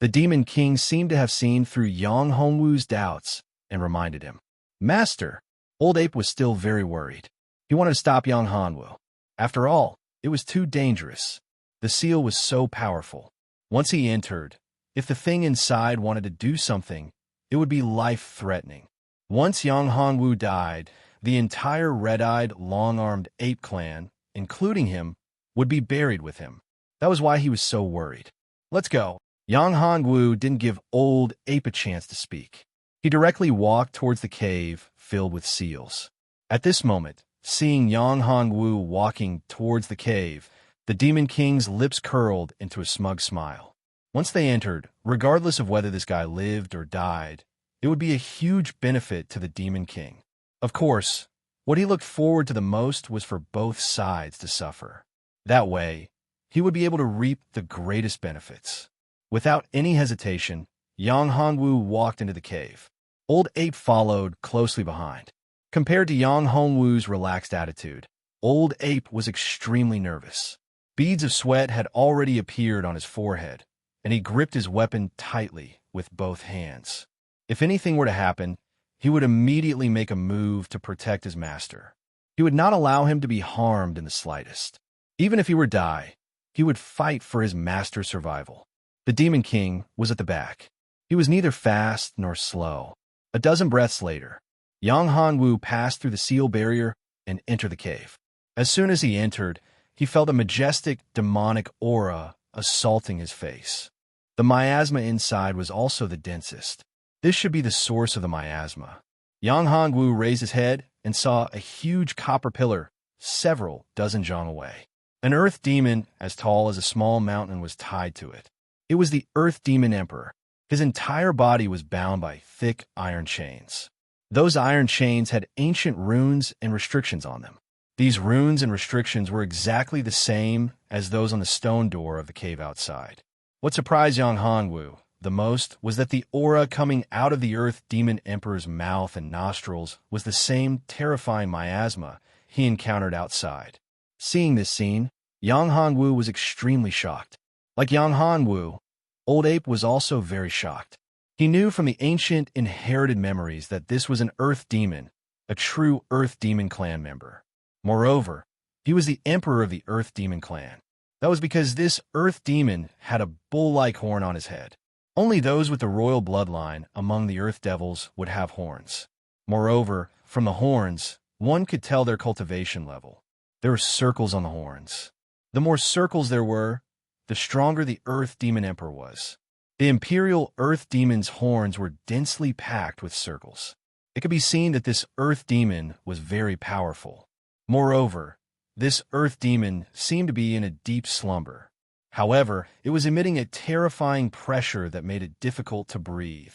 The Demon King seemed to have seen through Yang Hongwu's doubts and reminded him. Master, Old Ape was still very worried. He wanted to stop Yang Hongwu. After all, it was too dangerous. The seal was so powerful. Once he entered, if the thing inside wanted to do something, it would be life-threatening. Once Yang Hongwu died, the entire red-eyed, long-armed ape clan, including him, would be buried with him. That was why he was so worried. Let's go. Yang Hongwu didn't give Old Ape a chance to speak. He directly walked towards the cave filled with seals. At this moment, seeing Yang Hongwu walking towards the cave, the Demon King's lips curled into a smug smile. Once they entered, regardless of whether this guy lived or died, it would be a huge benefit to the Demon King. Of course, what he looked forward to the most was for both sides to suffer. That way, he would be able to reap the greatest benefits. Without any hesitation, Yang Hongwu walked into the cave. Old Ape followed closely behind. Compared to Yang Hongwu's relaxed attitude, Old Ape was extremely nervous. Beads of sweat had already appeared on his forehead, and he gripped his weapon tightly with both hands. If anything were to happen, he would immediately make a move to protect his master. He would not allow him to be harmed in the slightest. Even if he were to die, he would fight for his master's survival. The Demon King was at the back. He was neither fast nor slow. A dozen breaths later, Yang Hongwu passed through the seal barrier and entered the cave. As soon as he entered, he felt a majestic, demonic aura assaulting his face. The miasma inside was also the densest. This should be the source of the miasma. Yang Hongwu raised his head and saw a huge copper pillar several dozen zhang away. An earth demon as tall as a small mountain was tied to it. It was the Earth Demon Emperor. His entire body was bound by thick iron chains. Those iron chains had ancient runes and restrictions on them. These runes and restrictions were exactly the same as those on the stone door of the cave outside. What surprised Yang Hongwu the most was that the aura coming out of the Earth Demon Emperor's mouth and nostrils was the same terrifying miasma he encountered outside. Seeing this scene, Yang Hongwu was extremely shocked. Like Yang Hongwu, Old Ape was also very shocked. He knew from the ancient inherited memories that this was an Earth Demon, a true Earth Demon clan member. Moreover, he was the emperor of the Earth Demon clan. That was because this Earth Demon had a bull-like horn on his head. Only those with the royal bloodline among the Earth Devils would have horns. Moreover, from the horns, one could tell their cultivation level. There were circles on the horns. The more circles there were, the stronger the Earth Demon Emperor was. The Imperial Earth Demon's horns were densely packed with circles. It could be seen that this Earth Demon was very powerful. Moreover, this Earth Demon seemed to be in a deep slumber. However, it was emitting a terrifying pressure that made it difficult to breathe.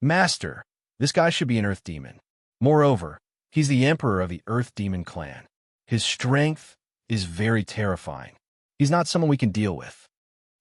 Master, this guy should be an Earth Demon. Moreover, he's the Emperor of the Earth Demon clan. His strength is very terrifying. He's not someone we can deal with.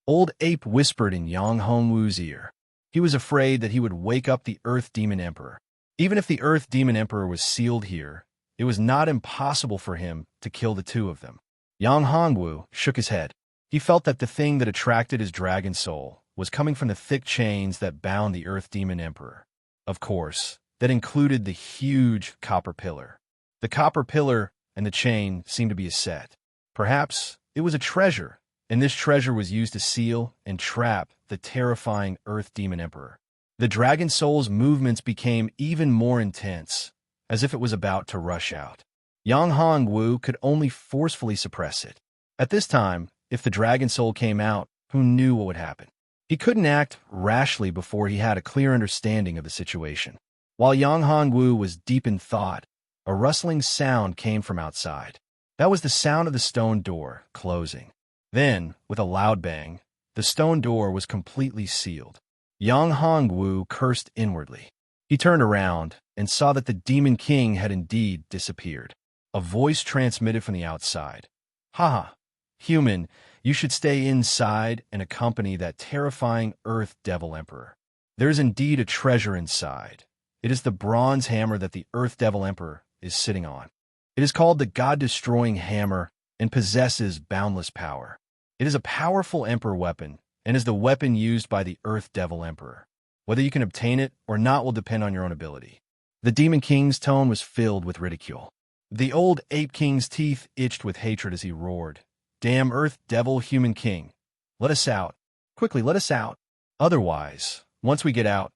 Old Ape whispered in Yang Hongwu's ear. He was afraid that he would wake up the Earth Demon Emperor. Even if the Earth Demon Emperor was sealed here, it was not impossible for him to kill the two of them. Yang Hongwu shook his head. He felt that the thing that attracted his dragon soul was coming from the thick chains that bound the Earth Demon Emperor. Of course, that included the huge copper pillar. The copper pillar and the chain seemed to be a set. Perhaps it was a treasure, and this treasure was used to seal and trap the terrifying Earth Demon Emperor. The dragon soul's movements became even more intense, as if it was about to rush out. Yang Hongwu could only forcefully suppress it. At this time, if the dragon soul came out, who knew what would happen? He couldn't act rashly before he had a clear understanding of the situation. While Yang Hongwu was deep in thought, a rustling sound came from outside. That was the sound of the stone door closing. Then, with a loud bang, the stone door was completely sealed. Yang Hongwu cursed inwardly. He turned around and saw that the Demon King had indeed disappeared. A voice transmitted from the outside. "Haha, human, you should stay inside and accompany that terrifying Earth Devil Emperor. There is indeed a treasure inside. It is the bronze hammer that the Earth Devil Emperor is sitting on. It is called the God-destroying hammer and possesses boundless power. It is a powerful Emperor weapon and is the weapon used by the Earth Devil Emperor. Whether you can obtain it or not will depend on your own ability." The Demon King's tone was filled with ridicule. The old Ape King's teeth itched with hatred as he roared, "Damn Earth Devil Human King! Let us out. Quickly, let us out. Otherwise, once we get out,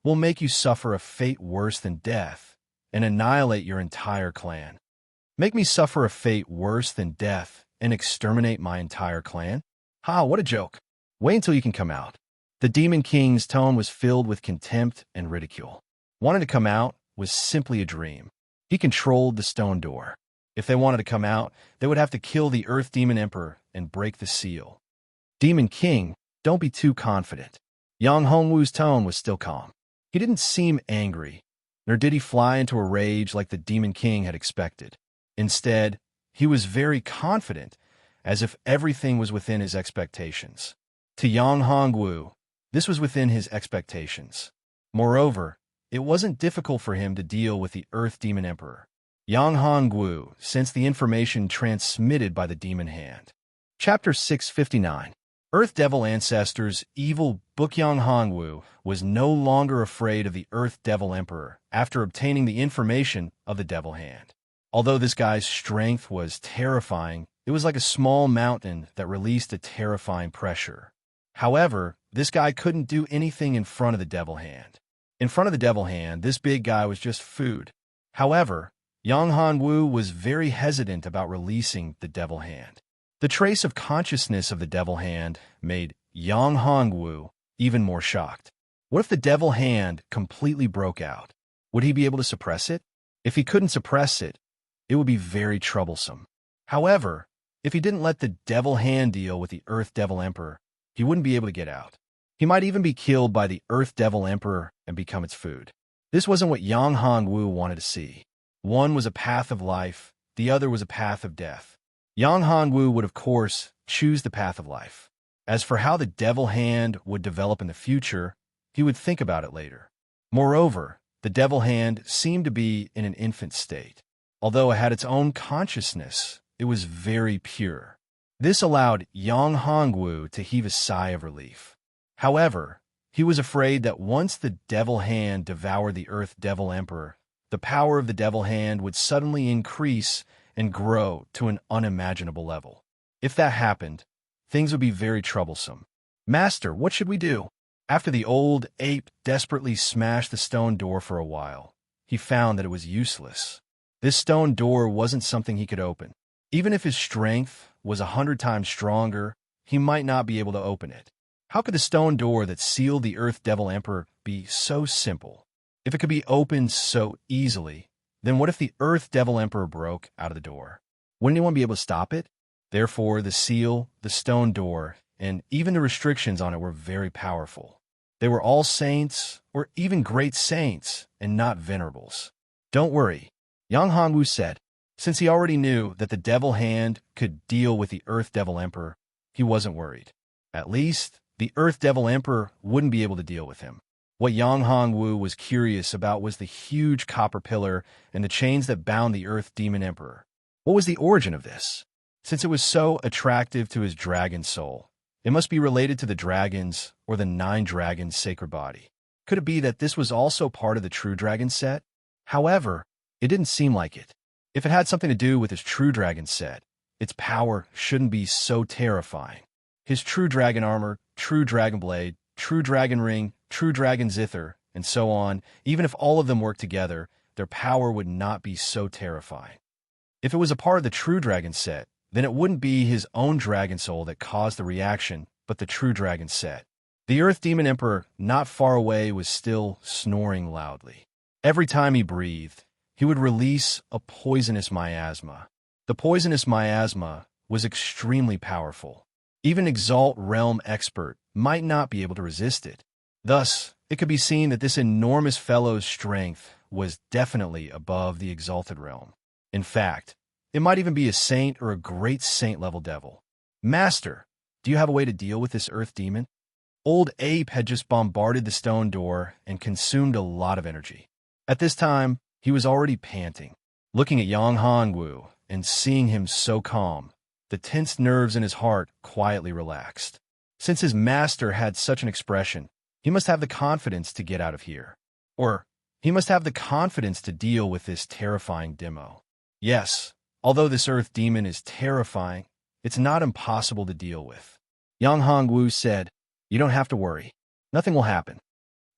we'll make you suffer a fate worse than death and annihilate your entire clan." "Make me suffer a fate worse than death and exterminate my entire clan? Ha, what a joke. Wait until you can come out." The Demon King's tone was filled with contempt and ridicule. Wanting to come out was simply a dream. He controlled the stone door. If they wanted to come out, they would have to kill the Earth Demon Emperor and break the seal. "Demon King, don't be too confident." Yang Hongwu's tone was still calm. He didn't seem angry, nor did he fly into a rage like the Demon King had expected. Instead, he was very confident, as if everything was within his expectations. To Yang Hongwu, this was within his expectations. Moreover, it wasn't difficult for him to deal with the Earth Demon Emperor. Yang Hongwu sensed the information transmitted by the Demon Hand. Chapter 659. Earth Devil Ancestors' Evil Book. Yang Hongwu was no longer afraid of the Earth Devil Emperor after obtaining the information of the Devil Hand. Although this guy's strength was terrifying, it was like a small mountain that released a terrifying pressure. However, this guy couldn't do anything in front of the Devil Hand. In front of the Devil Hand, this big guy was just food. However, Yang Hongwu was very hesitant about releasing the Devil Hand. The trace of consciousness of the Devil Hand made Yang Hongwu even more shocked. What if the Devil Hand completely broke out? Would he be able to suppress it? If he couldn't suppress it, it would be very troublesome. However, if he didn't let the Devil Hand deal with the Earth Devil Emperor, he wouldn't be able to get out. He might even be killed by the Earth Devil Emperor and become its food. This wasn't what Yang Hongwu wanted to see. One was a path of life, the other was a path of death. Yang Hongwu would, of course, choose the path of life. As for how the Devil Hand would develop in the future, he would think about it later. Moreover, the Devil Hand seemed to be in an infant state. Although it had its own consciousness, it was very pure. This allowed Yang Hongwu to heave a sigh of relief. However, he was afraid that once the Devil Hand devoured the Earth Devil Emperor, the power of the Devil Hand would suddenly increase and grow to an unimaginable level. If that happened, things would be very troublesome. "Master, what should we do?" After the old ape desperately smashed the stone door for a while, he found that it was useless. This stone door wasn't something he could open. Even if his strength was 100 times stronger, he might not be able to open it. How could the stone door that sealed the Earth Devil Emperor be so simple? If it could be opened so easily, then what if the Earth Devil Emperor broke out of the door? Wouldn't anyone be able to stop it? Therefore, the seal, the stone door, and even the restrictions on it were very powerful. They were all saints, or even great saints, and not venerables. "Don't worry," Yang Hongwu said. Since he already knew that the Devil Hand could deal with the Earth Devil Emperor, he wasn't worried. At least, the Earth Devil Emperor wouldn't be able to deal with him. What Yang Hongwu was curious about was the huge copper pillar and the chains that bound the Earth Demon Emperor. What was the origin of this? Since it was so attractive to his dragon soul, it must be related to the dragons or the 9 dragons' sacred body. Could it be that this was also part of the True Dragon set? However, it didn't seem like it. If it had something to do with his True Dragon set, its power shouldn't be so terrifying. His True Dragon armor, True Dragon blade, True Dragon ring, True Dragon zither, and so on, even if all of them worked together, their power would not be so terrifying. If it was a part of the True Dragon set, then it wouldn't be his own dragon soul that caused the reaction, but the True Dragon set. The Earth Demon Emperor, not far away, was still snoring loudly. Every time he breathed, he would release a poisonous miasma. The poisonous miasma was extremely powerful. Even Exalt Realm expert might not be able to resist it. Thus, it could be seen that this enormous fellow's strength was definitely above the Exalted Realm. In fact, it might even be a saint or a great saint-level devil. Master, do you have a way to deal with this Earth Demon? Old Ape had just bombarded the stone door and consumed a lot of energy. At this time, he was already panting. Looking at Yang Hongwu and seeing him so calm, the tense nerves in his heart quietly relaxed. Since his master had such an expression, he must have the confidence to get out of here. Or, he must have the confidence to deal with this terrifying demo. Yes, although this Earth Demon is terrifying, it's not impossible to deal with. Yang Hongwu said, "You don't have to worry. Nothing will happen."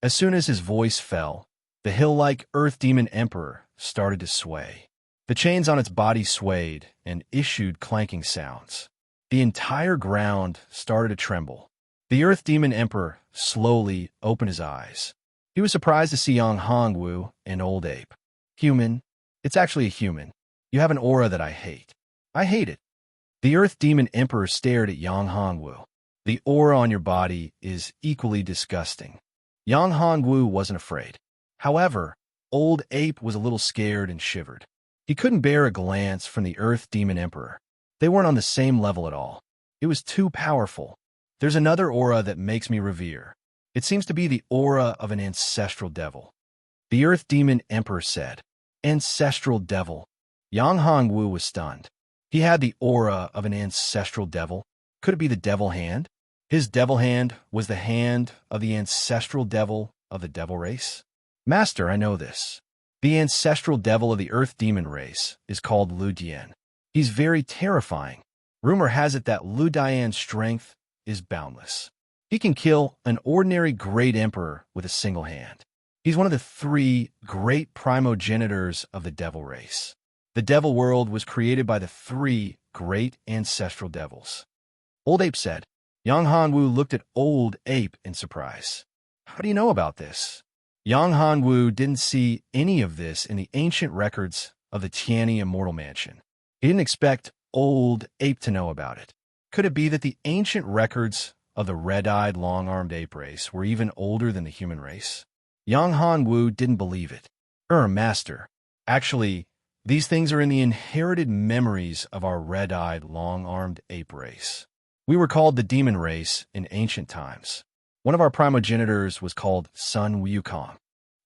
As soon as his voice fell, the hill-like Earth Demon Emperor started to sway. The chains on its body swayed and issued clanking sounds. The entire ground started to tremble. The Earth Demon Emperor slowly opened his eyes. He was surprised to see Yang Hongwu and Old Ape. "Human, it's actually a human. You have an aura that I hate. I hate it." The Earth Demon Emperor stared at Yang Hongwu. "The aura on your body is equally disgusting." Yang Hongwu wasn't afraid. However, Old Ape was a little scared and shivered. He couldn't bear a glance from the Earth Demon Emperor. They weren't on the same level at all. It was too powerful. "There's another aura that makes me revere. It seems to be the aura of an ancestral devil." The Earth Demon Emperor said. "Ancestral devil?" Yang Hongwu was stunned. He had the aura of an ancestral devil. Could it be the devil hand? His devil hand was the hand of the ancestral devil of the devil race? "Master, I know this. The ancestral devil of the Earth Demon race is called Lu Dian. He's very terrifying. Rumor has it that Lu Dian's strength is boundless. He can kill an ordinary great emperor with a single hand. He's one of the 3 great primogenitors of the devil race. The devil world was created by the 3 great ancestral devils." Old Ape said. Yang Hongwu looked at Old Ape in surprise. "How do you know about this?" Yang Hongwu didn't see any of this in the ancient records of the Tianyi Immortal Mansion. He didn't expect Old Ape to know about it. Could it be that the ancient records of the red-eyed, long-armed ape race were even older than the human race? Yang Hongwu didn't believe it. Master, actually, these things are in the inherited memories of our red-eyed, long-armed ape race. We were called the demon race in ancient times. One of our primogenitors was called Sun Wukong.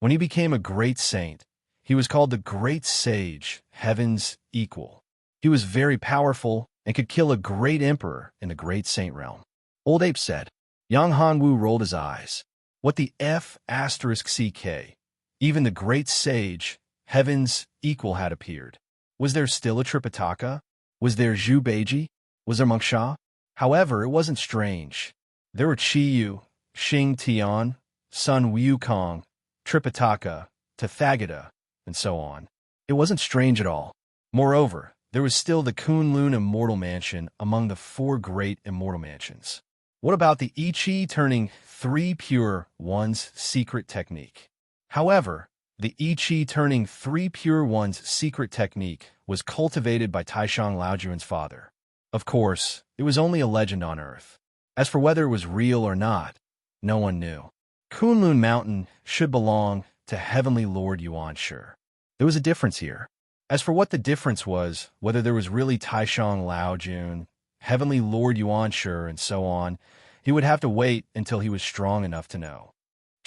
When he became a great saint, he was called the Great Sage, Heaven's Equal. He was very powerful and could kill a great emperor in the Great Saint realm. Old Ape said. Yang Hongwu rolled his eyes. What the F***CK? Even the Great Sage, Heaven's Equal, had appeared. Was there still a Tripitaka? Was there Zhu Beiji? Was there Mongsha? However, it wasn't strange. There were Qiyu, Xing Tian, Sun Wukong, Tripitaka, Tathagata, and so on. It wasn't strange at all. Moreover, there was still the Kunlun Immortal Mansion among the 4 great immortal mansions. What about the I Chi turning 3 pure ones secret technique? However, the I Chi turning 3 pure ones secret technique was cultivated by Taishang Laojuan's father. Of course, it was only a legend on Earth. As for whether it was real or not, no one knew. Kunlun Mountain should belong to Heavenly Lord Yuan Shi. There was a difference here. As for what the difference was, whether there was really Taishang Laojun, Heavenly Lord Yuan Shi, and so on, he would have to wait until he was strong enough to know.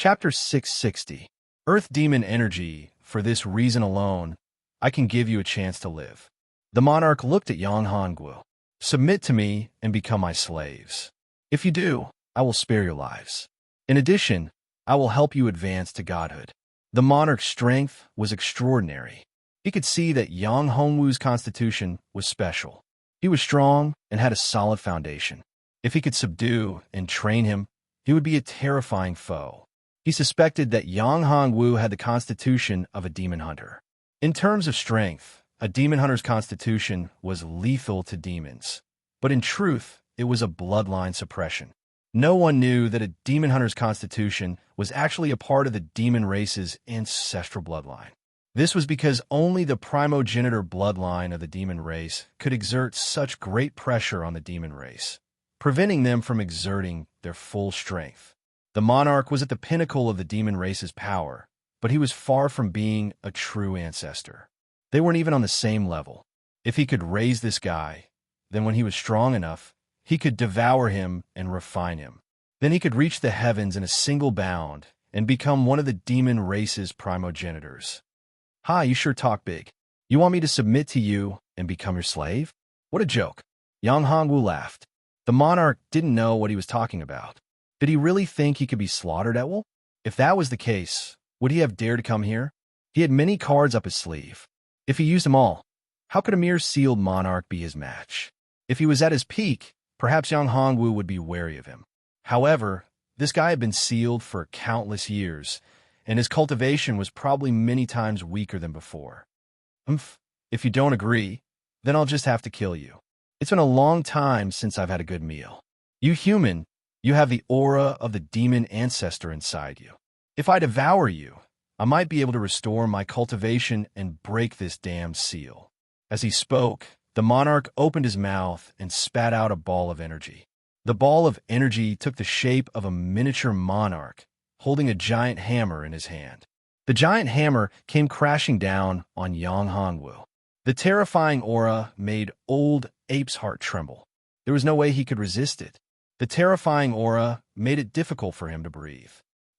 Chapter 660. Earth Demon Energy. For this reason alone, I can give you a chance to live. The monarch looked at Yang Hongwu. Submit to me and become my slaves. If you do, I will spare your lives. In addition, I will help you advance to godhood. The monarch's strength was extraordinary. He could see that Yang Hongwu's constitution was special. He was strong and had a solid foundation. If he could subdue and train him, he would be a terrifying foe. He suspected that Yang Hongwu had the constitution of a demon hunter. In terms of strength, a demon hunter's constitution was lethal to demons. But in truth, it was a bloodline suppression. No one knew that a demon hunter's constitution was actually a part of the demon race's ancestral bloodline. This was because only the primogenitor bloodline of the demon race could exert such great pressure on the demon race, preventing them from exerting their full strength. The monarch was at the pinnacle of the demon race's power, but he was far from being a true ancestor. They weren't even on the same level. If he could raise this guy, then when he was strong enough, he could devour him and refine him. Then he could reach the heavens in a single bound and become one of the demon race's primogenitors. Hi, you sure talk big. You want me to submit to you and become your slave? What a joke. Yang Hongwu laughed. The monarch didn't know what he was talking about. Did he really think he could be slaughtered at will? If that was the case, would he have dared to come here? He had many cards up his sleeve. If he used them all, how could a mere sealed monarch be his match? If he was at his peak, perhaps Yang Hongwu would be wary of him. However, this guy had been sealed for countless years, and his cultivation was probably many times weaker than before. If you don't agree, then I'll just have to kill you. It's been a long time since I've had a good meal. You human, you have the aura of the demon ancestor inside you. If I devour you, I might be able to restore my cultivation and break this damned seal. As he spoke, the monarch opened his mouth and spat out a ball of energy. The ball of energy took the shape of a miniature monarch, holding a giant hammer in his hand. The giant hammer came crashing down on Yang Hongwu. The terrifying aura made old Ape's heart tremble. There was no way he could resist it. The terrifying aura made it difficult for him to breathe.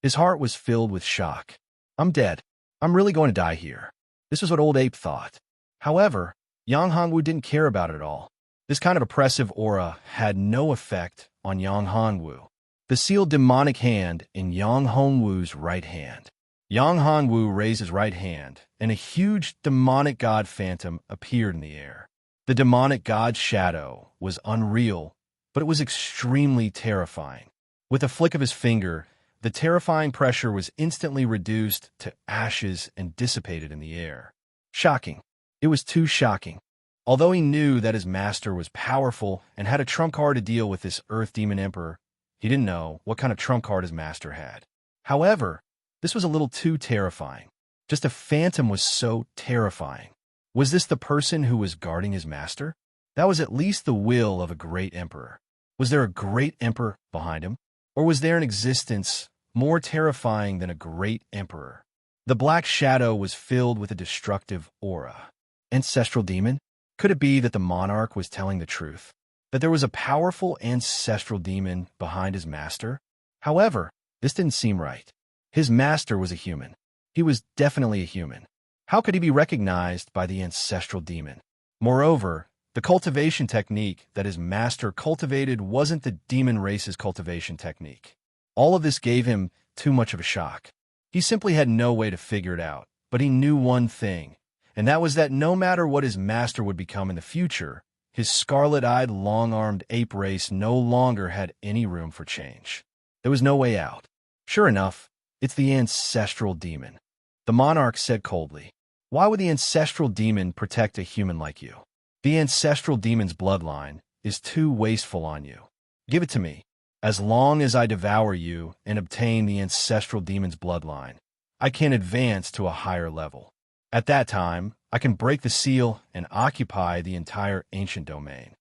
His heart was filled with shock. I'm dead. I'm really going to die here. This was what old Ape thought. However, Yang Hongwu didn't care about it at all. This kind of oppressive aura had no effect on Yang Hongwu. The sealed demonic hand in Yang Hongwu's right hand. Yang Hongwu raised his right hand, and a huge demonic god phantom appeared in the air. The demonic god's shadow was unreal, but it was extremely terrifying. With a flick of his finger, the terrifying pressure was instantly reduced to ashes and dissipated in the air. Shocking. It was too shocking. Although he knew that his master was powerful and had a trump card to deal with this Earth Demon Emperor, he didn't know what kind of trump card his master had. However, this was a little too terrifying. Just a phantom was so terrifying. Was this the person who was guarding his master? That was at least the will of a great emperor. Was there a great emperor behind him? Or was there an existence more terrifying than a great emperor? The black shadow was filled with a destructive aura. Ancestral demon? Could it be that the monarch was telling the truth? That there was a powerful ancestral demon behind his master? However, this didn't seem right. His master was a human. He was definitely a human. How could he be recognized by the ancestral demon? Moreover, the cultivation technique that his master cultivated wasn't the demon race's cultivation technique. All of this gave him too much of a shock. He simply had no way to figure it out, but he knew one thing, and that was that no matter what his master would become in the future, his scarlet-eyed, long-armed ape race no longer had any room for change. There was no way out. Sure enough, it's the ancestral demon. The monarch said coldly, "Why would the ancestral demon protect a human like you? The ancestral demon's bloodline is too wasteful on you. Give it to me. As long as I devour you and obtain the ancestral demon's bloodline, I can advance to a higher level. At that time, I can break the seal and occupy the entire ancient domain."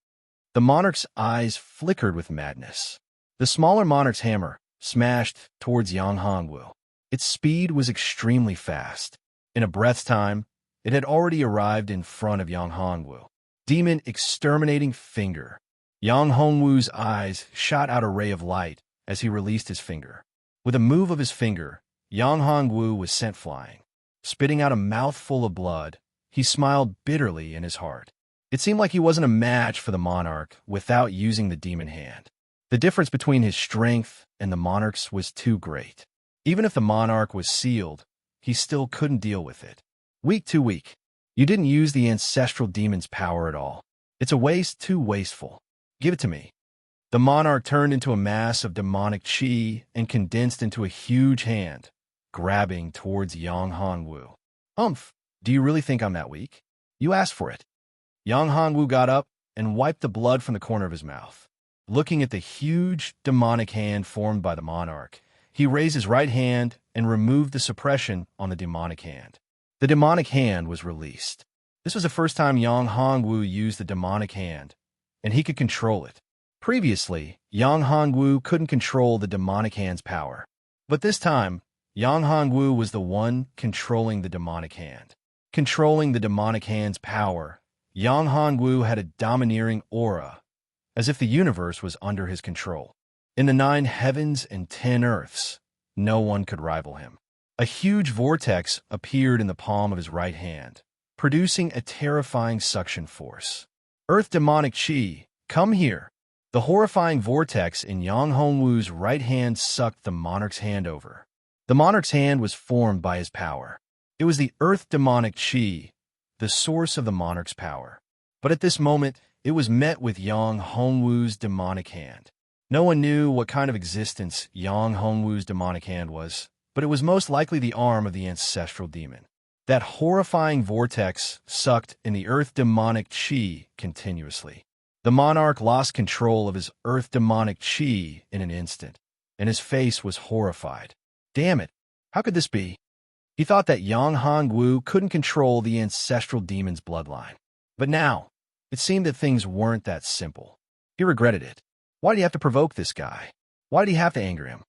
The monarch's eyes flickered with madness. The smaller monarch's hammer smashed towards Yang Hongwu. Its speed was extremely fast. In a breath's time, it had already arrived in front of Yang Hongwu. Demon exterminating finger. Yang Hongwu's eyes shot out a ray of light as he released his finger. With a move of his finger, Yang Hongwu was sent flying. Spitting out a mouthful of blood, he smiled bitterly in his heart. It seemed like he wasn't a match for the monarch without using the demon hand. The difference between his strength and the monarch's was too great. Even if the monarch was sealed, he still couldn't deal with it. Weak too weak. You didn't use the ancestral demon's power at all. It's a waste too wasteful. Give it to me. The monarch turned into a mass of demonic chi and condensed into a huge hand, grabbing towards Yang Hongwu. Do you really think I'm that weak? You asked for it. Yang Hongwu got up and wiped the blood from the corner of his mouth. Looking at the huge demonic hand formed by the monarch, he raised his right hand and removed the suppression on the demonic hand. The demonic hand was released. This was the first time Yang Hongwu used the demonic hand, and he could control it. Previously, Yang Hongwu couldn't control the demonic hand's power. But this time, Yang Hongwu was the one controlling the demonic hand. Controlling the demonic hand's power, Yang Hongwu had a domineering aura, as if the universe was under his control. In the 9 heavens and 10 earths, no one could rival him. A huge vortex appeared in the palm of his right hand, producing a terrifying suction force. Earth demonic chi, come here. The horrifying vortex in Yang Hongwu's right hand sucked the monarch's hand over. The monarch's hand was formed by his power. It was the earth demonic chi, the source of the monarch's power. But at this moment, it was met with Yang Hongwu's demonic hand. No one knew what kind of existence Yang Hongwu's demonic hand was, but it was most likely the arm of the ancestral demon. That horrifying vortex sucked in the earth demonic chi continuously. The monarch lost control of his earth demonic chi in an instant, and his face was horrified. Damn it, how could this be? He thought that Yang Hongwu couldn't control the ancestral demon's bloodline. But now, it seemed that things weren't that simple. He regretted it. Why did he have to provoke this guy? Why did he have to anger him?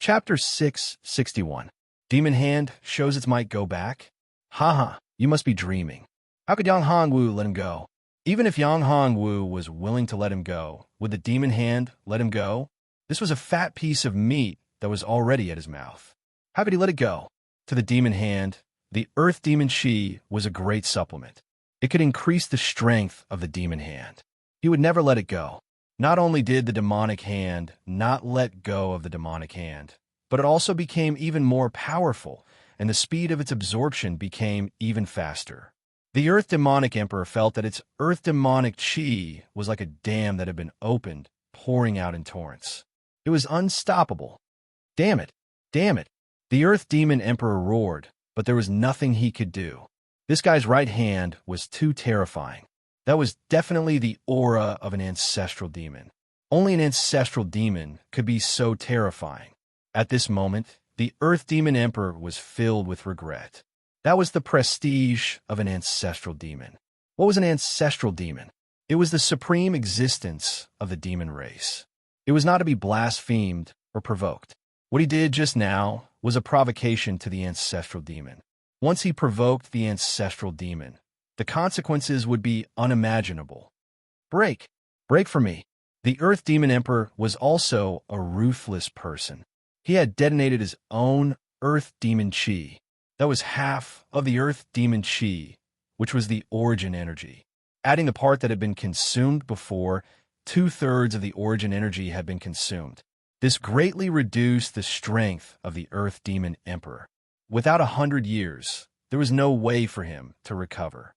Chapter 661. Demon Hand shows its might go back? Haha, you must be dreaming. How could Yang Hongwu let him go? Even if Yang Hongwu was willing to let him go, would the demon hand let him go? This was a fat piece of meat that was already at his mouth. How could he let it go? To the demon hand, the earth demon chi was a great supplement. It could increase the strength of the demon hand. He would never let it go. Not only did the demonic hand not let go of the demonic hand, but it also became even more powerful, and the speed of its absorption became even faster. The Earth Demonic Emperor felt that its Earth Demonic Chi was like a dam that had been opened, pouring out in torrents. It was unstoppable. Damn it! Damn it! The Earth Demon Emperor roared, but there was nothing he could do. This guy's right hand was too terrifying. That was definitely the aura of an ancestral demon. Only an ancestral demon could be so terrifying. At this moment, the Earth Demon Emperor was filled with regret. That was the prestige of an ancestral demon. What was an ancestral demon? It was the supreme existence of the demon race. It was not to be blasphemed or provoked. What he did just now was a provocation to the ancestral demon. Once he provoked the ancestral demon, the consequences would be unimaginable. Break! Break for me! The Earth Demon Emperor was also a ruthless person. He had detonated his own Earth Demon Chi. That was half of the Earth Demon Chi, which was the origin energy. Adding the part that had been consumed before, 2/3 of the origin energy had been consumed. This greatly reduced the strength of the Earth Demon Emperor. Without 100 years, there was no way for him to recover.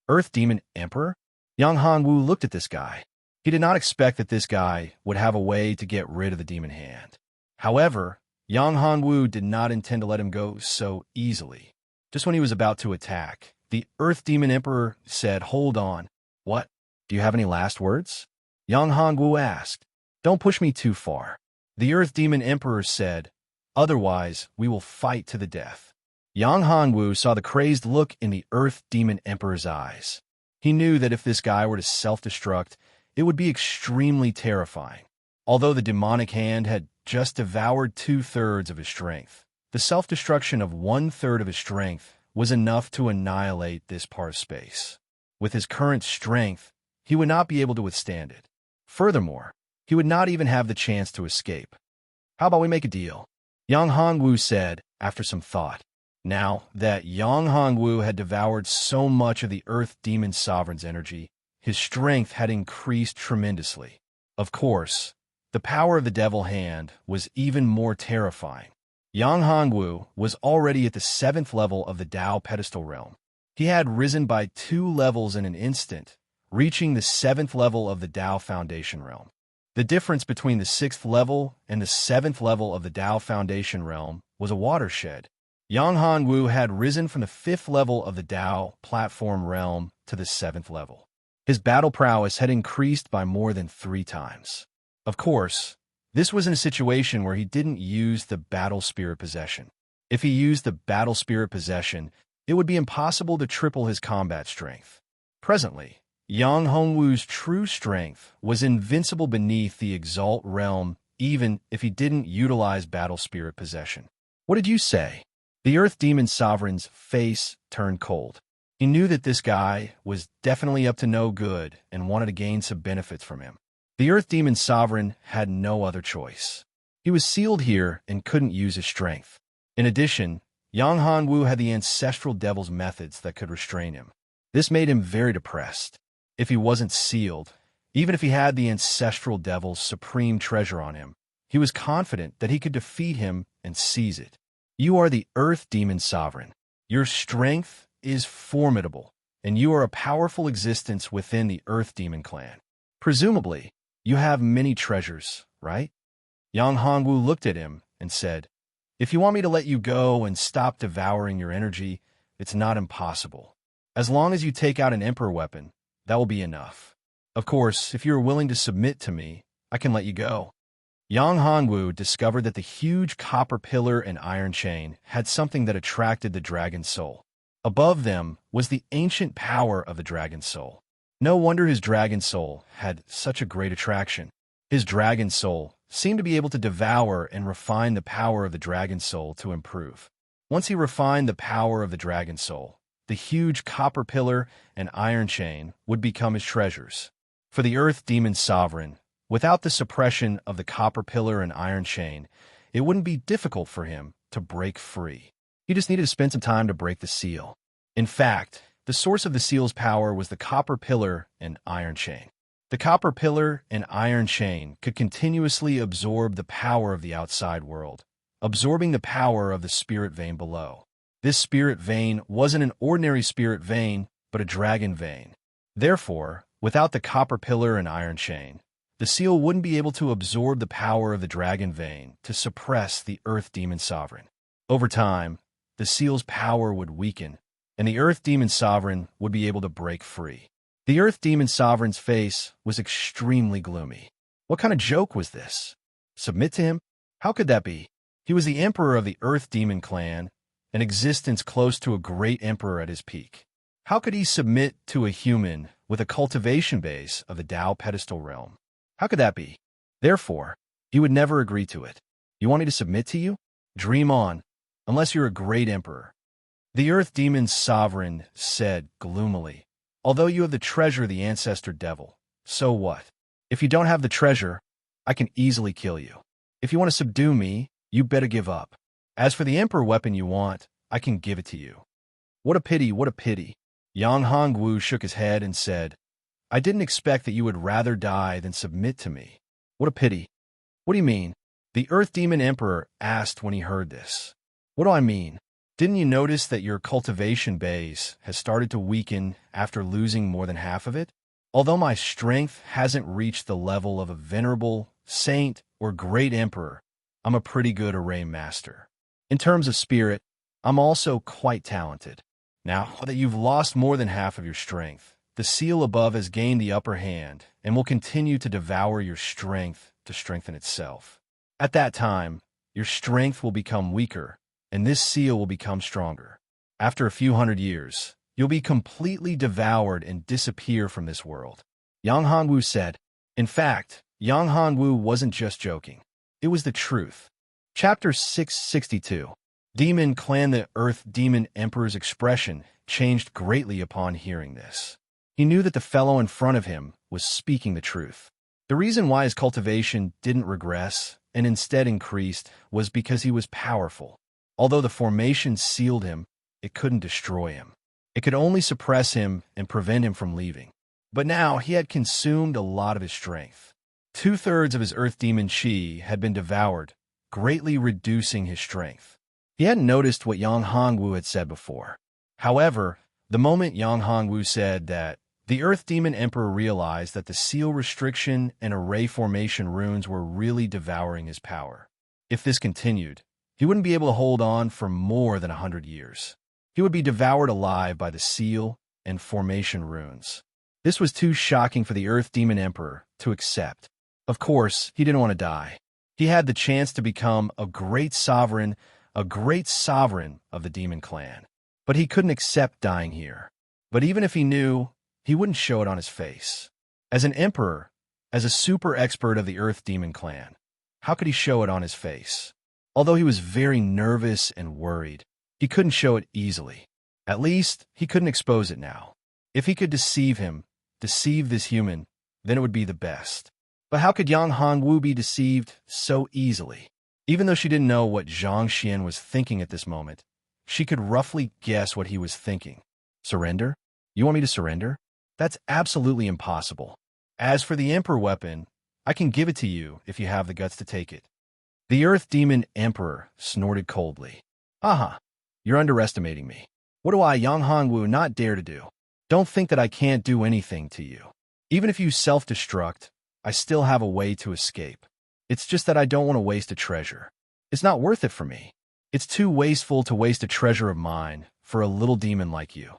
Earth Demon Emperor? Yang Hongwu looked at this guy. He did not expect that this guy would have a way to get rid of the demon hand. However, Yang Hongwu did not intend to let him go so easily. Just when he was about to attack, the Earth Demon Emperor said, "Hold on. What? Do you have any last words?" Yang Hongwu asked. "Don't push me too far." The Earth Demon Emperor said, "Otherwise, we will fight to the death." Yang Hongwu saw the crazed look in the Earth Demon Emperor's eyes. He knew that if this guy were to self-destruct, it would be extremely terrifying. Although the demonic hand had just devoured 2/3 of his strength, the self-destruction of 1/3 of his strength was enough to annihilate this part of space. With his current strength, he would not be able to withstand it. Furthermore, he would not even have the chance to escape. How about we make a deal? Yang Hongwu said, after some thought. Now that Yang Hongwu had devoured so much of the Earth Demon Sovereign's energy, his strength had increased tremendously. Of course, the power of the Devil Hand was even more terrifying. Yang Hongwu was already at the 7th level of the Tao Pedestal Realm. He had risen by 2 levels in an instant, reaching the 7th level of the Tao Foundation Realm. The difference between the 6th level and the 7th level of the Tao Foundation Realm was a watershed. Yang Hongwu had risen from the 5th level of the Tao Platform Realm to the 7th level. His battle prowess had increased by more than 3 times. Of course, this was in a situation where he didn't use the Battle Spirit Possession. If he used the Battle Spirit Possession, it would be impossible to triple his combat strength. Presently, Yang Hongwu's true strength was invincible beneath the Exalt realm, even if he didn't utilize Battle Spirit Possession. What did you say? The Earth Demon Sovereign's face turned cold. He knew that this guy was definitely up to no good and wanted to gain some benefits from him. The Earth Demon Sovereign had no other choice. He was sealed here and couldn't use his strength. In addition, Yang Hongwu had the Ancestral Devil's methods that could restrain him. This made him very depressed. If he wasn't sealed, even if he had the Ancestral Devil's supreme treasure on him, he was confident that he could defeat him and seize it. You are the Earth Demon Sovereign. Your strength is formidable, and you are a powerful existence within the Earth Demon clan. Presumably, you have many treasures, right? Yang Hongwu looked at him and said, "If you want me to let you go and stop devouring your energy, it's not impossible. As long as you take out an Emperor weapon, that will be enough. Of course, if you are willing to submit to me, I can let you go." Yang Hongwu discovered that the huge copper pillar and iron chain had something that attracted the dragon's soul. Above them was the ancient power of the dragon's soul. No wonder his dragon soul had such a great attraction. His dragon soul seemed to be able to devour and refine the power of the dragon soul to improve. Once he refined the power of the dragon soul, the huge copper pillar and iron chain would become his treasures. For the Earth Demon Sovereign, without the suppression of the copper pillar and iron chain, it wouldn't be difficult for him to break free. He just needed to spend some time to break the seal. In fact, the source of the seal's power was the copper pillar and iron chain. The copper pillar and iron chain could continuously absorb the power of the outside world, absorbing the power of the spirit vein below. This spirit vein wasn't an ordinary spirit vein, but a dragon vein. Therefore, without the copper pillar and iron chain, the seal wouldn't be able to absorb the power of the dragon vein to suppress the Earth Demon Sovereign. Over time, the seal's power would weaken, and the Earth Demon Sovereign would be able to break free. The Earth Demon Sovereign's face was extremely gloomy. What kind of joke was this? Submit to him? How could that be? He was the emperor of the Earth Demon clan, an existence close to a great emperor at his peak. How could he submit to a human with a cultivation base of the Tao Pedestal Realm? How could that be? Therefore, he would never agree to it. You want me to submit to you? Dream on, unless you're a great emperor. The Earth Demon Sovereign said gloomily, "Although you have the treasure of the Ancestor Devil, so what? If you don't have the treasure, I can easily kill you. If you want to subdue me, you better give up. As for the Emperor weapon you want, I can give it to you." What a pity, what a pity. Yang Hongwu shook his head and said, "I didn't expect that you would rather die than submit to me. What a pity." What do you mean? The Earth Demon Emperor asked when he heard this. What do I mean? Didn't you notice that your cultivation base has started to weaken after losing more than half of it? Although my strength hasn't reached the level of a venerable, saint, or great emperor, I'm a pretty good array master. In terms of spirit, I'm also quite talented. Now that you've lost more than half of your strength, the seal above has gained the upper hand and will continue to devour your strength to strengthen itself. At that time, your strength will become weaker, and this seal will become stronger. After a few hundred years, you'll be completely devoured and disappear from this world." Yang Hongwu said. In fact, Yang Hongwu wasn't just joking. It was the truth. Chapter 662. Demon Clan. The Earth Demon Emperor's expression changed greatly upon hearing this. He knew that the fellow in front of him was speaking the truth. The reason why his cultivation didn't regress and instead increased was because he was powerful. Although the formation sealed him, it couldn't destroy him. It could only suppress him and prevent him from leaving. But now he had consumed a lot of his strength. 2/3 of his earth demon chi had been devoured, greatly reducing his strength. He hadn't noticed what Yang Hongwu had said before. However, the moment Yang Hongwu said that, the Earth Demon Emperor realized that the seal restriction and array formation runes were really devouring his power. If this continued, he wouldn't be able to hold on for more than 100 years. He would be devoured alive by the seal and formation runes. This was too shocking for the Earth Demon Emperor to accept. Of course, he didn't want to die. He had the chance to become a great sovereign of the demon clan. But he couldn't accept dying here. But even if he knew, he wouldn't show it on his face. As an emperor, as a super expert of the Earth Demon clan, how could he show it on his face? Although he was very nervous and worried, he couldn't show it easily. At least, he couldn't expose it now. If he could deceive this human, then it would be the best. But how could Yang Hongwu be deceived so easily? Even though she didn't know what Zhang Xian was thinking at this moment, she could roughly guess what he was thinking. Surrender? You want me to surrender? That's absolutely impossible. As for the Emperor weapon, I can give it to you if you have the guts to take it. The Earth Demon Emperor snorted coldly. Aha, you're underestimating me. What do I, Yang Hongwu, not dare to do? Don't think that I can't do anything to you. Even if you self-destruct, I still have a way to escape. It's just that I don't want to waste a treasure. It's not worth it for me. It's too wasteful to waste a treasure of mine for a little demon like you.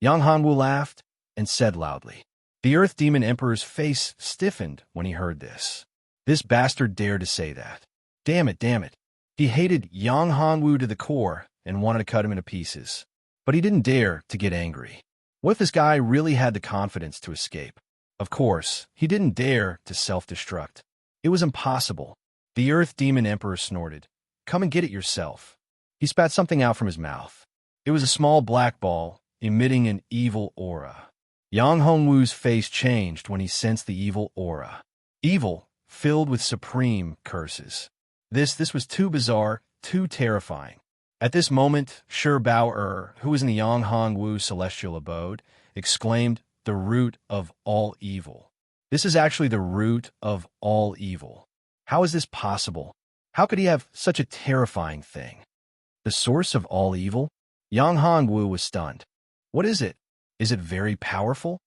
Yang Hongwu laughed and said loudly. The Earth Demon Emperor's face stiffened when he heard this. This bastard dared to say that. Damn it. He hated Yang Hongwu to the core and wanted to cut him into pieces. But he didn't dare to get angry. What if this guy really had the confidence to escape? Of course, he didn't dare to self-destruct. It was impossible. The Earth Demon Emperor snorted. Come and get it yourself. He spat something out from his mouth. It was a small black ball, emitting an evil aura. Yang Hongwu's face changed when he sensed the evil aura. Evil, filled with supreme curses. This was too bizarre, too terrifying. At this moment, Shi Bao, who was in the Yang Hongwu celestial abode, exclaimed, the root of all evil. This is actually the root of all evil. How is this possible? How could he have such a terrifying thing? The source of all evil? Yang Hongwu was stunned. What is it? Is it very powerful?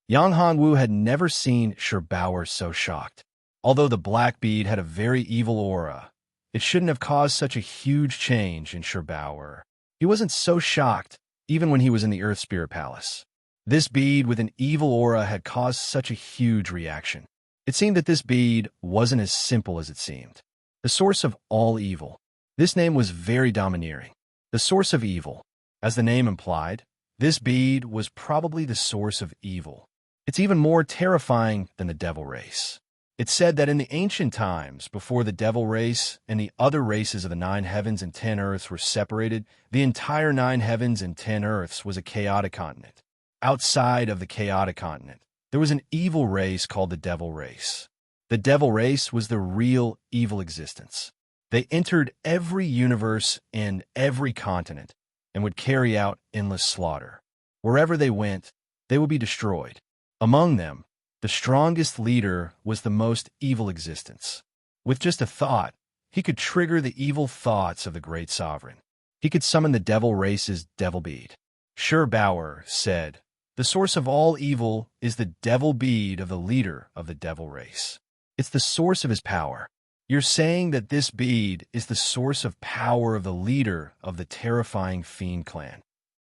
Yang Hongwu had never seen Shi Bao so shocked. Although the black bead had a very evil aura, it shouldn't have caused such a huge change in Shi Bao. He wasn't so shocked, even when he was in the Earth Spirit Palace. This bead with an evil aura had caused such a huge reaction. It seemed that this bead wasn't as simple as it seemed. The source of all evil. This name was very domineering. The source of evil. As the name implied, this bead was probably the source of evil. It's even more terrifying than the devil race. It said that in the ancient times, before the devil race and the other races of the 9 heavens and 10 earths were separated, the entire 9 heavens and 10 earths was a chaotic continent. Outside of the chaotic continent, there was an evil race called the devil race. The devil race was the real evil existence. They entered every universe and every continent and would carry out endless slaughter. Wherever they went, they would be destroyed. Among them, the strongest leader was the most evil existence. With just a thought, he could trigger the evil thoughts of the great sovereign. He could summon the devil race's devil bead. Shi Bao said, the source of all evil is the devil bead of the leader of the devil race. It's the source of his power. You're saying that this bead is the source of power of the leader of the terrifying fiend clan.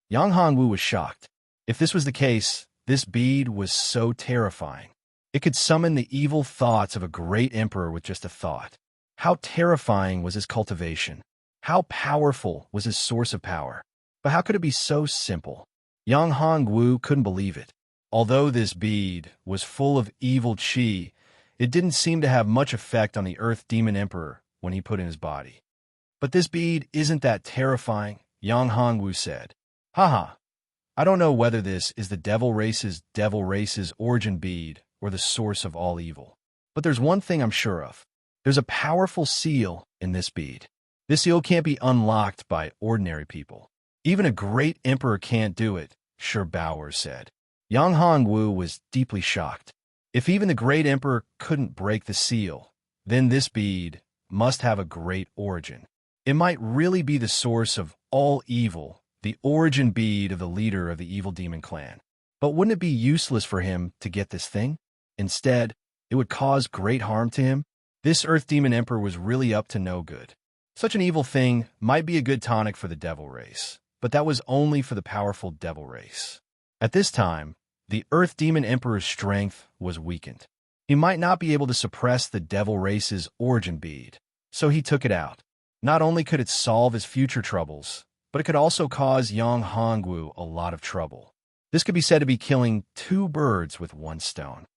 Yang Hongwu was shocked. If this was the case, this bead was so terrifying. It could summon the evil thoughts of a great emperor with just a thought. How terrifying was his cultivation? How powerful was his source of power? But how could it be so simple? Yang Hongwu couldn't believe it. Although this bead was full of evil chi, it didn't seem to have much effect on the Earth Demon Emperor when he put in his body. But this bead isn't that terrifying, Yang Hongwu said. Haha, I don't know whether this is the devil race's origin bead or the source of all evil. But there's one thing I'm sure of. There's a powerful seal in this bead. This seal can't be unlocked by ordinary people. Even a great emperor can't do it, Sir Bauer said. Yang Hongwu was deeply shocked. If even the great emperor couldn't break the seal, then this bead must have a great origin. It might really be the source of all evil, the origin bead of the leader of the evil demon clan. But wouldn't it be useless for him to get this thing? Instead, it would cause great harm to him. This Earth Demon Emperor was really up to no good. Such an evil thing might be a good tonic for the devil race, but that was only for the powerful devil race. At this time, the Earth Demon Emperor's strength was weakened. He might not be able to suppress the devil race's origin bead, so he took it out. Not only could it solve his future troubles, but it could also cause Yang Hongwu a lot of trouble. This could be said to be killing two birds with one stone.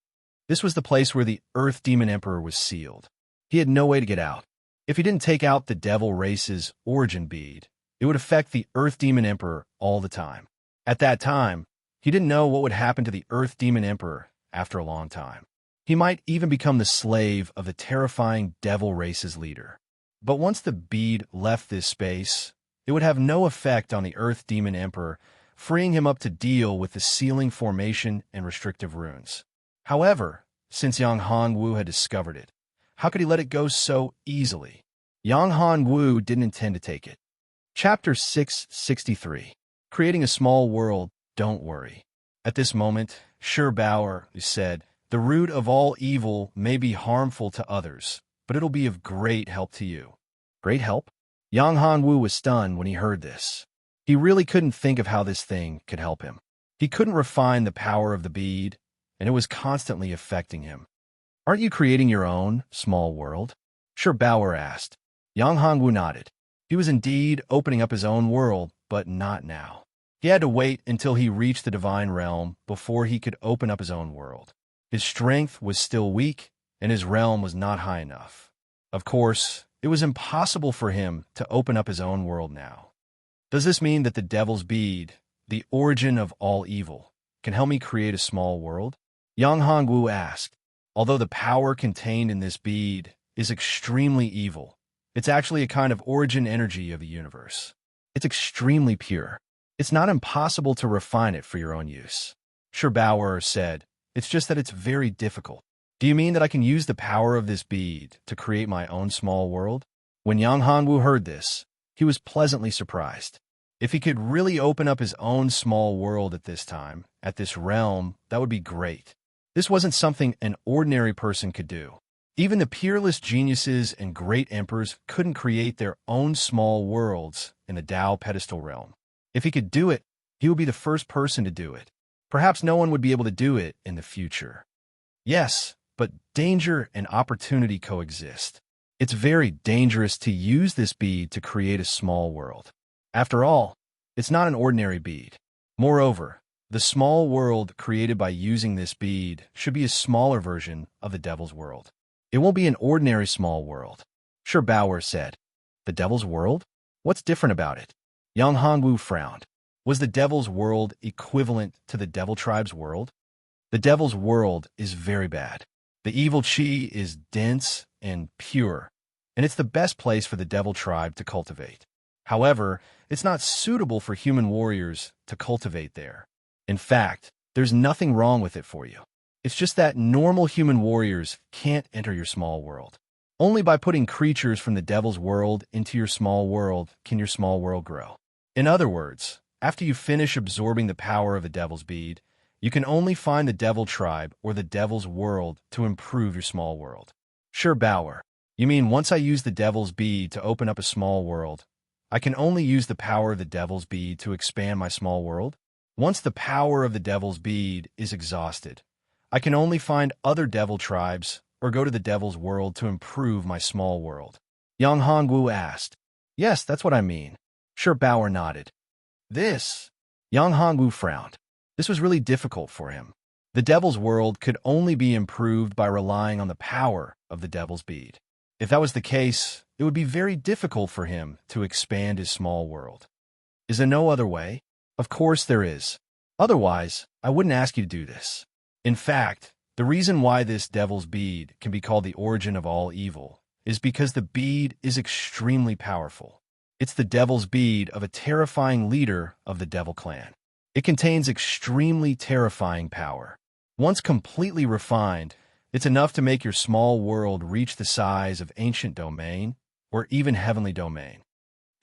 This was the place where the Earth Demon Emperor was sealed. He had no way to get out. If he didn't take out the devil race's origin bead, it would affect the Earth Demon Emperor all the time. At that time, he didn't know what would happen to the Earth Demon Emperor after a long time. He might even become the slave of the terrifying devil race's leader. But once the bead left this space, it would have no effect on the Earth Demon Emperor, freeing him up to deal with the sealing formation and restrictive runes. However, since Yang Hongwu had discovered it, how could he let it go so easily? Yang Hongwu didn't intend to take it. Chapter 663. Creating a Small World, Don't Worry. At this moment, Sir Bauer said, "The root of all evil may be harmful to others, but it'll be of great help to you." Great help? Yang Hongwu was stunned when he heard this. He really couldn't think of how this thing could help him. He couldn't refine the power of the bead, and it was constantly affecting him. "Aren't you creating your own small world?" Sir Bauer asked. Yang Hongwu nodded. He was indeed opening up his own world, but not now. He had to wait until he reached the divine realm before he could open up his own world. His strength was still weak, and his realm was not high enough. Of course, it was impossible for him to open up his own world now. Does this mean that the devil's bead, the origin of all evil, can help me create a small world? Yang Hongwu asked. Although the power contained in this bead is extremely evil, it's actually a kind of origin energy of the universe. It's extremely pure. It's not impossible to refine it for your own use. Sir Bauer said, "It's just that it's very difficult." "Do you mean that I can use the power of this bead to create my own small world?" When Yang Hongwu heard this, he was pleasantly surprised. If he could really open up his own small world at this time, at this realm, that would be great. This wasn't something an ordinary person could do. Even the peerless geniuses and great emperors couldn't create their own small worlds in the Tao pedestal realm. If he could do it, he would be the first person to do it. Perhaps no one would be able to do it in the future. Yes, but danger and opportunity coexist. It's very dangerous to use this bead to create a small world. After all, it's not an ordinary bead. Moreover, the small world created by using this bead should be a smaller version of the devil's world. It won't be an ordinary small world. Sir Bauer said. The devil's world? What's different about it? Yang Hongwu frowned. Was the devil's world equivalent to the devil tribe's world? The devil's world is very bad. The evil chi is dense and pure, and it's the best place for the devil tribe to cultivate. However, it's not suitable for human warriors to cultivate there. In fact, there's nothing wrong with it for you. It's just that normal human warriors can't enter your small world. Only by putting creatures from the devil's world into your small world can your small world grow. In other words, after you finish absorbing the power of the devil's bead, you can only find the devil tribe or the devil's world to improve your small world. Sure, Bauer. You mean once I use the devil's bead to open up a small world, I can only use the power of the devil's bead to expand my small world? Once the power of the devil's bead is exhausted, I can only find other devil tribes or go to the devil's world to improve my small world. Yang Hongwu asked. Yes, that's what I mean. Sure, Bauer nodded. Yang Hongwu frowned. This was really difficult for him. The devil's world could only be improved by relying on the power of the devil's bead. If that was the case, it would be very difficult for him to expand his small world. Is there no other way? Of course there is. Otherwise, I wouldn't ask you to do this. In fact, the reason why this devil's bead can be called the origin of all evil is because the bead is extremely powerful. It's the devil's bead of a terrifying leader of the devil clan. It contains extremely terrifying power. Once completely refined, it's enough to make your small world reach the size of ancient domain or even heavenly domain.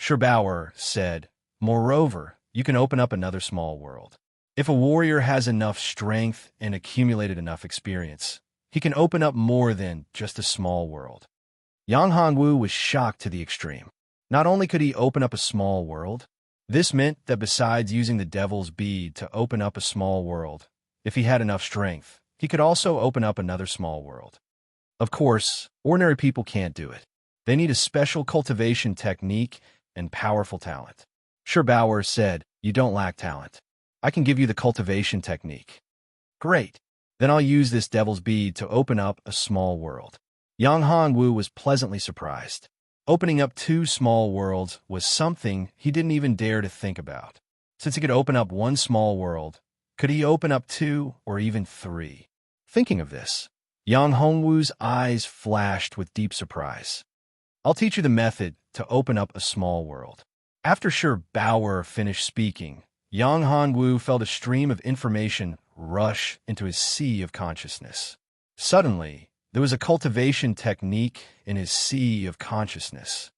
Scherbauer said, moreover, you can open up another small world. If a warrior has enough strength and accumulated enough experience, he can open up more than just a small world. Yang Hongwu was shocked to the extreme. Not only could he open up a small world, this meant that besides using the devil's bead to open up a small world, if he had enough strength, he could also open up another small world. Of course, ordinary people can't do it. They need a special cultivation technique and powerful talent. Scherbauer said, you don't lack talent. I can give you the cultivation technique. Great. Then I'll use this devil's bead to open up a small world. Yang Hongwu was pleasantly surprised. Opening up 2 small worlds was something he didn't even dare to think about. Since he could open up 1 small world, could he open up 2 or even 3? Thinking of this, Yang Hongwu's eyes flashed with deep surprise. I'll teach you the method to open up a small world. After Scherbauer finished speaking, Yang Hongwu felt a stream of information rush into his sea of consciousness. Suddenly, there was a cultivation technique in his sea of consciousness.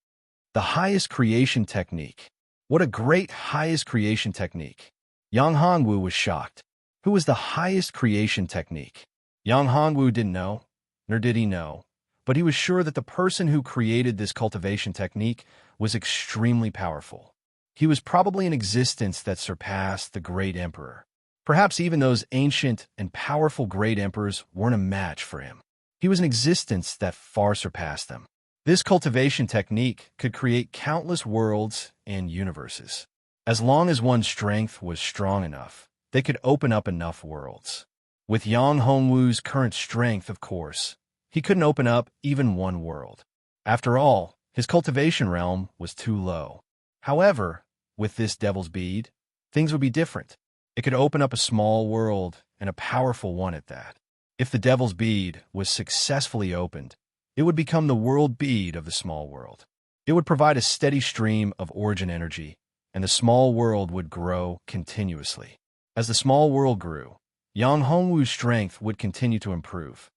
The highest creation technique. What a great highest creation technique. Yang Hongwu was shocked. Who was the highest creation technique? Yang Hongwu didn't know, nor did he know, but he was sure that the person who created this cultivation technique was extremely powerful. He was probably an existence that surpassed the great emperor. Perhaps even those ancient and powerful great emperors weren't a match for him. He was an existence that far surpassed them. This cultivation technique could create countless worlds and universes. As long as one's strength was strong enough, they could open up enough worlds. With Yang Hongwu's current strength, of course, he couldn't open up even 1 world. After all, his cultivation realm was too low. However, with this devil's bead, things would be different. It could open up a small world, and a powerful one at that. If the devil's bead was successfully opened, it would become the world bead of the small world. It would provide a steady stream of origin energy, and the small world would grow continuously. As the small world grew, Yang Hongwu's strength would continue to improve.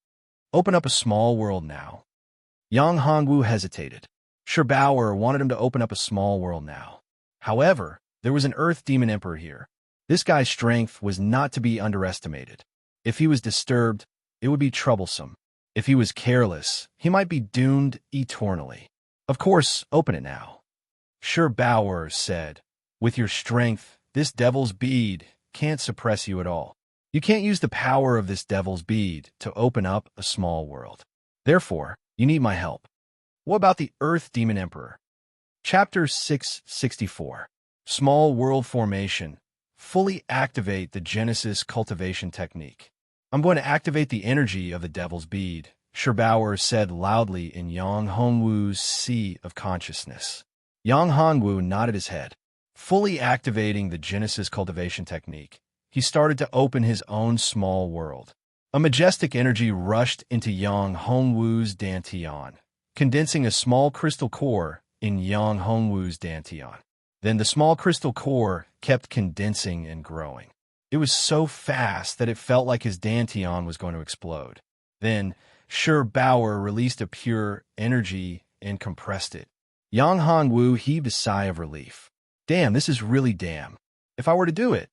Open up a small world now. Yang Hongwu hesitated. Scherbauer wanted him to open up a small world now. However, there was an Earth Demon Emperor here. This guy's strength was not to be underestimated. If he was disturbed, it would be troublesome. If he was careless, he might be doomed eternally. Of course, open it now. Scherbauer said, with your strength, this devil's bead can't suppress you at all. You can't use the power of this devil's bead to open up a small world. Therefore, you need my help. What about the Earth Demon Emperor? Chapter 664. Small World Formation. Fully activate the Genesis cultivation technique. I'm going to activate the energy of the devil's bead, Scherbauer said loudly in Yang Hongwu's sea of consciousness. Yang Hongwu nodded his head. Fully activating the Genesis cultivation technique, he started to open his own small world. A majestic energy rushed into Yang Hongwu's dantian, condensing a small crystal core in Yang Hongwu's dantian. Then the small crystal core kept condensing and growing. It was so fast that it felt like his dantian was going to explode. Then Scherbauer released a pure energy and compressed it. Yang Hongwu heaved a sigh of relief. Damn, this is really damn. If I were to do it,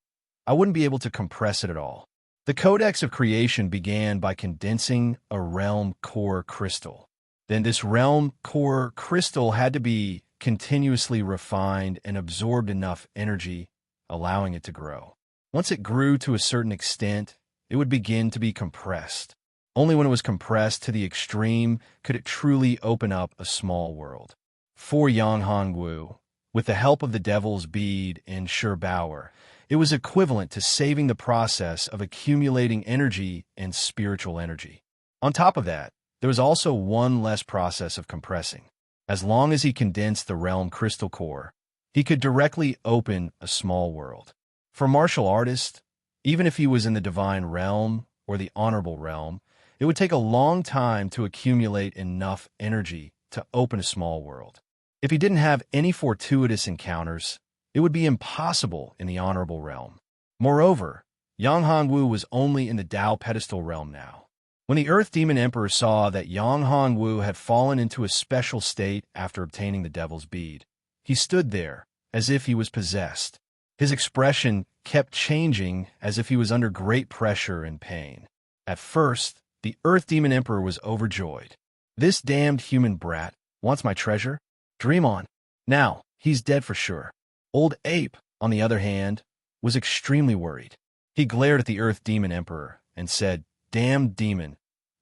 I wouldn't be able to compress it at all. The Codex of Creation began by condensing a realm core crystal. Then this realm core crystal had to be continuously refined and absorbed enough energy, allowing it to grow. Once it grew to a certain extent, it would begin to be compressed. Only when it was compressed to the extreme could it truly open up a small world. For Yang Hongwu, with the help of the Devil's Bead and Scherbauer, it was equivalent to saving the process of accumulating energy and spiritual energy. On top of that, there was also one less process of compressing. As long as he condensed the realm crystal core, he could directly open a small world. For a martial artist, even if he was in the divine realm or the honorable realm, it would take a long time to accumulate enough energy to open a small world. If he didn't have any fortuitous encounters, it would be impossible in the honorable realm. Moreover, Yang Hongwu was only in the Tao pedestal realm now. When the Earth Demon Emperor saw that Yang Hongwu had fallen into a special state after obtaining the Devil's Bead, he stood there as if he was possessed. His expression kept changing as if he was under great pressure and pain. At first, the Earth Demon Emperor was overjoyed. This damned human brat wants my treasure? Dream on. Now, he's dead for sure. Old Ape, on the other hand, was extremely worried. He glared at the Earth Demon Emperor and said, "Damn demon,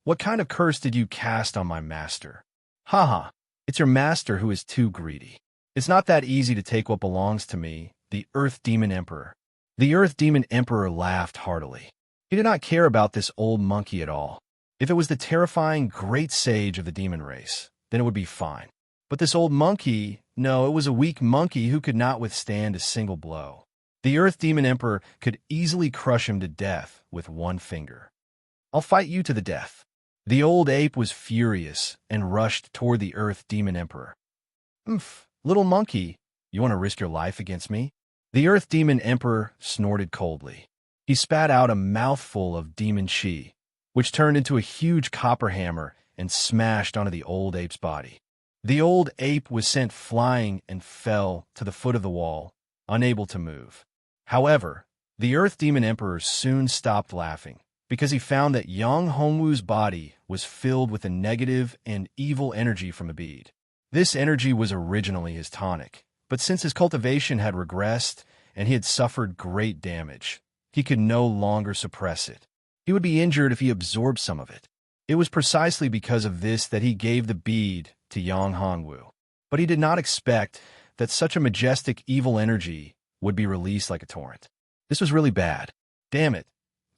what kind of curse did you cast on my master?" "Haha, it's your master who is too greedy. It's not that easy to take what belongs to me, the Earth Demon Emperor." The Earth Demon Emperor laughed heartily. He did not care about this old monkey at all. If it was the terrifying great sage of the demon race, then it would be fine. But this old monkey, no, it was a weak monkey who could not withstand a single blow. The Earth Demon Emperor could easily crush him to death with one finger. "I'll fight you to the death." The old ape was furious and rushed toward the Earth Demon Emperor. Little monkey, you want to risk your life against me?" The Earth Demon Emperor snorted coldly. He spat out a mouthful of demon chi, which turned into a huge copper hammer and smashed onto the old ape's body. The old ape was sent flying and fell to the foot of the wall, unable to move. However, the Earth Demon Emperor soon stopped laughing because he found that Yang Hongwu's body was filled with a negative and evil energy from a bead. This energy was originally his tonic, but since his cultivation had regressed and he had suffered great damage, he could no longer suppress it. He would be injured if he absorbed some of it. It was precisely because of this that he gave the bead to Yang Hongwu. But he did not expect that such a majestic evil energy would be released like a torrent. This was really bad. Damn it,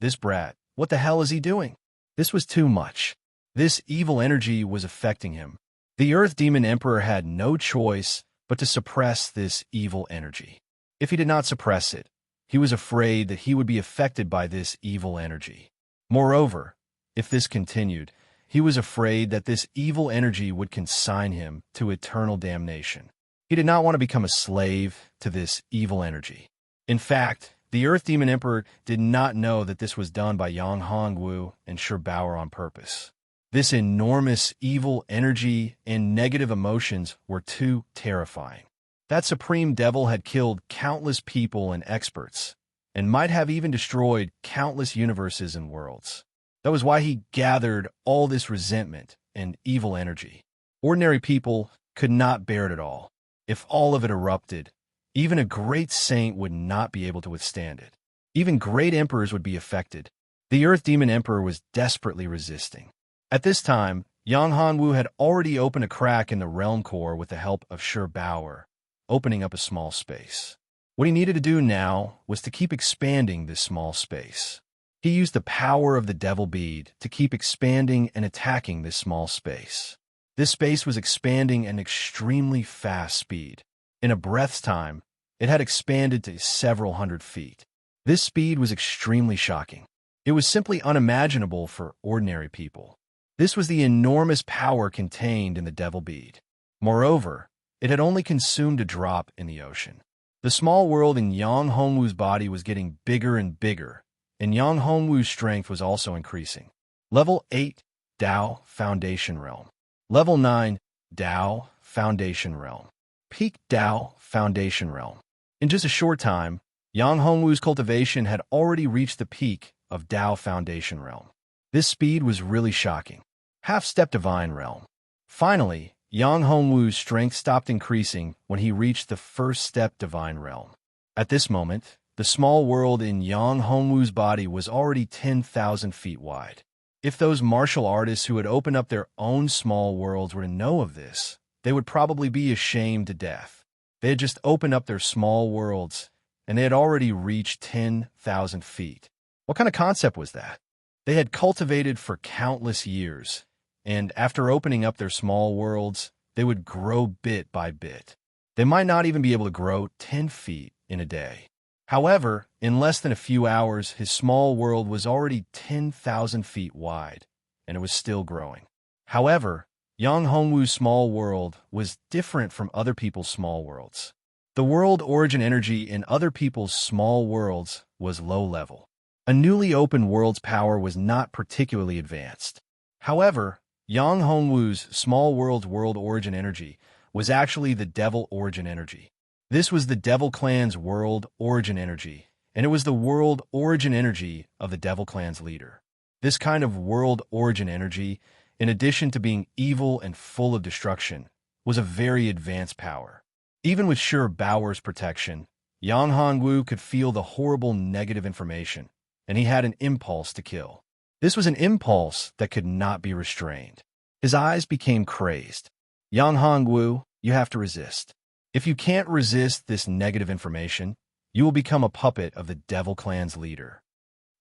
this brat, what the hell is he doing? This was too much. This evil energy was affecting him. The Earth Demon Emperor had no choice but to suppress this evil energy. If he did not suppress it, he was afraid that he would be affected by this evil energy. Moreover, if this continued, he was afraid that this evil energy would consign him to eternal damnation. He did not want to become a slave to this evil energy. In fact, the Earth Demon Emperor did not know that this was done by Yang Hongwu and Shirbauer on purpose. This enormous evil energy and negative emotions were too terrifying. That supreme devil had killed countless people and experts, and might have even destroyed countless universes and worlds. That was why he gathered all this resentment and evil energy. Ordinary people could not bear it at all. If all of it erupted, even a great saint would not be able to withstand it. Even great emperors would be affected. The Earth Demon Emperor was desperately resisting. At this time, Yang Hongwu had already opened a crack in the realm core with the help of Shirbauer, opening up a small space. What he needed to do now was to keep expanding this small space. He used the power of the Devil Bead to keep expanding and attacking this small space. This space was expanding at an extremely fast speed. In a breath's time, it had expanded to several hundred feet. This speed was extremely shocking. It was simply unimaginable for ordinary people. This was the enormous power contained in the Devil Bead. Moreover, it had only consumed a drop in the ocean. The small world in Yang Hongwu's body was getting bigger and bigger, and Yang Hongwu's strength was also increasing. Level 8, Tao Foundation Realm. Level 9, Tao Foundation Realm. Peak Tao Foundation Realm. In just a short time, Yang Hongwu's cultivation had already reached the peak of Tao Foundation Realm. This speed was really shocking. Half-step Divine Realm. Finally, Yang Hongwu's strength stopped increasing when he reached the first step Divine Realm. At this moment, the small world in Yang Hongwu's body was already 10,000 feet wide. If those martial artists who had opened up their own small worlds were to know of this, they would probably be ashamed to death. They had just opened up their small worlds, and they had already reached 10,000 feet. What kind of concept was that? They had cultivated for countless years, and after opening up their small worlds, they would grow bit by bit. They might not even be able to grow 10 feet in a day. However, in less than a few hours, his small world was already 10,000 feet wide, and it was still growing. However, Yang Hongwu's small world was different from other people's small worlds. The world origin energy in other people's small worlds was low level. A newly opened world's power was not particularly advanced. However, Yang Hongwu's small world's world origin energy was actually the devil origin energy. This was the devil clan's world origin energy, and it was the world origin energy of the devil clan's leader. This kind of world origin energy, in addition to being evil and full of destruction, was a very advanced power. Even with Sure Baoer's protection, Yang Hongwu could feel the horrible negative information, and he had an impulse to kill. This was an impulse that could not be restrained. His eyes became crazed. Yang Hongwu, you have to resist. If you can't resist this negative information, you will become a puppet of the Devil Clan's leader.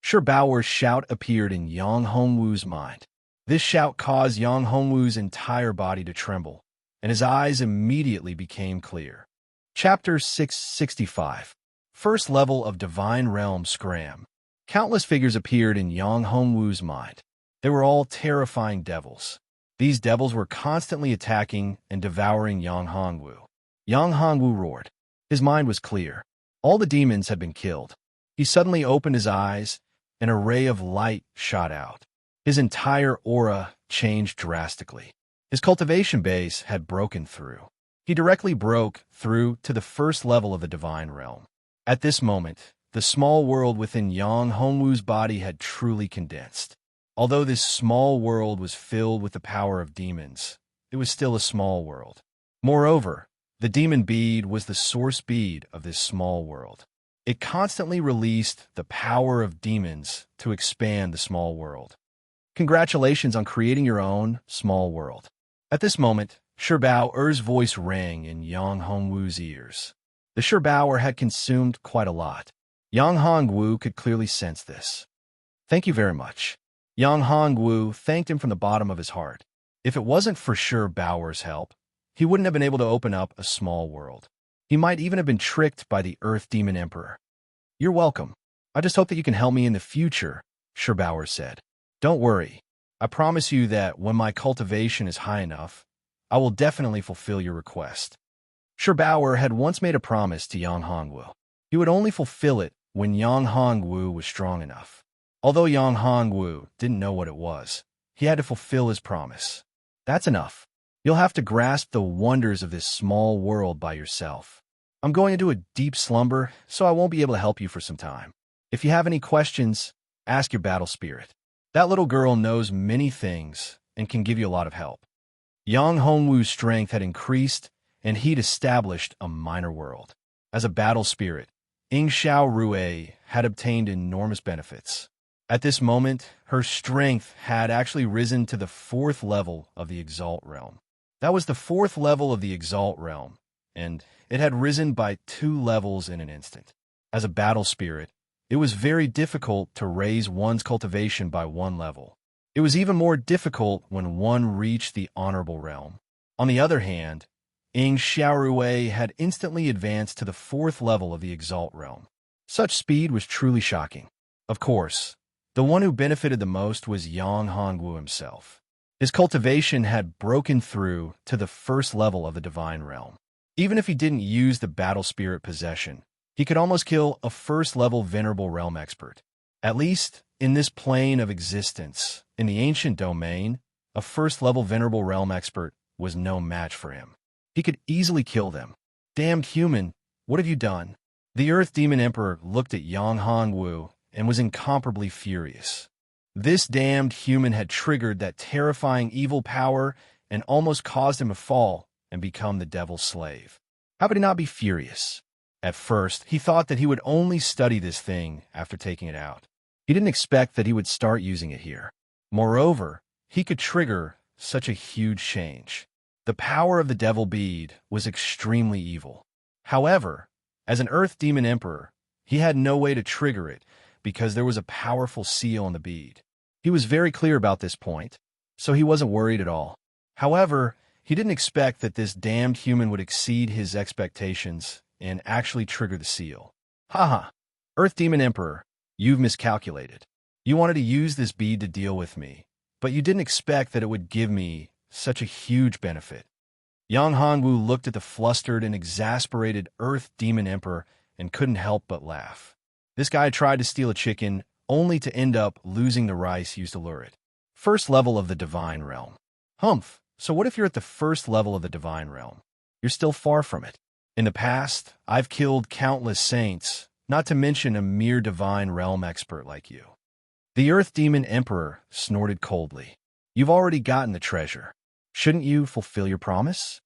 Sure Baoer's shout appeared in Yang Hongwu's mind. This shout caused Yang Hongwu's entire body to tremble, and his eyes immediately became clear. Chapter 665. First Level of Divine Realm Scram. Countless figures appeared in Yang Hongwu's mind. They were all terrifying devils. These devils were constantly attacking and devouring Yang Hongwu. Yang Hongwu roared. His mind was clear. All the demons had been killed. He suddenly opened his eyes, and a ray of light shot out. His entire aura changed drastically. His cultivation base had broken through. He directly broke through to the first level of the divine realm. At this moment, the small world within Yang Hongwu's body had truly condensed. Although this small world was filled with the power of demons, it was still a small world. Moreover, the demon bead was the source bead of this small world. It constantly released the power of demons to expand the small world. Congratulations on creating your own small world. At this moment, Sure Baoer's voice rang in Yang Hongwu's ears. The Sure Baoer had consumed quite a lot. Yang Hongwu could clearly sense this. Thank you very much. Yang Hongwu thanked him from the bottom of his heart. If it wasn't for Sure Baoer's help, he wouldn't have been able to open up a small world. He might even have been tricked by the Earth Demon Emperor. You're welcome. I just hope that you can help me in the future, Sure Baoer said. Don't worry. I promise you that when my cultivation is high enough, I will definitely fulfill your request. Sure Baoer had once made a promise to Yang Hongwu. He would only fulfill it when Yang Hongwu was strong enough. Although Yang Hongwu didn't know what it was, he had to fulfill his promise. That's enough. You'll have to grasp the wonders of this small world by yourself. I'm going into a deep slumber, so I won't be able to help you for some time. If you have any questions, ask your battle spirit. That little girl knows many things and can give you a lot of help. Yang Hongwu's strength had increased, and he'd established a minor world. As a battle spirit, Ying Xiao Rui had obtained enormous benefits. At this moment, her strength had actually risen to the 4th level of the Exalt Realm. That was the 4th level of the Exalt Realm, and it had risen by 2 levels in an instant. As a battle spirit, it was very difficult to raise one's cultivation by 1 level. It was even more difficult when one reached the Honorable Realm. On the other hand, Ying Xiaorui had instantly advanced to the 4th level of the Exalt Realm. Such speed was truly shocking. Of course, the one who benefited the most was Yang Hongwu himself. His cultivation had broken through to the 1st level of the Divine Realm. Even if he didn't use the Battle Spirit possession, he could almost kill a 1st-level Venerable Realm expert. At least, in this plane of existence, in the ancient domain, a 1st-level Venerable Realm expert was no match for him. He could easily kill them. Damned human, what have you done? The Earth Demon Emperor looked at Yang Hongwu and was incomparably furious. This damned human had triggered that terrifying evil power and almost caused him to fall and become the devil's slave. How could he not be furious? At first, he thought that he would only study this thing after taking it out. He didn't expect that he would start using it here. Moreover, he could trigger such a huge change. The power of the devil bead was extremely evil. However, as an Earth Demon Emperor, he had no way to trigger it because there was a powerful seal on the bead. He was very clear about this point, so he wasn't worried at all. However, he didn't expect that this damned human would exceed his expectations and actually trigger the seal. Haha, Earth Demon Emperor, you've miscalculated. You wanted to use this bead to deal with me, but you didn't expect that it would give me such a huge benefit. Yang Hongwu looked at the flustered and exasperated Earth Demon Emperor and couldn't help but laugh. This guy tried to steal a chicken only to end up losing the rice used to lure it. First level of the Divine Realm. Humph, so what if you're at the first level of the Divine Realm? You're still far from it. In the past, I've killed countless saints, not to mention a mere Divine Realm expert like you. The Earth Demon Emperor snorted coldly. You've already gotten the treasure. Shouldn't you fulfill your promise?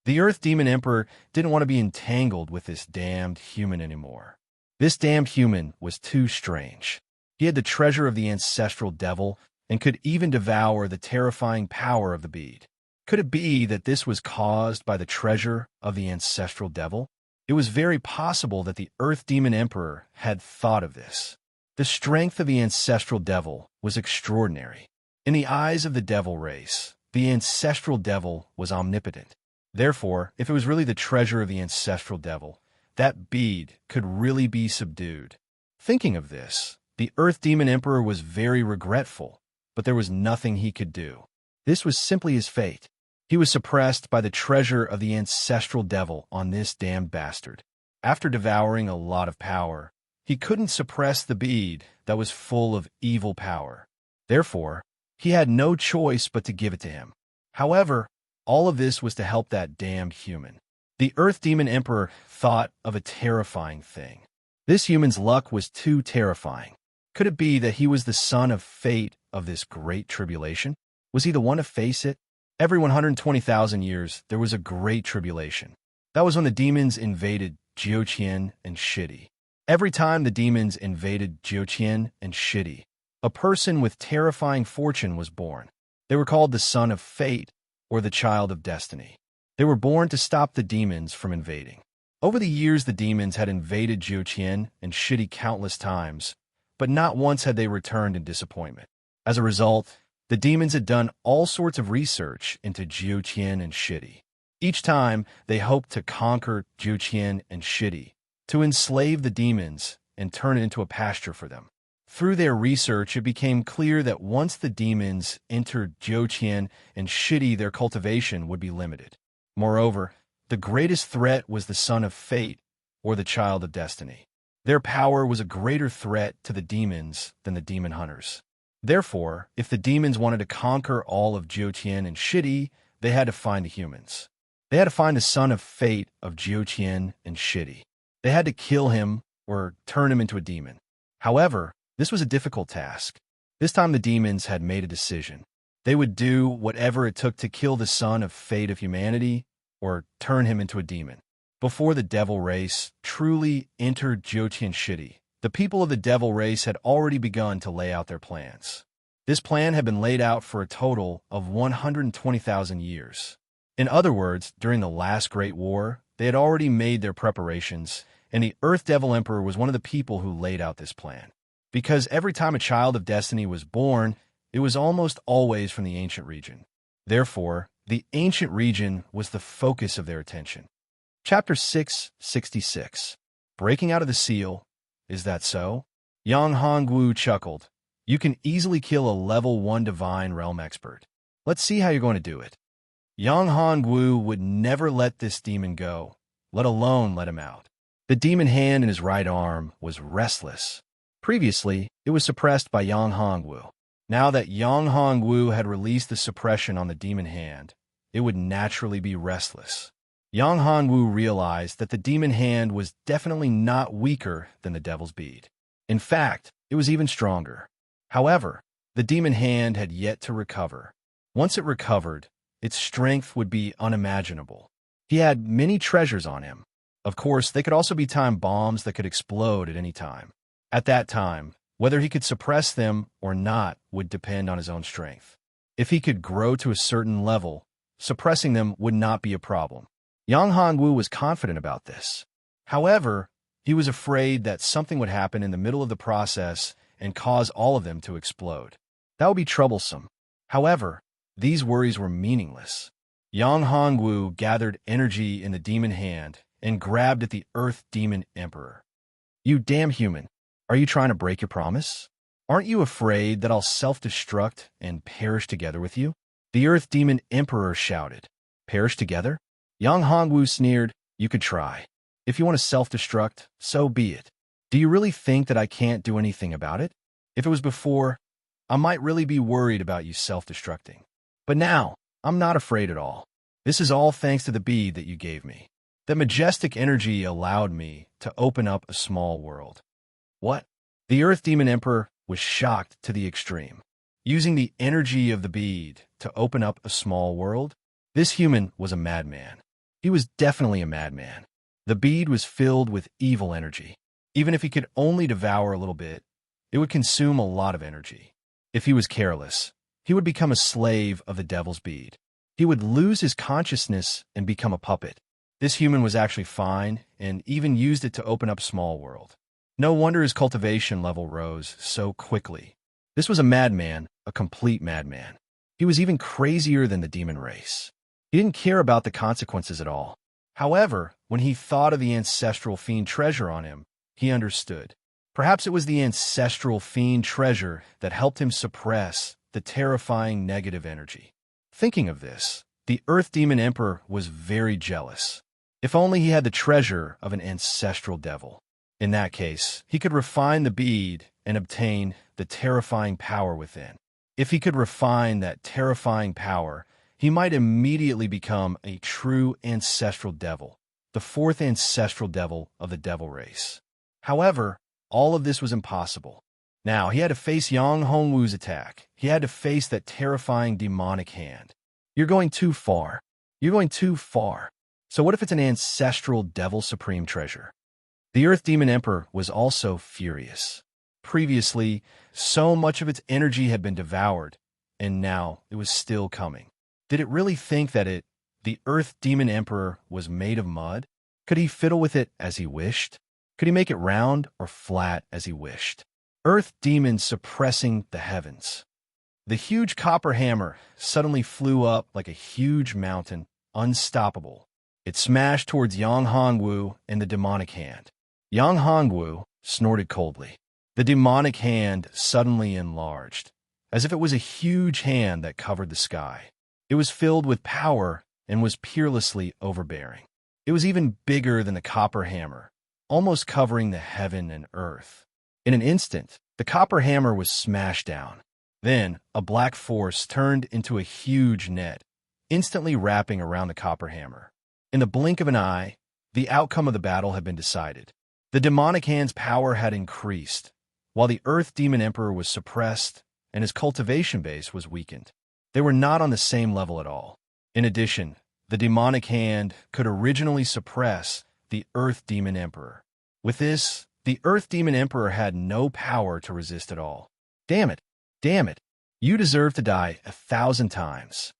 The Earth Demon Emperor didn't want to be entangled with this damned human anymore. This damned human was too strange. He had the treasure of the ancestral devil and could even devour the terrifying power of the bead. Could it be that this was caused by the treasure of the ancestral devil? It was very possible that the Earth Demon Emperor had thought of this. The strength of the ancestral devil was extraordinary. In the eyes of the devil race, the ancestral devil was omnipotent. Therefore, if it was really the treasure of the ancestral devil, that bead could really be subdued. Thinking of this, the Earth Demon Emperor was very regretful, but there was nothing he could do. This was simply his fate. He was suppressed by the treasure of the ancestral devil on this damned bastard. After devouring a lot of power, he couldn't suppress the bead that was full of evil power. Therefore, he had no choice but to give it to him. However, all of this was to help that damned human. The Earth Demon Emperor thought of a terrifying thing. This human's luck was too terrifying. Could it be that he was the son of fate of this great tribulation? Was he the one to face it? Every 120,000 years, there was a great tribulation. That was when the demons invaded Jiuqian and Shidi. Every time the demons invaded Jiuqian and Shidi, a person with terrifying fortune was born. They were called the son of fate or the child of destiny. They were born to stop the demons from invading. Over the years, the demons had invaded Jiuqian and Shidi countless times, but not once had they returned in disappointment. As a result, the demons had done all sorts of research into Jiuqian and Shidi. Each time, they hoped to conquer Jiuqian and Shidi, to enslave the demons and turn it into a pasture for them. Through their research, it became clear that once the demons entered Jiuqian and Shidi, their cultivation would be limited. Moreover, the greatest threat was the son of fate, or the child of destiny. Their power was a greater threat to the demons than the demon hunters. Therefore, if the demons wanted to conquer all of Jiuqian and Shidi, they had to find the humans. They had to find the son of fate of Jiuqian and Shidi. They had to kill him or turn him into a demon. However, this was a difficult task. This time the demons had made a decision. They would do whatever it took to kill the son of fate of humanity or turn him into a demon. Before the devil race truly entered Jiuqian Shidi, the people of the devil race had already begun to lay out their plans. This plan had been laid out for a total of 120,000 years. In other words, during the last Great War, they had already made their preparations, and the Earth Devil Emperor was one of the people who laid out this plan. Because every time a child of destiny was born, it was almost always from the ancient region. Therefore, the ancient region was the focus of their attention. Chapter 666. Breaking out of the seal. Is that so? Yang Hongwu chuckled. You can easily kill a level 1 Divine Realm expert. Let's see how you're going to do it. Yang Hongwu would never let this demon go, let alone let him out. The demon hand in his right arm was restless. Previously, it was suppressed by Yang Hongwu. Now that Yang Hongwu had released the suppression on the demon hand, it would naturally be restless. Yang Hongwu realized that the demon hand was definitely not weaker than the devil's bead. In fact, it was even stronger. However, the demon hand had yet to recover. Once it recovered, its strength would be unimaginable. He had many treasures on him. Of course, they could also be time bombs that could explode at any time. At that time, whether he could suppress them or not would depend on his own strength. If he could grow to a certain level, suppressing them would not be a problem. Yang Hongwu was confident about this. However, he was afraid that something would happen in the middle of the process and cause all of them to explode. That would be troublesome. However, these worries were meaningless. Yang Hongwu gathered energy in the demon hand and grabbed at the Earth Demon Emperor. You damn human, are you trying to break your promise? Aren't you afraid that I'll self-destruct and perish together with you? The Earth Demon Emperor shouted. Perish together? Yang Hongwu sneered. You could try. If you want to self-destruct, so be it. Do you really think that I can't do anything about it? If it was before, I might really be worried about you self-destructing. But now, I'm not afraid at all. This is all thanks to the bead that you gave me. That majestic energy allowed me to open up a small world. What? The Earth Demon Emperor was shocked to the extreme. Using the energy of the bead to open up a small world? This human was a madman. He was definitely a madman. The bead was filled with evil energy. Even if he could only devour a little bit, it would consume a lot of energy. If he was careless, he would become a slave of the devil's bead. He would lose his consciousness and become a puppet. This human was actually fine and even used it to open up a small world. No wonder his cultivation level rose so quickly. This was a madman, a complete madman. He was even crazier than the demon race. He didn't care about the consequences at all. However, when he thought of the ancestral fiend treasure on him, he understood. Perhaps it was the ancestral fiend treasure that helped him suppress the terrifying negative energy. Thinking of this, the Earth Demon Emperor was very jealous. If only he had the treasure of an ancestral devil. In that case, he could refine the bead and obtain the terrifying power within. If he could refine that terrifying power, he might immediately become a true ancestral devil, the fourth ancestral devil of the devil race. However, all of this was impossible. Now, he had to face Yang Hongwu's attack. He had to face that terrifying demonic hand. You're going too far. You're going too far. So what if it's an ancestral devil supreme treasure? The Earth Demon Emperor was also furious. Previously, so much of its energy had been devoured, and now it was still coming. Did it really think that the Earth Demon Emperor, was made of mud? Could he fiddle with it as he wished? Could he make it round or flat as he wished? Earth Demon suppressing the heavens. The huge copper hammer suddenly flew up like a huge mountain, unstoppable. It smashed towards Yang Hongwu and the demonic hand. Yang Hongwu snorted coldly. The demonic hand suddenly enlarged, as if it was a huge hand that covered the sky. It was filled with power and was peerlessly overbearing. It was even bigger than the copper hammer, almost covering the heaven and earth. In an instant, the copper hammer was smashed down. Then, a black force turned into a huge net, instantly wrapping around the copper hammer. In the blink of an eye, the outcome of the battle had been decided. The demonic hand's power had increased, while the Earth Demon Emperor was suppressed and his cultivation base was weakened. They were not on the same level at all. In addition, the demonic hand could originally suppress the Earth Demon Emperor. With this, the Earth Demon Emperor had no power to resist at all. Damn it! Damn it! You deserve to die 1,000 times.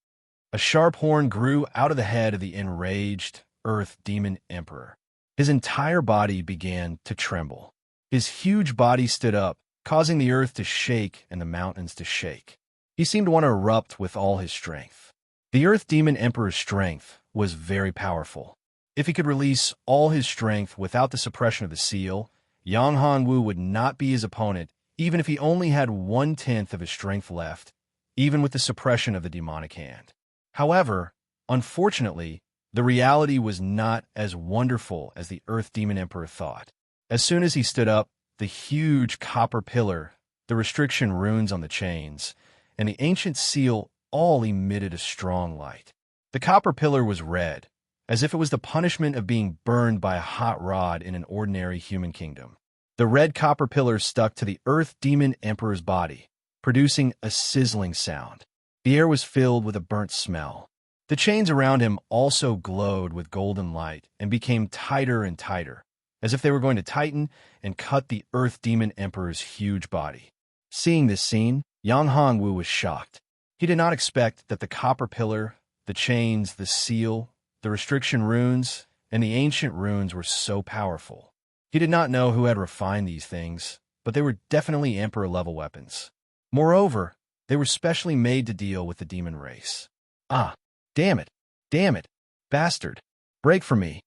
A sharp horn grew out of the head of the enraged Earth Demon Emperor. His entire body began to tremble. His huge body stood up, causing the earth to shake and the mountains to shake. He seemed to want to erupt with all his strength. The Earth Demon Emperor's strength was very powerful. If he could release all his strength without the suppression of the seal, Yang Hongwu would not be his opponent, even if he only had 1/10 of his strength left, even with the suppression of the demonic hand. However, unfortunately, the reality was not as wonderful as the Earth Demon Emperor thought. As soon as he stood up, the huge copper pillar, the restriction runes on the chains, and the ancient seal all emitted a strong light. The copper pillar was red, as if it was the punishment of being burned by a hot rod in an ordinary human kingdom. The red copper pillar stuck to the Earth Demon Emperor's body, producing a sizzling sound. The air was filled with a burnt smell. The chains around him also glowed with golden light and became tighter and tighter, as if they were going to tighten and cut the Earth Demon Emperor's huge body. Seeing this scene, Yang Hongwu was shocked. He did not expect that the copper pillar, the chains, the seal, the restriction runes, and the ancient runes were so powerful. He did not know who had refined these things, but they were definitely Emperor-level weapons. Moreover, they were specially made to deal with the demon race. Ah, damn it, bastard, break from me.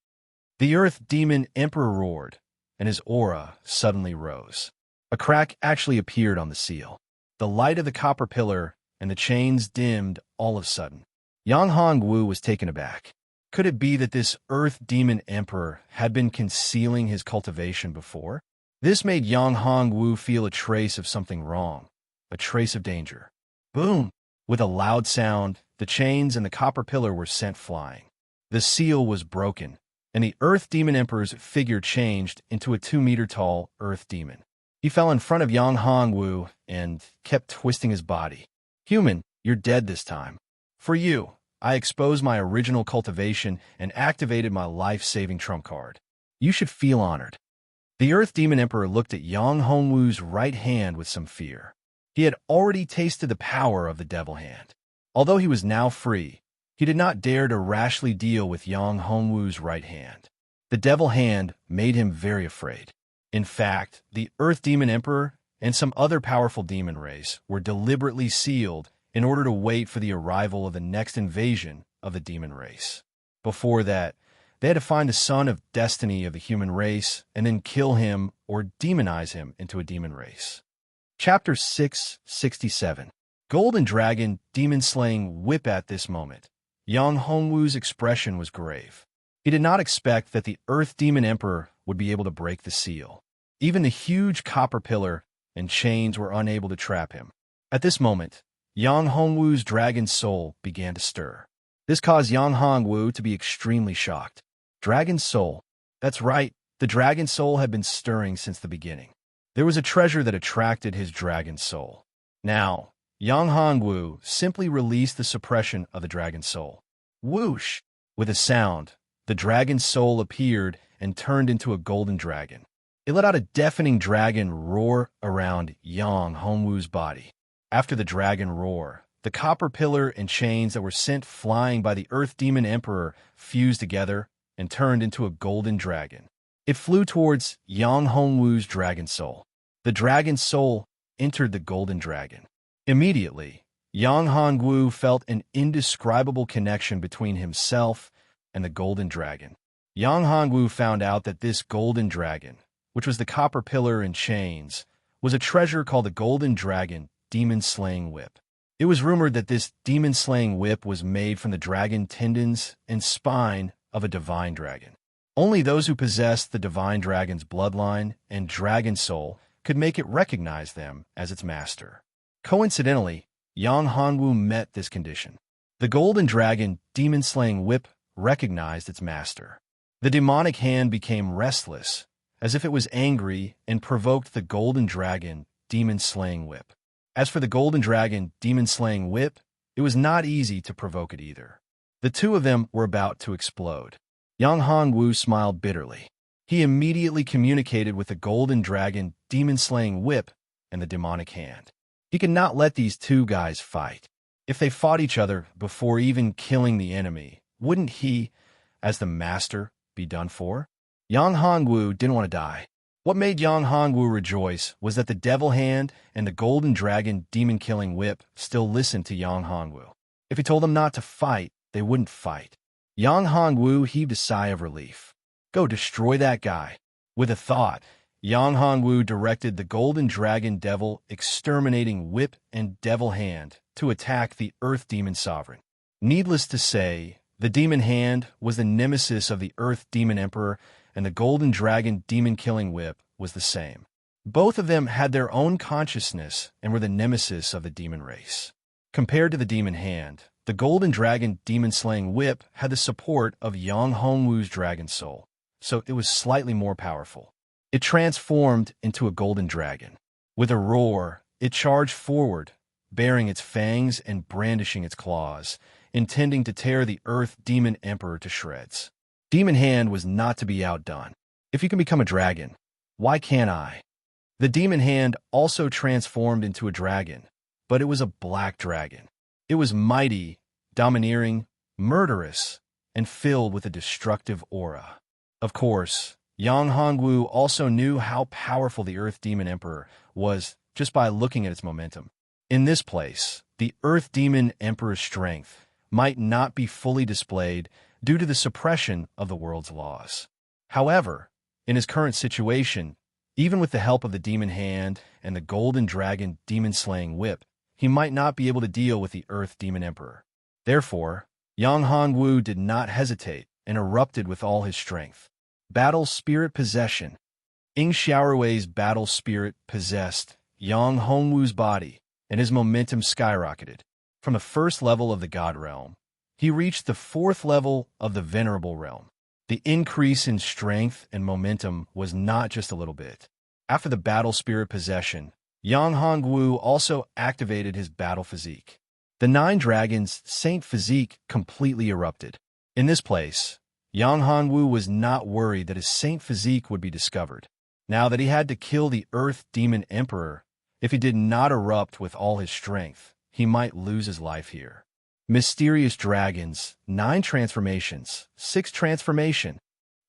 The Earth Demon Emperor roared, and his aura suddenly rose. A crack actually appeared on the seal. The light of the copper pillar and the chains dimmed all of a sudden. Yang Hongwu was taken aback. Could it be that this Earth Demon Emperor had been concealing his cultivation before? This made Yang Hongwu feel a trace of something wrong, a trace of danger. Boom! With a loud sound, the chains and the copper pillar were sent flying. The seal was broken, and the Earth Demon Emperor's figure changed into a 2-meter-tall Earth Demon. He fell in front of Yang Hongwu and kept twisting his body. Human, you're dead this time. For you, I exposed my original cultivation and activated my life-saving trump card. You should feel honored. The Earth Demon Emperor looked at Yang Hongwu's right hand with some fear. He had already tasted the power of the Devil Hand. Although he was now free, he did not dare to rashly deal with Yang Hongwu's right hand. The Devil Hand made him very afraid. In fact, the Earth Demon Emperor and some other powerful demon race were deliberately sealed in order to wait for the arrival of the next invasion of the demon race. Before that, they had to find the son of destiny of the human race and then kill him or demonize him into a demon race. Chapter 667. Golden Dragon Demon-Slaying Whip. At this moment, Yang Hongwu's expression was grave. He did not expect that the Earth Demon Emperor would be able to break the seal. Even the huge copper pillar and chains were unable to trap him. At this moment, Yang Hongwu's dragon soul began to stir. This caused Yang Hongwu to be extremely shocked. Dragon soul. That's right, the dragon soul had been stirring since the beginning. There was a treasure that attracted his dragon soul. Now, Yang Hongwu simply released the suppression of the dragon soul. Whoosh! With a sound, the dragon soul appeared and turned into a golden dragon. It let out a deafening dragon roar around Yang Hongwu's body. After the dragon roar, the copper pillar and chains that were sent flying by the Earth Demon Emperor fused together and turned into a golden dragon. It flew towards Yang Hongwu's dragon soul. The dragon soul entered the golden dragon. Immediately, Yang Hongwu felt an indescribable connection between himself and the golden dragon. Yang Hongwu found out that this golden dragon, which was the copper pillar and chains, was a treasure called the Golden Dragon Demon-Slaying Whip. It was rumored that this demon-slaying whip was made from the dragon tendons and spine of a divine dragon. Only those who possessed the divine dragon's bloodline and dragon soul could make it recognize them as its master. Coincidentally, Yang Hongwu met this condition. The Golden Dragon Demon-Slaying Whip recognized its master. The demonic hand became restless, as if it was angry, and provoked the Golden Dragon Demon-Slaying Whip. As for the Golden Dragon Demon-Slaying Whip, it was not easy to provoke it either. The two of them were about to explode. Yang Hongwu smiled bitterly. He immediately communicated with the Golden Dragon Demon-Slaying Whip and the demonic hand. He could not let these two guys fight. If they fought each other before even killing the enemy, wouldn't he, as the master, be done for? Yang Hongwu didn't want to die. What made Yang Hongwu rejoice was that the Devil Hand and the Golden Dragon Demon-Killing Whip still listened to Yang Hongwu. If he told them not to fight, they wouldn't fight. Yang Hongwu heaved a sigh of relief. Go destroy that guy. With a thought, Yang Hongwu directed the Golden Dragon Devil Exterminating Whip and Devil Hand to attack the Earth Demon Sovereign. Needless to say, the Demon Hand was the nemesis of the Earth Demon Emperor, and the Golden Dragon Demon-Killing Whip was the same. Both of them had their own consciousness and were the nemesis of the demon race. Compared to the Demon Hand, the Golden Dragon Demon-Slaying Whip had the support of Yang Hongwu's dragon soul, so it was slightly more powerful. It transformed into a golden dragon. With a roar, it charged forward, baring its fangs and brandishing its claws, intending to tear the Earth Demon Emperor to shreds. Demon Hand was not to be outdone. If you can become a dragon, why can't I? The Demon Hand also transformed into a dragon, but it was a black dragon. It was mighty, domineering, murderous, and filled with a destructive aura. Of course, Yang Hongwu also knew how powerful the Earth Demon Emperor was just by looking at its momentum. In this place, the Earth Demon Emperor's strength might not be fully displayed due to the suppression of the world's laws. However, in his current situation, even with the help of the Demon Hand and the Golden Dragon Demon-Slaying Whip, he might not be able to deal with the Earth Demon Emperor. Therefore, Yang Hongwu did not hesitate and erupted with all his strength. Battle Spirit Possession. Ing Xiaorui's battle spirit possessed Yang Hongwu's body, and his momentum skyrocketed. From the first level of the God Realm, he reached the fourth level of the Venerable Realm. The increase in strength and momentum was not just a little bit. After the battle spirit possession, Yang Hongwu also activated his battle physique. The Nine Dragons' Saint physique completely erupted. In this place, Yang Hongwu was not worried that his Saint physique would be discovered. Now that he had to kill the Earth Demon Emperor, if he did not erupt with all his strength, he might lose his life here. Mysterious Dragons, 9 Transformations, 6 Transformation.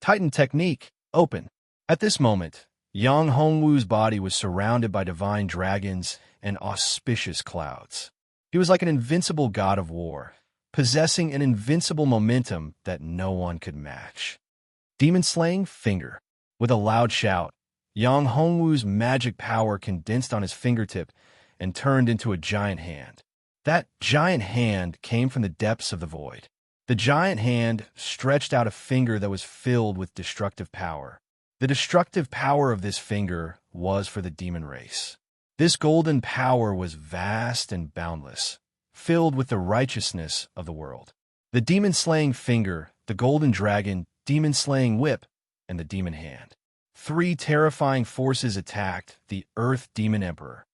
Titan Technique, Open. At this moment, Yang Hongwu's body was surrounded by divine dragons and auspicious clouds. He was like an invincible god of war, possessing an invincible momentum that no one could match. Demon-slaying Finger. With a loud shout, Yang Hongwu's magic power condensed on his fingertip and turned into a giant hand. That giant hand came from the depths of the void. The giant hand stretched out a finger that was filled with destructive power. The destructive power of this finger was for the demon race. This golden power was vast and boundless, filled with the righteousness of the world. The demon-slaying finger, the golden dragon, demon-slaying whip, and the demon hand. 3 terrifying forces attacked the Earth Demon Emperor.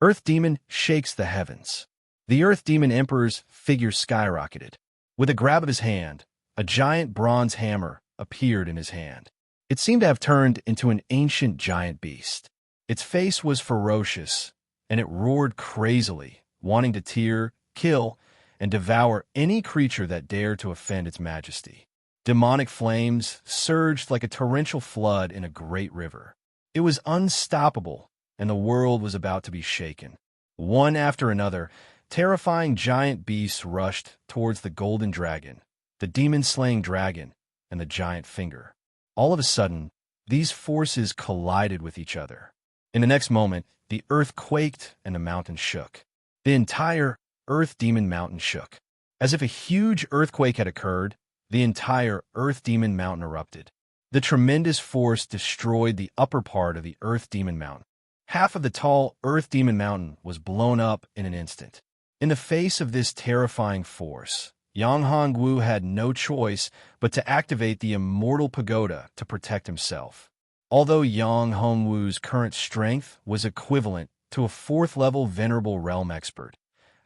Earth Demon shakes the heavens. The Earth Demon Emperor's figure skyrocketed. With a grab of his hand, a giant bronze hammer appeared in his hand. It seemed to have turned into an ancient giant beast. Its face was ferocious, and it roared crazily, wanting to tear, kill, and devour any creature that dared to offend its majesty. Demonic flames surged like a torrential flood in a great river. It was unstoppable, and the world was about to be shaken. One after another, terrifying giant beasts rushed towards the golden dragon, the demon-slaying dragon, and the giant finger. All of a sudden, these forces collided with each other. In the next moment, the earth quaked and the mountain shook. The entire Earth Demon Mountain shook. As if a huge earthquake had occurred, the entire Earth Demon Mountain erupted. The tremendous force destroyed the upper part of the Earth Demon Mountain. Half of the tall Earth Demon Mountain was blown up in an instant. In the face of this terrifying force, Yang Hongwu had no choice but to activate the Immortal Pagoda to protect himself. Although Yang Hongwu's current strength was equivalent to a 4th-level Venerable Realm expert,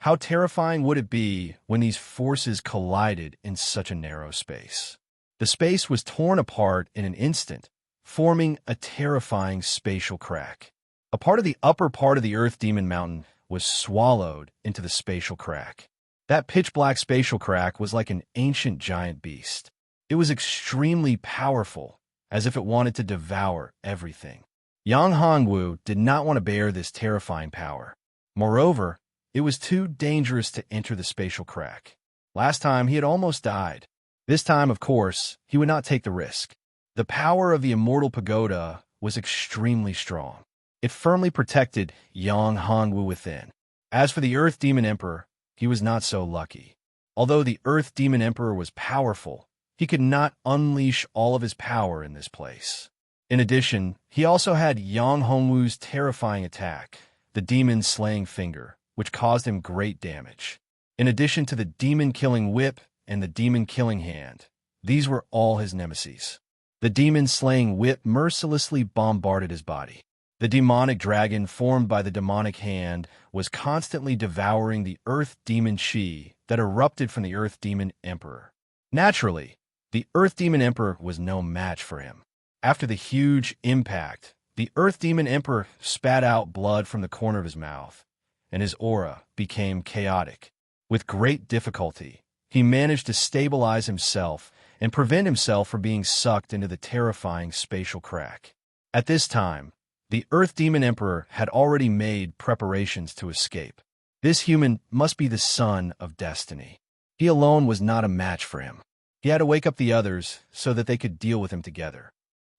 how terrifying would it be when these forces collided in such a narrow space? The space was torn apart in an instant, forming a terrifying spatial crack. A part of the upper part of the Earth Demon Mountain was swallowed into the spatial crack. That pitch-black spatial crack was like an ancient giant beast. It was extremely powerful, as if it wanted to devour everything. Yang Hongwu did not want to bear this terrifying power. Moreover, it was too dangerous to enter the spatial crack. Last time, he had almost died. This time, of course, he would not take the risk. The power of the Immortal Pagoda was extremely strong. It firmly protected Yang Hongwu within. As for the Earth Demon Emperor, he was not so lucky. Although the Earth Demon Emperor was powerful, he could not unleash all of his power in this place. In addition, he also had Yang Hongwu's terrifying attack, the Demon-Slaying Finger, which caused him great damage. In addition to the Demon-Killing Whip and the Demon-Killing Hand, these were all his nemesis. The Demon-Slaying Whip mercilessly bombarded his body. The demonic dragon formed by the demonic hand was constantly devouring the Earth Demon Chi that erupted from the Earth Demon Emperor. Naturally, the Earth Demon Emperor was no match for him. After the huge impact, the Earth Demon Emperor spat out blood from the corner of his mouth, and his aura became chaotic. With great difficulty, he managed to stabilize himself and prevent himself from being sucked into the terrifying spatial crack. At this time, the Earth Demon Emperor had already made preparations to escape. This human must be the son of destiny. He alone was not a match for him. He had to wake up the others so that they could deal with him together.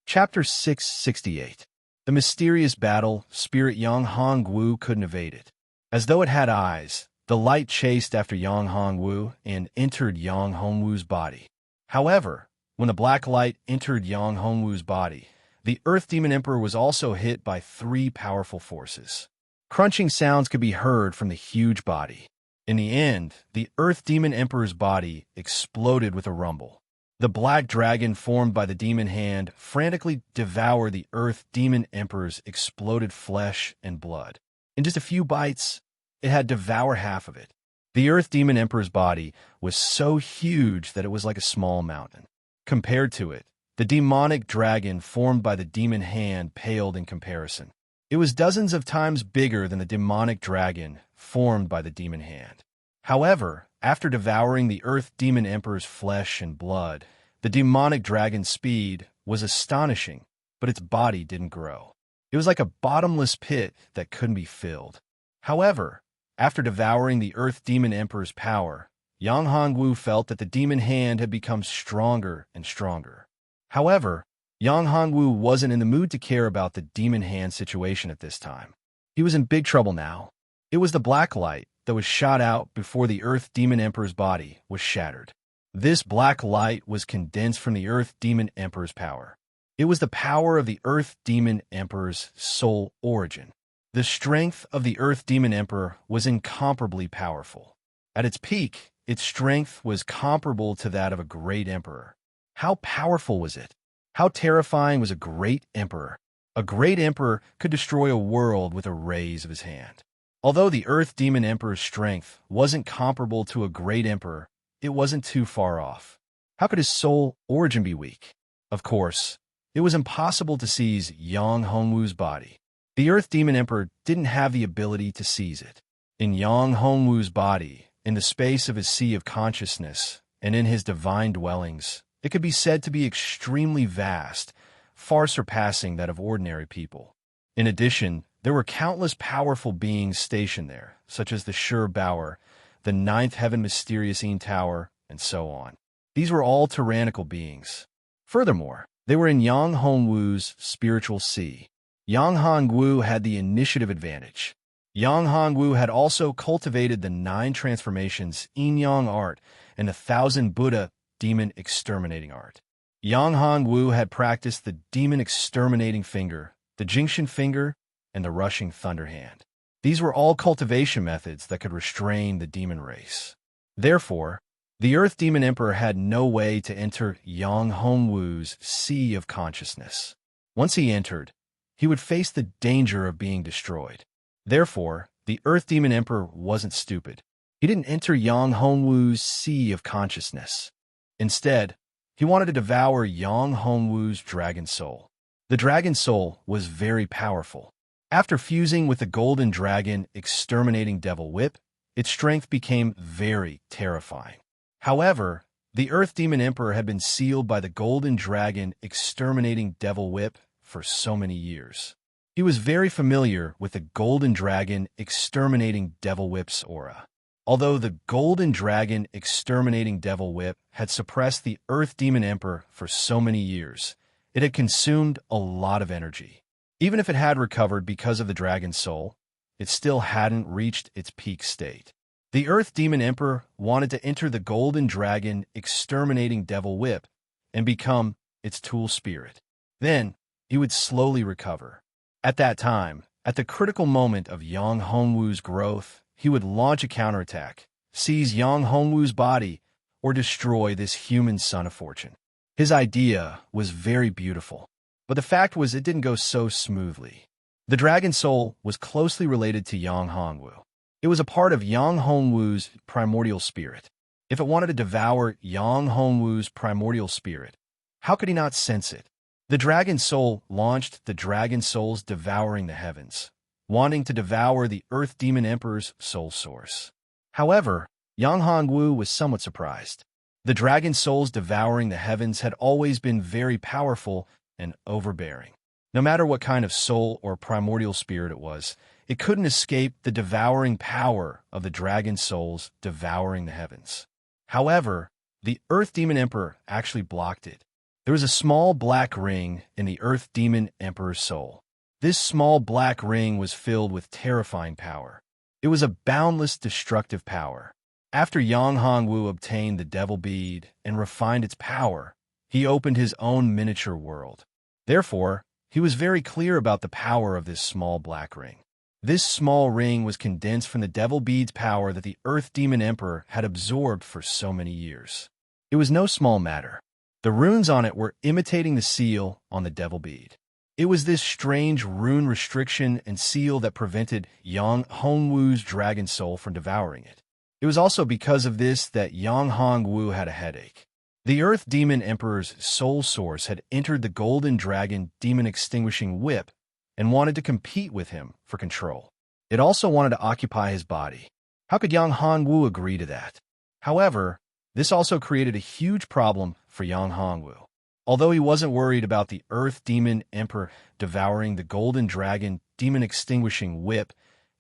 Chapter 668. The mysterious battle Spirit Yang Hongwu couldn't evade it. As though it had eyes, the light chased after Yang Hongwu and entered Yang Hongwu's body. However, when the black light entered Yang Hongwu's body, the Earth Demon Emperor was also hit by three powerful forces. Crunching sounds could be heard from the huge body. In the end, the Earth Demon Emperor's body exploded with a rumble. The black dragon formed by the demon hand frantically devoured the Earth Demon Emperor's exploded flesh and blood. In just a few bites, it had devoured half of it. The Earth Demon Emperor's body was so huge that it was like a small mountain. Compared to it, the demonic dragon formed by the demon hand paled in comparison. It was dozens of times bigger than the demonic dragon formed by the demon hand. However, after devouring the Earth Demon Emperor's flesh and blood, the demonic dragon's speed was astonishing, but its body didn't grow. It was like a bottomless pit that couldn't be filled. However, after devouring the Earth Demon Emperor's power, Yang Hongwu felt that the demon hand had become stronger and stronger. However, Yang Hongwu wasn't in the mood to care about the demon hand situation at this time. He was in big trouble now. It was the black light that was shot out before the Earth Demon Emperor's body was shattered. This black light was condensed from the Earth Demon Emperor's power. It was the power of the Earth Demon Emperor's soul origin. The strength of the Earth Demon Emperor was incomparably powerful. At its peak, its strength was comparable to that of a great emperor. How powerful was it? How terrifying was a great emperor? A great emperor could destroy a world with a raise of his hand. Although the Earth Demon Emperor's strength wasn't comparable to a great emperor, it wasn't too far off. How could his soul origin be weak? Of course, it was impossible to seize Yang Hongwu's body. The Earth Demon Emperor didn't have the ability to seize it. In Yang Hongwu's body, in the space of his sea of consciousness, and in his divine dwellings, it could be said to be extremely vast, far surpassing that of ordinary people. In addition, there were countless powerful beings stationed there, such as the Sure Bower, the Ninth Heaven Mysterious Een Tower, and so on. These were all tyrannical beings. Furthermore, they were in Yang Hongwu's spiritual sea. Yang Hongwu had the initiative advantage. Yang Hongwu had also cultivated the 9 transformations Yin-Yang art and the 1,000 Buddha demon exterminating art. Yang Hongwu had practiced the demon exterminating finger, the Jingshan finger, and the rushing thunder hand. These were all cultivation methods that could restrain the demon race. Therefore, the Earth Demon Emperor had no way to enter Yang Hongwu's sea of consciousness. Once he entered, he would face the danger of being destroyed. Therefore, the Earth Demon Emperor wasn't stupid. He didn't enter Yang Hongwu's sea of consciousness. Instead, he wanted to devour Yang Hongwu's dragon soul. The dragon soul was very powerful. After fusing with the golden dragon exterminating devil whip, its strength became very terrifying. However, the Earth Demon Emperor had been sealed by the golden dragon exterminating devil whip for so many years. He was very familiar with the golden dragon exterminating devil whip's aura. Although the golden dragon exterminating devil whip had suppressed the Earth Demon Emperor for so many years, it had consumed a lot of energy. Even if it had recovered because of the dragon soul, it still hadn't reached its peak state. The Earth Demon Emperor wanted to enter the golden dragon exterminating devil whip and become its tool spirit. Then, he would slowly recover. At that time, at the critical moment of Yang Hongwu's growth, he would launch a counterattack, seize Yang Hongwu's body, or destroy this human son of fortune. His idea was very beautiful, but the fact was it didn't go so smoothly. The dragon soul was closely related to Yang Hongwu. It was a part of Yang Hongwu's primordial spirit. If it wanted to devour Yang Hongwu's primordial spirit, how could he not sense it? The dragon soul launched the dragon souls devouring the heavens, wanting to devour the Earth Demon Emperor's soul source. However, Yang Hongwu was somewhat surprised. The dragon souls devouring the heavens had always been very powerful and overbearing. No matter what kind of soul or primordial spirit it was, it couldn't escape the devouring power of the dragon souls devouring the heavens. However, the Earth Demon Emperor actually blocked it. There was a small black ring in the Earth Demon Emperor's soul. This small black ring was filled with terrifying power. It was a boundless destructive power. After Yang Hongwu obtained the devil bead and refined its power, he opened his own miniature world. Therefore, he was very clear about the power of this small black ring. This small ring was condensed from the devil bead's power that the Earth Demon Emperor had absorbed for so many years. It was no small matter. The runes on it were imitating the seal on the devil bead. It was this strange rune restriction and seal that prevented Yang Hongwu's dragon soul from devouring it. It was also because of this that Yang Hongwu had a headache. The Earth Demon Emperor's soul source had entered the Golden Dragon Demon Extinguishing Whip and wanted to compete with him for control. It also wanted to occupy his body. How could Yang Hongwu agree to that? However, this also created a huge problem for Yang Hongwu. Although he wasn't worried about the Earth Demon Emperor devouring the Golden Dragon Demon Extinguishing Whip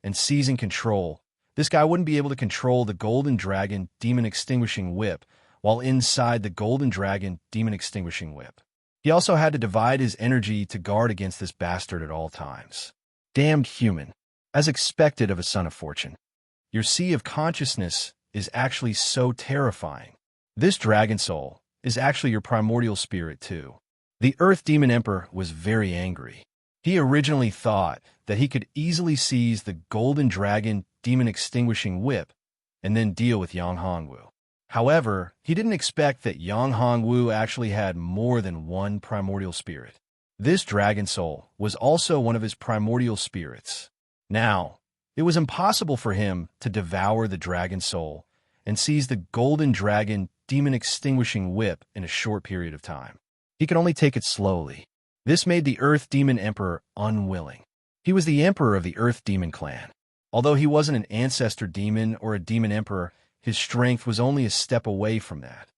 and seizing control, this guy wouldn't be able to control the Golden Dragon Demon Extinguishing Whip while inside the Golden Dragon Demon Extinguishing Whip. He also had to divide his energy to guard against this bastard at all times. Damned human. As expected of a son of fortune. Your sea of consciousness is actually so terrifying. This dragon soul is actually your primordial spirit too. The Earth Demon Emperor was very angry. He originally thought that he could easily seize the Golden Dragon Demon Extinguishing Whip and then deal with Yang Hongwu. However, he didn't expect that Yang Hongwu actually had more than one primordial spirit. This dragon soul was also one of his primordial spirits. Now, it was impossible for him to devour the dragon soul and seize the Golden Dragon Demon Extinguishing Whip in a short period of time. He could only take it slowly. This made the Earth Demon Emperor unwilling. He was the emperor of the Earth Demon clan. Although he wasn't an ancestor demon or a demon emperor, his strength was only a step away from that.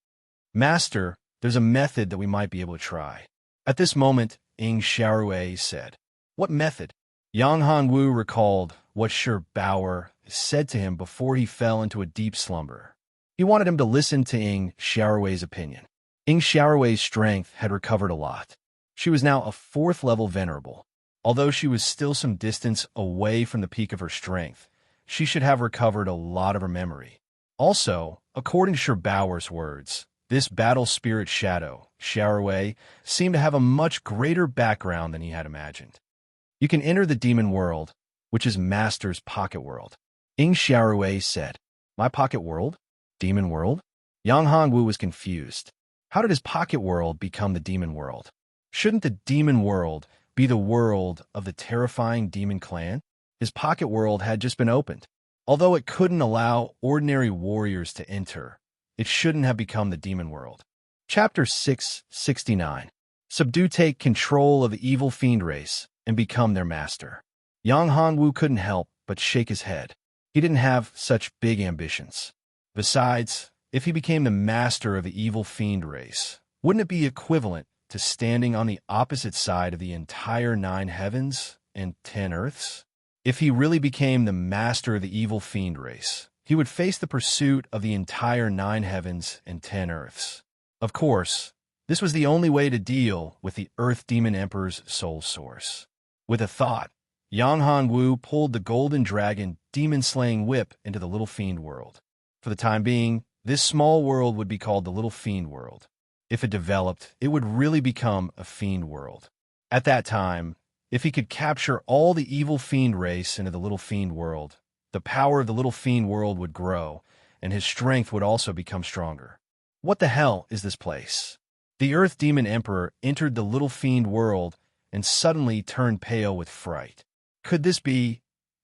Master, there's a method that we might be able to try. At this moment, Ing Xiaorui said. What method? Yang Hongwu recalled what Shi Baoer said to him before he fell into a deep slumber. He wanted him to listen to Ing Xiaorui's opinion. Ing Xiaorui's strength had recovered a lot. She was now a 4th level venerable. Although she was still some distance away from the peak of her strength, she should have recovered a lot of her memory. Also, according to Shi Baoer's words, this battle spirit shadow, Xiaorui, seemed to have a much greater background than he had imagined. You can enter the demon world, which is Master's pocket world. Ing Xiaorui said, My pocket world? Demon world? Yang Hongwu was confused. How did his pocket world become the demon world? Shouldn't the demon world be the world of the terrifying demon clan? His pocket world had just been opened. Although it couldn't allow ordinary warriors to enter, it shouldn't have become the demon world. Chapter 669. Subdue take control of the evil fiend race and become their master. Yang Hongwu couldn't help but shake his head. He didn't have such big ambitions. Besides, if he became the master of the evil fiend race, wouldn't it be equivalent to standing on the opposite side of the entire 9 heavens and 10 earths? If he really became the master of the evil fiend race, he would face the pursuit of the entire 9 heavens and 10 earths. Of course, this was the only way to deal with the Earth Demon Emperor's soul source. With a thought, Yang Hongwu pulled the Golden Dragon Demon-Slaying Whip into the Little Fiend world. For the time being, this small world would be called the Little Fiend world. If it developed, it would really become a fiend world. At that time, if he could capture all the evil fiend race into the Little Fiend world, the power of the Little Fiend world would grow, and his strength would also become stronger. What the hell is this place? The Earth Demon Emperor entered the Little Fiend world and suddenly turned pale with fright. Could this be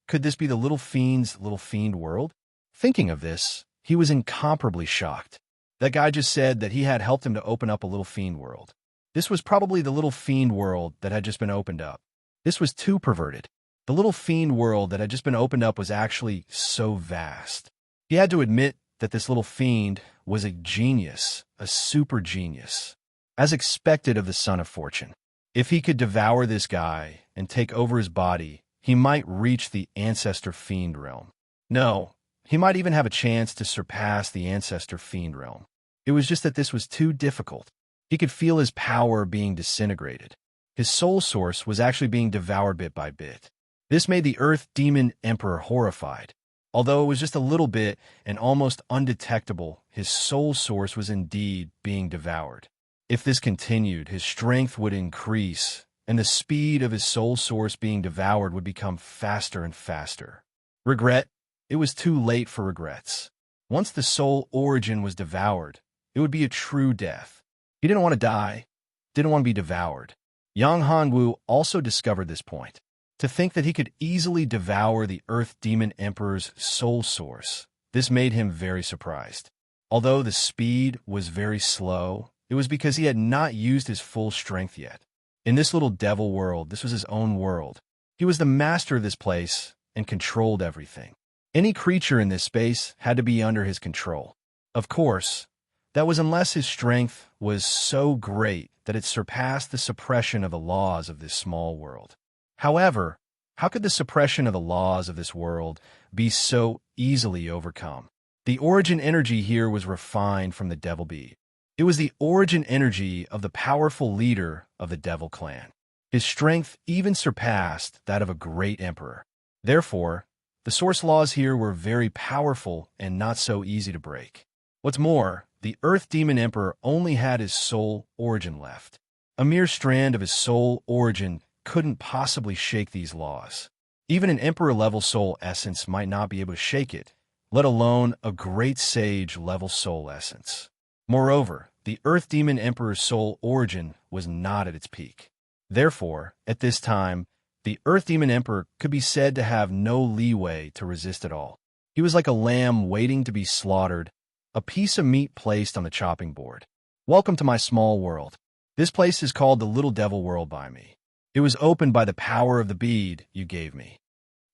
the Little Fiend's Little Fiend world? Thinking of this, he was incomparably shocked. That guy just said that he had helped him to open up a Little Fiend world. This was probably the Little Fiend world that had just been opened up. This was too perverted. The Little Fiend world that had just been opened up was actually so vast. He had to admit that this little fiend was a genius, a super genius, as expected of the son of fortune. If he could devour this guy and take over his body, he might reach the ancestor fiend realm. No, he might even have a chance to surpass the ancestor fiend realm. It was just that this was too difficult. He could feel his power being disintegrated. His soul source was actually being devoured bit by bit. This made the Earth Demon Emperor horrified. Although it was just a little bit and almost undetectable, his soul source was indeed being devoured. If this continued, his strength would increase, and the speed of his soul source being devoured would become faster and faster. Regret? It was too late for regrets. Once the soul origin was devoured, it would be a true death. He didn't want to die, didn't want to be devoured. Yang Hanwu also discovered this point. To think that he could easily devour the Earth Demon Emperor's soul source, this made him very surprised. Although the speed was very slow, it was because he had not used his full strength yet. In this little devil world, this was his own world. He was the master of this place and controlled everything. Any creature in this space had to be under his control. Of course, that was unless his strength was so great that it surpassed the suppression of the laws of this small world. However, how could the suppression of the laws of this world be so easily overcome? The origin energy here was refined from the devil bead. It was the origin energy of the powerful leader of the devil clan. His strength even surpassed that of a great emperor. Therefore, the source laws here were very powerful and not so easy to break. What's more, the Earth Demon Emperor only had his soul origin left. A mere strand of his soul origin couldn't possibly shake these laws. Even an emperor-level soul essence might not be able to shake it, let alone a great sage-level soul essence. Moreover, the Earth Demon Emperor's soul origin was not at its peak. Therefore, at this time, the Earth Demon Emperor could be said to have no leeway to resist at all. He was like a lamb waiting to be slaughtered, a piece of meat placed on the chopping board. Welcome to my small world. This place is called the Little Devil World by me. It was opened by the power of the bead you gave me.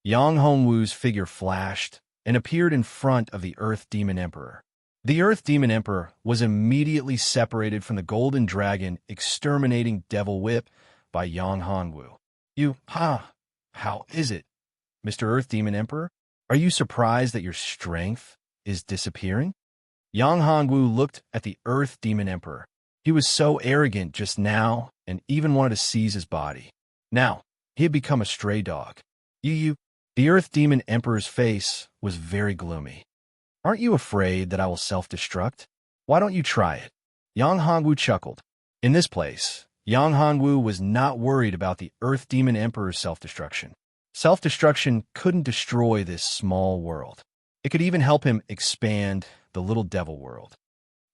Yang Hongwu's figure flashed and appeared in front of the Earth Demon Emperor. The Earth Demon Emperor was immediately separated from the golden dragon exterminating devil whip by Yang Hongwu. How is it, Mr. Earth Demon Emperor? Are you surprised that your strength is disappearing? Yang Hongwu looked at the Earth Demon Emperor. He was so arrogant just now and even wanted to seize his body. Now, he had become a stray dog. The Earth Demon Emperor's face was very gloomy. Aren't you afraid that I will self-destruct? Why don't you try it? Yang Hongwu chuckled. In this place, Yang Hongwu was not worried about the Earth Demon Emperor's self-destruction. Self-destruction couldn't destroy this small world. It could even help him expand the little devil world.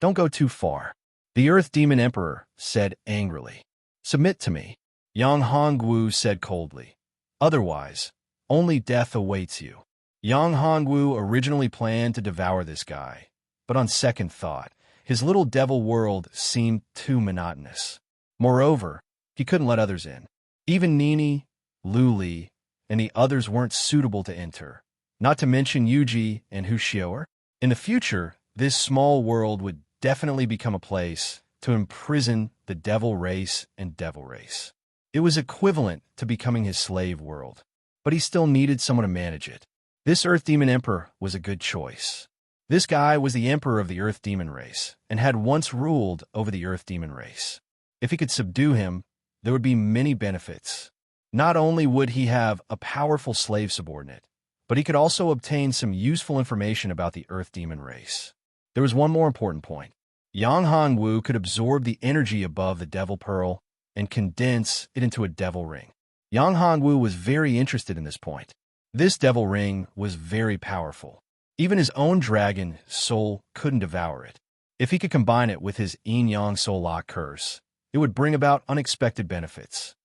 Don't go too far, the Earth Demon Emperor said angrily. Submit to me, Yang Hongwu said coldly. Otherwise, only death awaits you. Yang Hongwu originally planned to devour this guy, but on second thought, his little devil world seemed too monotonous. Moreover, he couldn't let others in. Even Nini, Luli, and the others weren't suitable to enter, not to mention Yuji and Hushioer. In the future, this small world would definitely become a place to imprison the devil race and devil race. It was equivalent to becoming his slave world, but he still needed someone to manage it. This Earth Demon Emperor was a good choice. This guy was the emperor of the Earth Demon race and had once ruled over the Earth Demon race. If he could subdue him, there would be many benefits. Not only would he have a powerful slave subordinate, but he could also obtain some useful information about the Earth Demon race. There was one more important point. Yang Hongwu could absorb the energy above the Devil Pearl and condense it into a Devil Ring. Yang Hongwu was very interested in this point. This Devil Ring was very powerful. Even his own dragon soul couldn't devour it. If he could combine it with his Yin-Yang Soul Lock curse, it would bring about unexpected benefits.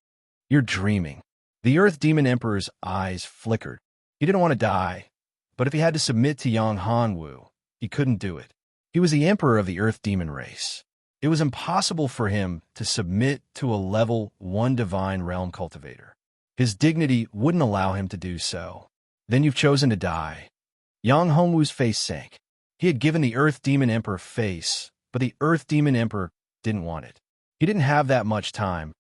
You're dreaming. The Earth Demon Emperor's eyes flickered. He didn't want to die, but if he had to submit to Yang Hongwu, he couldn't do it. He was the emperor of the Earth Demon race. It was impossible for him to submit to a level 1 divine realm cultivator. His dignity wouldn't allow him to do so. Then you've chosen to die. Yang Hongwu's face sank. He had given the Earth Demon Emperor face, but the Earth Demon Emperor didn't want it. He didn't have that much time,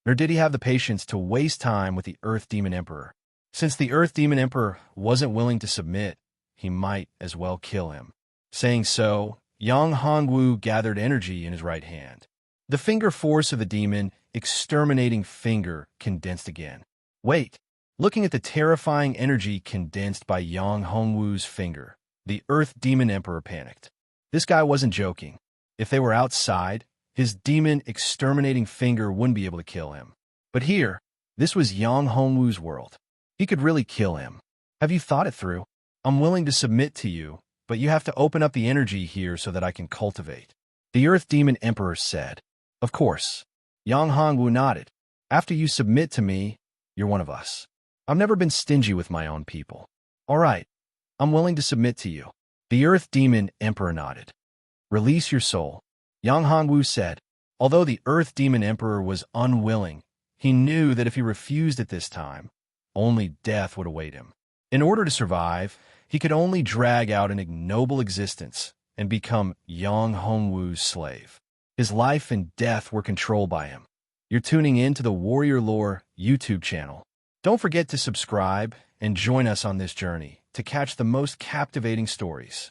nor did he have the patience to waste time with the Earth Demon Emperor. Since the Earth Demon Emperor wasn't willing to submit, he might as well kill him. Saying so, Yang Hongwu gathered energy in his right hand. The finger force of the demon exterminating finger condensed again. Wait, Looking at the terrifying energy condensed by Yang Hongwu's finger, the Earth Demon Emperor panicked. This guy wasn't joking. If they were outside, his demon exterminating finger wouldn't be able to kill him. But here, this was Yang Hongwu's world. He could really kill him. Have you thought it through? I'm willing to submit to you, but you have to open up the energy here so that I can cultivate. The Earth Demon Emperor said. Of course. Yang Hongwu nodded. After you submit to me, you're one of us. I've never been stingy with my own people. All right, I'm willing to submit to you. The Earth Demon Emperor nodded. Release your soul. Yang Hongwu said. Although the Earth Demon Emperor was unwilling, he knew that if he refused at this time, only death would await him. In order to survive, he could only drag out an ignoble existence and become Yang Hongwu's slave. His life and death were controlled by him. You're tuning in to the Warrior Lore YouTube channel. Don't forget to subscribe and join us on this journey to catch the most captivating stories.